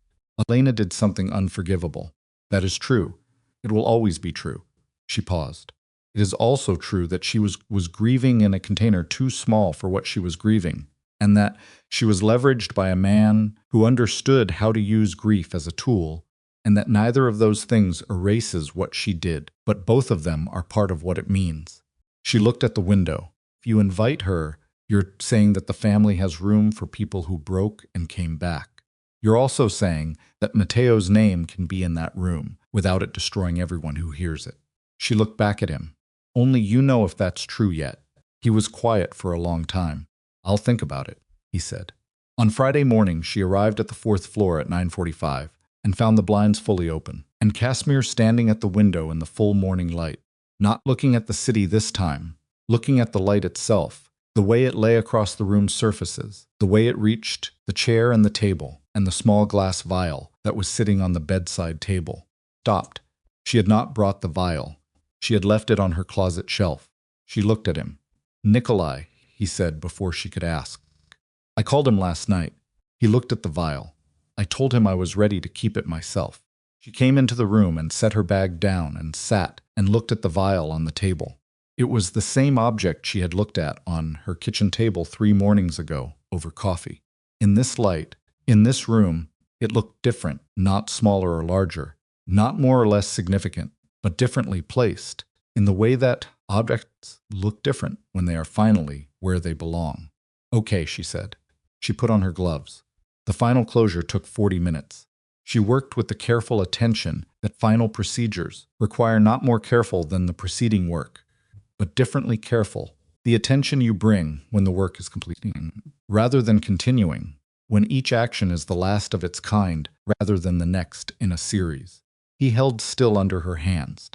"Elena did something unforgivable. That is true. It will always be true." She paused. It is also true that she was grieving in a container too small for what she was grieving, and that she was leveraged by a man who understood how to use grief as a tool, and that neither of those things erases what she did, but both of them are part of what it means. She looked at the window. If you invite her, you're saying that the family has room for people who broke and came back. You're also saying that Mateo's name can be in that room without it destroying everyone who hears it. She looked back at him. Only you know if that's true yet. He was quiet for a long time. I'll think about it, he said. On Friday morning, she arrived at the 4th floor at 9:45 and found the blinds fully open, and Casimir standing at the window in the full morning light, not looking at the city this time, looking at the light itself, the way it lay across the room's surfaces, the way it reached the chair and the table, and the small glass vial that was sitting on the bedside table. Stopped. She had not brought the vial. She had left it on her closet shelf. She looked at him. Nikolai, he said before she could ask. I called him last night. He looked at the vial. I told him I was ready to keep it myself. She came into the room and set her bag down and sat and looked at the vial on the table. It was the same object she had looked at on her kitchen table 3 mornings ago over coffee. In this light, in this room, it looked different, not smaller or larger, not more or less significant, but differently placed, in the way that objects look different when they are finally where they belong. Okay, she said. She put on her gloves. The final closure took 40 minutes. She worked with the careful attention that final procedures require, not more careful than the preceding work, but differently careful. The attention you bring when the work is completing, rather than continuing, when each action is the last of its kind rather than the next in a series. He held still under her hands.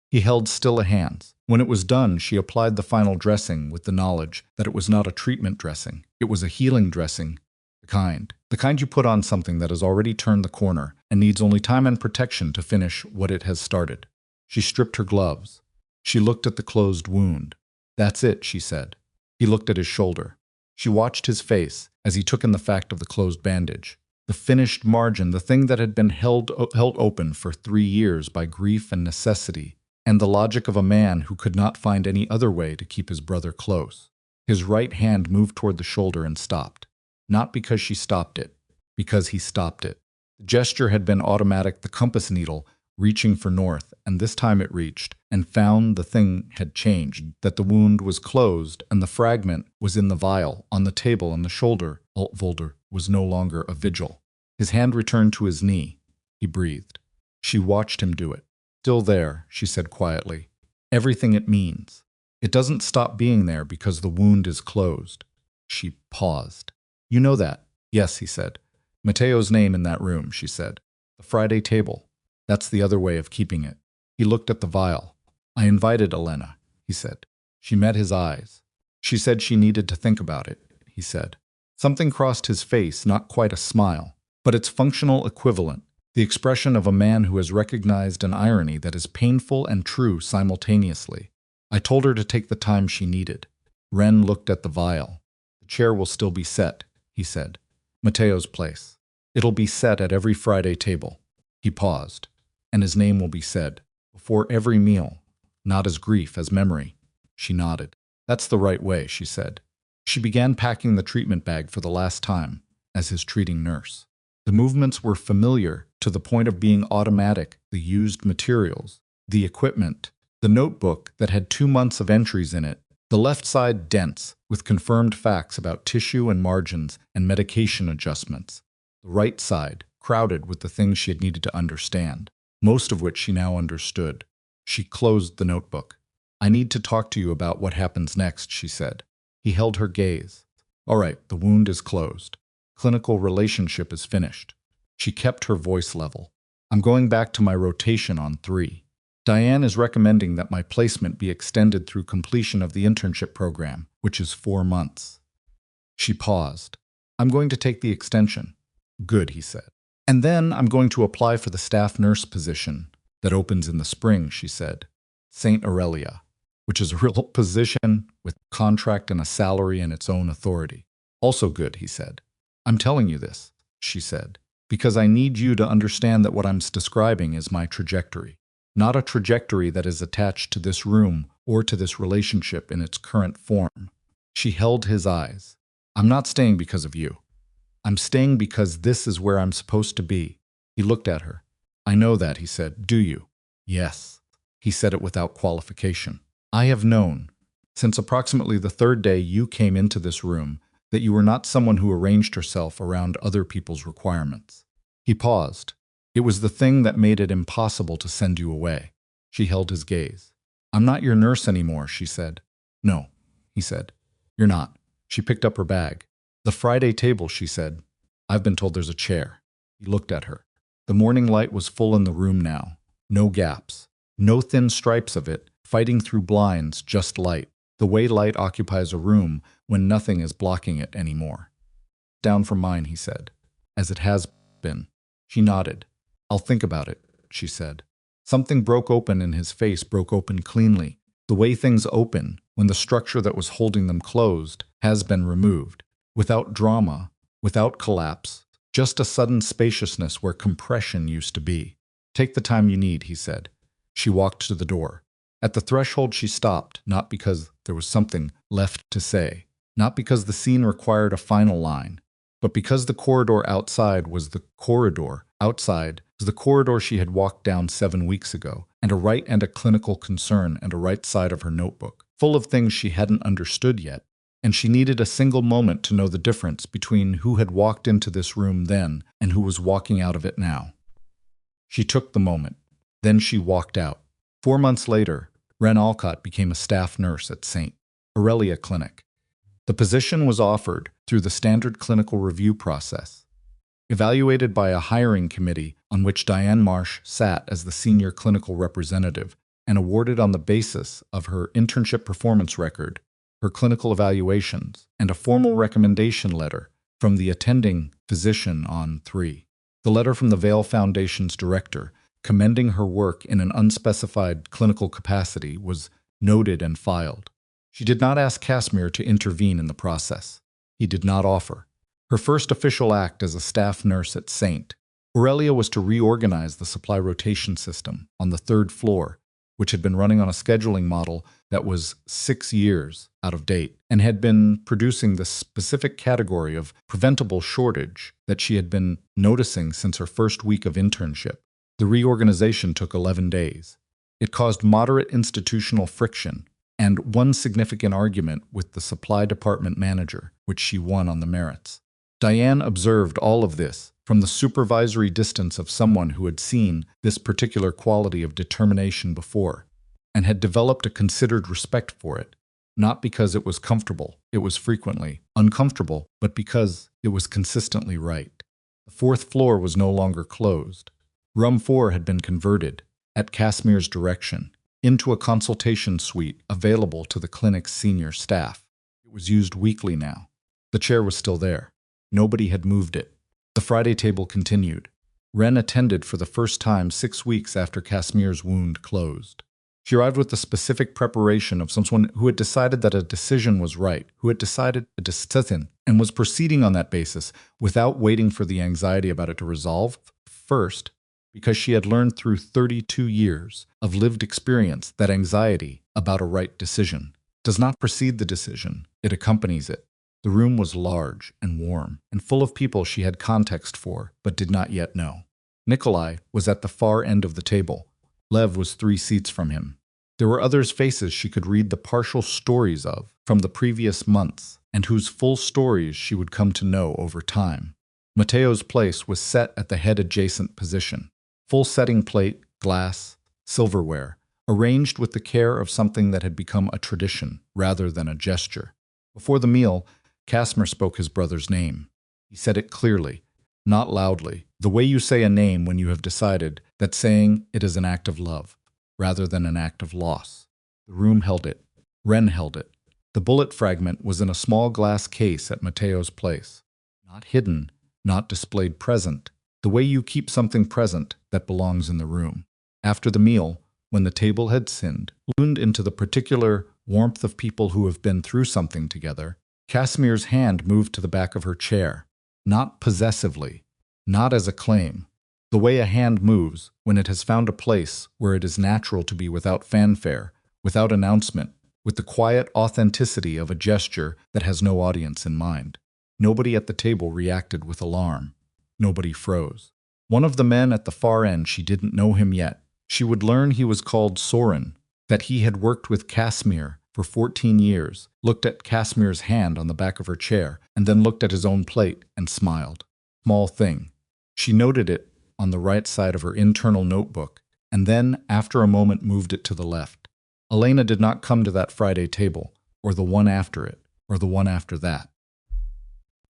He held still a hands. When it was done, she applied the final dressing with the knowledge that it was not a treatment dressing. It was a healing dressing, the kind you put on something that has already turned the corner and needs only time and protection to finish what it has started. She stripped her gloves. She looked at the closed wound. That's it, she said. He looked at his shoulder. She watched his face as he took in the fact of the closed bandage. The finished margin, the thing that had been held open for 3 years by grief and necessity, and the logic of a man who could not find any other way to keep his brother close. His right hand moved toward the shoulder and stopped. Not because she stopped it, because he stopped it. The gesture had been automatic, the compass needle reaching for north, and this time it reached, and found the thing had changed, that the wound was closed, and the fragment was in the vial, on the table, and the shoulder, Altvolder, was no longer a vigil. His hand returned to his knee. He breathed. She watched him do it. Still there, she said quietly. Everything it means. It doesn't stop being there because the wound is closed. She paused. You know that? Yes, he said. Mateo's name in that room, she said. The Friday table. That's the other way of keeping it. He looked at the vial. I invited Elena, he said. She met his eyes. She said she needed to think about it, he said. Something crossed his face, not quite a smile, but its functional equivalent, the expression of a man who has recognized an irony that is painful and true simultaneously. I told her to take the time she needed. Ren looked at the vial. The chair will still be set, he said. Mateo's place. It'll be set at every Friday table. He paused. And his name will be said. Before every meal. Not as grief, as memory. She nodded. That's the right way, she said. She began packing the treatment bag for the last time, as his treating nurse. The movements were familiar to the point of being automatic, the used materials, the equipment, the notebook that had 2 months of entries in it, the left side dense, with confirmed facts about tissue and margins and medication adjustments, the right side crowded with the things she had needed to understand, most of which she now understood. She closed the notebook. I need to talk to you about what happens next, she said. He held her gaze. All right, the wound is closed. Clinical relationship is finished. She kept her voice level. I'm going back to my rotation on 3. Diane is recommending that my placement be extended through completion of the internship program, which is 4 months. She paused. I'm going to take the extension. Good, he said. And then I'm going to apply for the staff nurse position that opens in the spring, she said. St. Aurelia, which is a real position with a contract and a salary and its own authority. Also good, he said. I'm telling you this, she said, because I need you to understand that what I'm describing is my trajectory. Not a trajectory that is attached to this room or to this relationship in its current form. She held his eyes. I'm not staying because of you. I'm staying because this is where I'm supposed to be. He looked at her. I know that, he said. Do you? Yes. He said it without qualification. I have known, since approximately the third day you came into this room, that you were not someone who arranged herself around other people's requirements. He paused. It was the thing that made it impossible to send you away. She held his gaze. I'm not your nurse anymore, she said. No, he said. You're not. She picked up her bag. The Friday table, she said. I've been told there's a chair. He looked at her. The morning light was full in the room now. No gaps. No thin stripes of it, fighting through blinds, just light. The way light occupies a room when nothing is blocking it anymore. Down from mine, he said. As it has been. She nodded. I'll think about it, she said. Something broke open in his face, broke open cleanly. The way things open when the structure that was holding them closed has been removed. Without drama, without collapse, just a sudden spaciousness where compression used to be. Take the time you need, he said. She walked to the door. At the threshold she stopped, not because there was something left to say, not because the scene required a final line, but because the corridor outside was the corridor outside was the corridor she had walked down 7 weeks ago, and a right and a clinical concern and a right side of her notebook, full of things she hadn't understood yet, and she needed a single moment to know the difference between who had walked into this room then and who was walking out of it now. She took the moment. Then she walked out. 4 months later, Ren Alcott became a staff nurse at St. Aurelia Clinic. The position was offered through the standard clinical review process, evaluated by a hiring committee on which Diane Marsh sat as the senior clinical representative, and awarded on the basis of her internship performance record, her clinical evaluations, and a formal recommendation letter from the attending physician on 3. The letter from the Vail Foundation's director, commending her work in an unspecified clinical capacity, was noted and filed. She did not ask Casimir to intervene in the process. He did not offer. Her first official act as a staff nurse at St. Aurelia was to reorganize the supply rotation system on the 3rd floor, which had been running on a scheduling model that was 6 years out of date and had been producing the specific category of preventable shortage that she had been noticing since her first week of internship. The reorganization took 11 days. It caused moderate institutional friction and one significant argument with the supply department manager, which she won on the merits. Diane observed all of this from the supervisory distance of someone who had seen this particular quality of determination before and had developed a considered respect for it, not because it was comfortable, it was frequently uncomfortable, but because it was consistently right. The 4th floor was no longer closed. Room 4 had been converted, at Casimir's direction, into a consultation suite available to the clinic's senior staff. It was used weekly now. The chair was still there. Nobody had moved it. The Friday table continued. Ren attended for the first time 6 weeks after Casimir's wound closed. She arrived with the specific preparation of someone who had decided that a decision was right, who had decided a decision, and was proceeding on that basis without waiting for the anxiety about it to resolve. First, because she had learned through 32 years of lived experience that anxiety about a right decision does not precede the decision, it accompanies it. The room was large and warm, and full of people she had context for, but did not yet know. Nikolai was at the far end of the table. Lev was 3 seats from him. There were others' faces she could read the partial stories of from the previous months, and whose full stories she would come to know over time. Mateo's place was set at the head-adjacent position. Full setting plate, glass, silverware, arranged with the care of something that had become a tradition rather than a gesture. Before the meal, Casimir spoke his brother's name. He said it clearly, not loudly, the way you say a name when you have decided that saying it is an act of love, rather than an act of loss. The room held it. Ren held it. The bullet fragment was in a small glass case at Mateo's place. Not hidden, not displayed present, the way you keep something present that belongs in the room. After the meal, when the table had sinned, tuned into the particular warmth of people who have been through something together, Casimir's hand moved to the back of her chair, not possessively, not as a claim, the way a hand moves when it has found a place where it is natural to be without fanfare, without announcement, with the quiet authenticity of a gesture that has no audience in mind. Nobody at the table reacted with alarm. Nobody froze. One of the men at the far end, she didn't know him yet. She would learn he was called Soren, that he had worked with Casimir for 14 years, looked at Casimir's hand on the back of her chair, and then looked at his own plate and smiled. Small thing. She noted it on the right side of her internal notebook, and then, after a moment, moved it to the left. Elena did not come to that Friday table, or the one after it, or the one after that.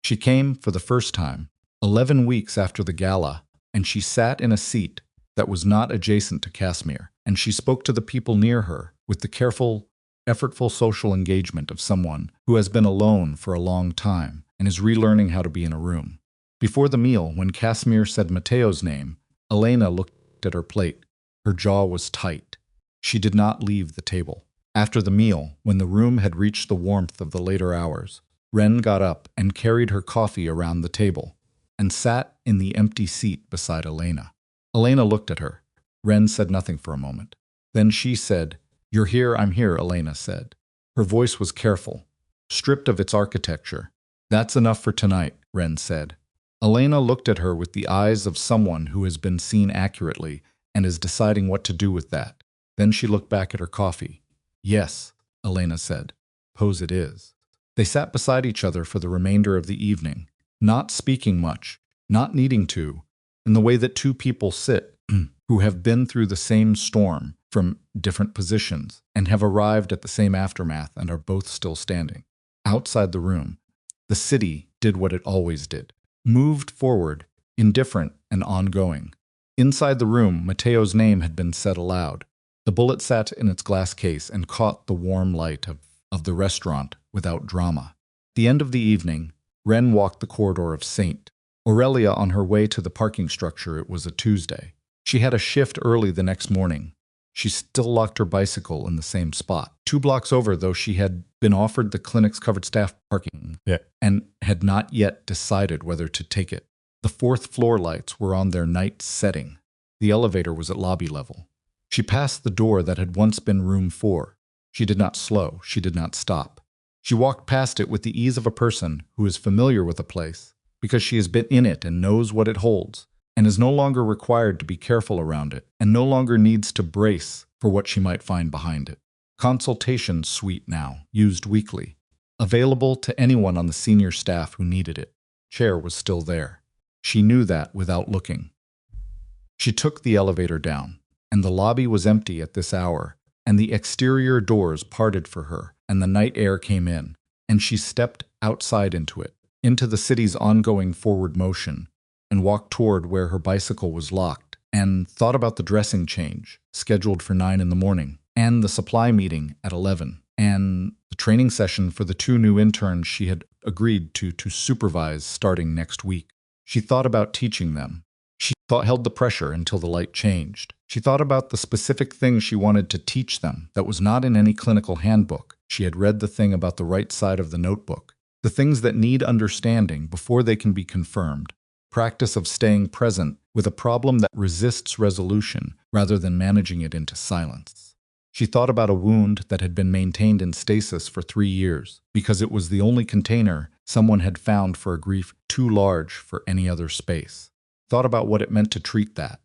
She came for the first time, 11 weeks after the gala, and she sat in a seat that was not adjacent to Casimir, and she spoke to the people near her with the careful, effortful social engagement of someone who has been alone for a long time and is relearning how to be in a room. Before the meal, when Casimir said Matteo's name, Elena looked at her plate. Her jaw was tight. She did not leave the table. After the meal, when the room had reached the warmth of the later hours, Ren got up and carried her coffee around the table and sat in the empty seat beside Elena. Elena looked at her. Ren said nothing for a moment. Then she said, "You're here, I'm here," Elena said. Her voice was careful, stripped of its architecture. "That's enough for tonight," Ren said. Elena looked at her with the eyes of someone who has been seen accurately and is deciding what to do with that. Then she looked back at her coffee. "Yes," Elena said. "Pose it is." They sat beside each other for the remainder of the evening, not speaking much, not needing to, in the way that two people sit who have been through the same storm from different positions and have arrived at the same aftermath and are both still standing. Outside the room, the city did what it always did, moved forward, indifferent and ongoing. Inside the room, Matteo's name had been said aloud. The bullet sat in its glass case and caught the warm light of the restaurant without drama. At the end of the evening, Ren walked the corridor of St. Aurelia on her way to the parking structure. It was a Tuesday. She had a shift early the next morning. She still locked her bicycle in the same spot. 2 blocks over, though, she had been offered the clinic's covered staff parking and had not yet decided whether to take it. The 4th floor lights were on their night setting. The elevator was at lobby level. She passed the door that had once been room 4. She did not slow. She did not stop. She walked past it with the ease of a person who is familiar with a place because she has been in it and knows what it holds, and is no longer required to be careful around it, and no longer needs to brace for what she might find behind it. Consultation suite now, used weekly, available to anyone on the senior staff who needed it. Chair was still there. She knew that without looking. She took the elevator down, and the lobby was empty at this hour, and the exterior doors parted for her, and the night air came in, and she stepped outside into it, into the city's ongoing forward motion, and walked toward where her bicycle was locked, and thought about the dressing change, scheduled for 9 in the morning, and the supply meeting at 11, and the training session for the 2 new interns she had agreed to supervise starting next week. She thought about teaching them. She held the pressure until the light changed. She thought about the specific thing she wanted to teach them that was not in any clinical handbook. She had read the thing about the right side of the notebook, the things that need understanding before they can be confirmed. Practice of staying present with a problem that resists resolution rather than managing it into silence. She thought about a wound that had been maintained in stasis for 3 years because it was the only container someone had found for a grief too large for any other space. Thought about what it meant to treat that.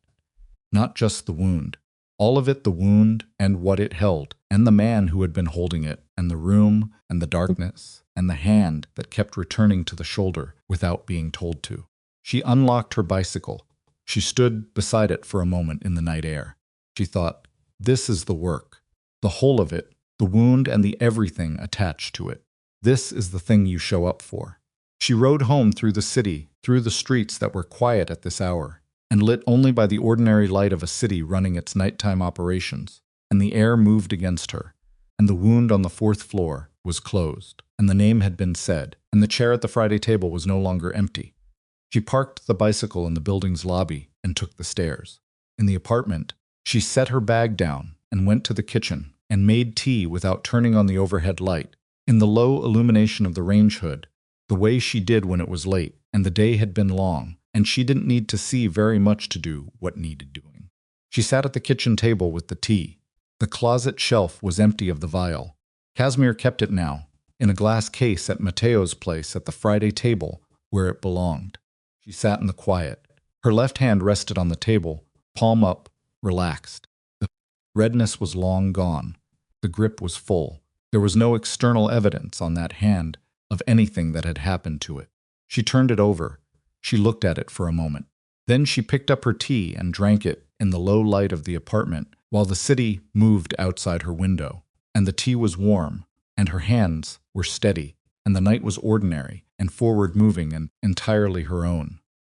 Not just the wound. All of it, the wound and what it held, and the man who had been holding it, and the room, and the darkness, and the hand that kept returning to the shoulder without being told to. She unlocked her bicycle. She stood beside it for a moment in the night air. She thought, this is the work. The whole of it, the wound and the everything attached to it. This is the thing you show up for. She rode home through the city, through the streets that were quiet at this hour, and lit only by the ordinary light of a city running its nighttime operations, and the air moved against her, and the wound on the 4th floor was closed, and the name had been said, and the chair at the Friday table was no longer empty. She parked the bicycle in the building's lobby and took the stairs. In the apartment, she set her bag down and went to the kitchen and made tea without turning on the overhead light, in the low illumination of the range hood, the way she did when it was late and the day had been long, and she didn't need to see very much to do what needed doing. She sat at the kitchen table with the tea. The closet shelf was empty of the vial. Casimir kept it now, in a glass case at Mateo's place at the Friday table where it belonged. She sat in the quiet. Her left hand rested on the table, palm up, relaxed. The redness was long gone. The grip was full. There was no external evidence on that hand of anything that had happened to it. She turned it over. She looked at it for a moment. Then she picked up her tea and drank it in the low light of the apartment while the city moved outside her window. And the tea was warm, and her hands were steady, and the night was ordinary and forward-moving and entirely her own.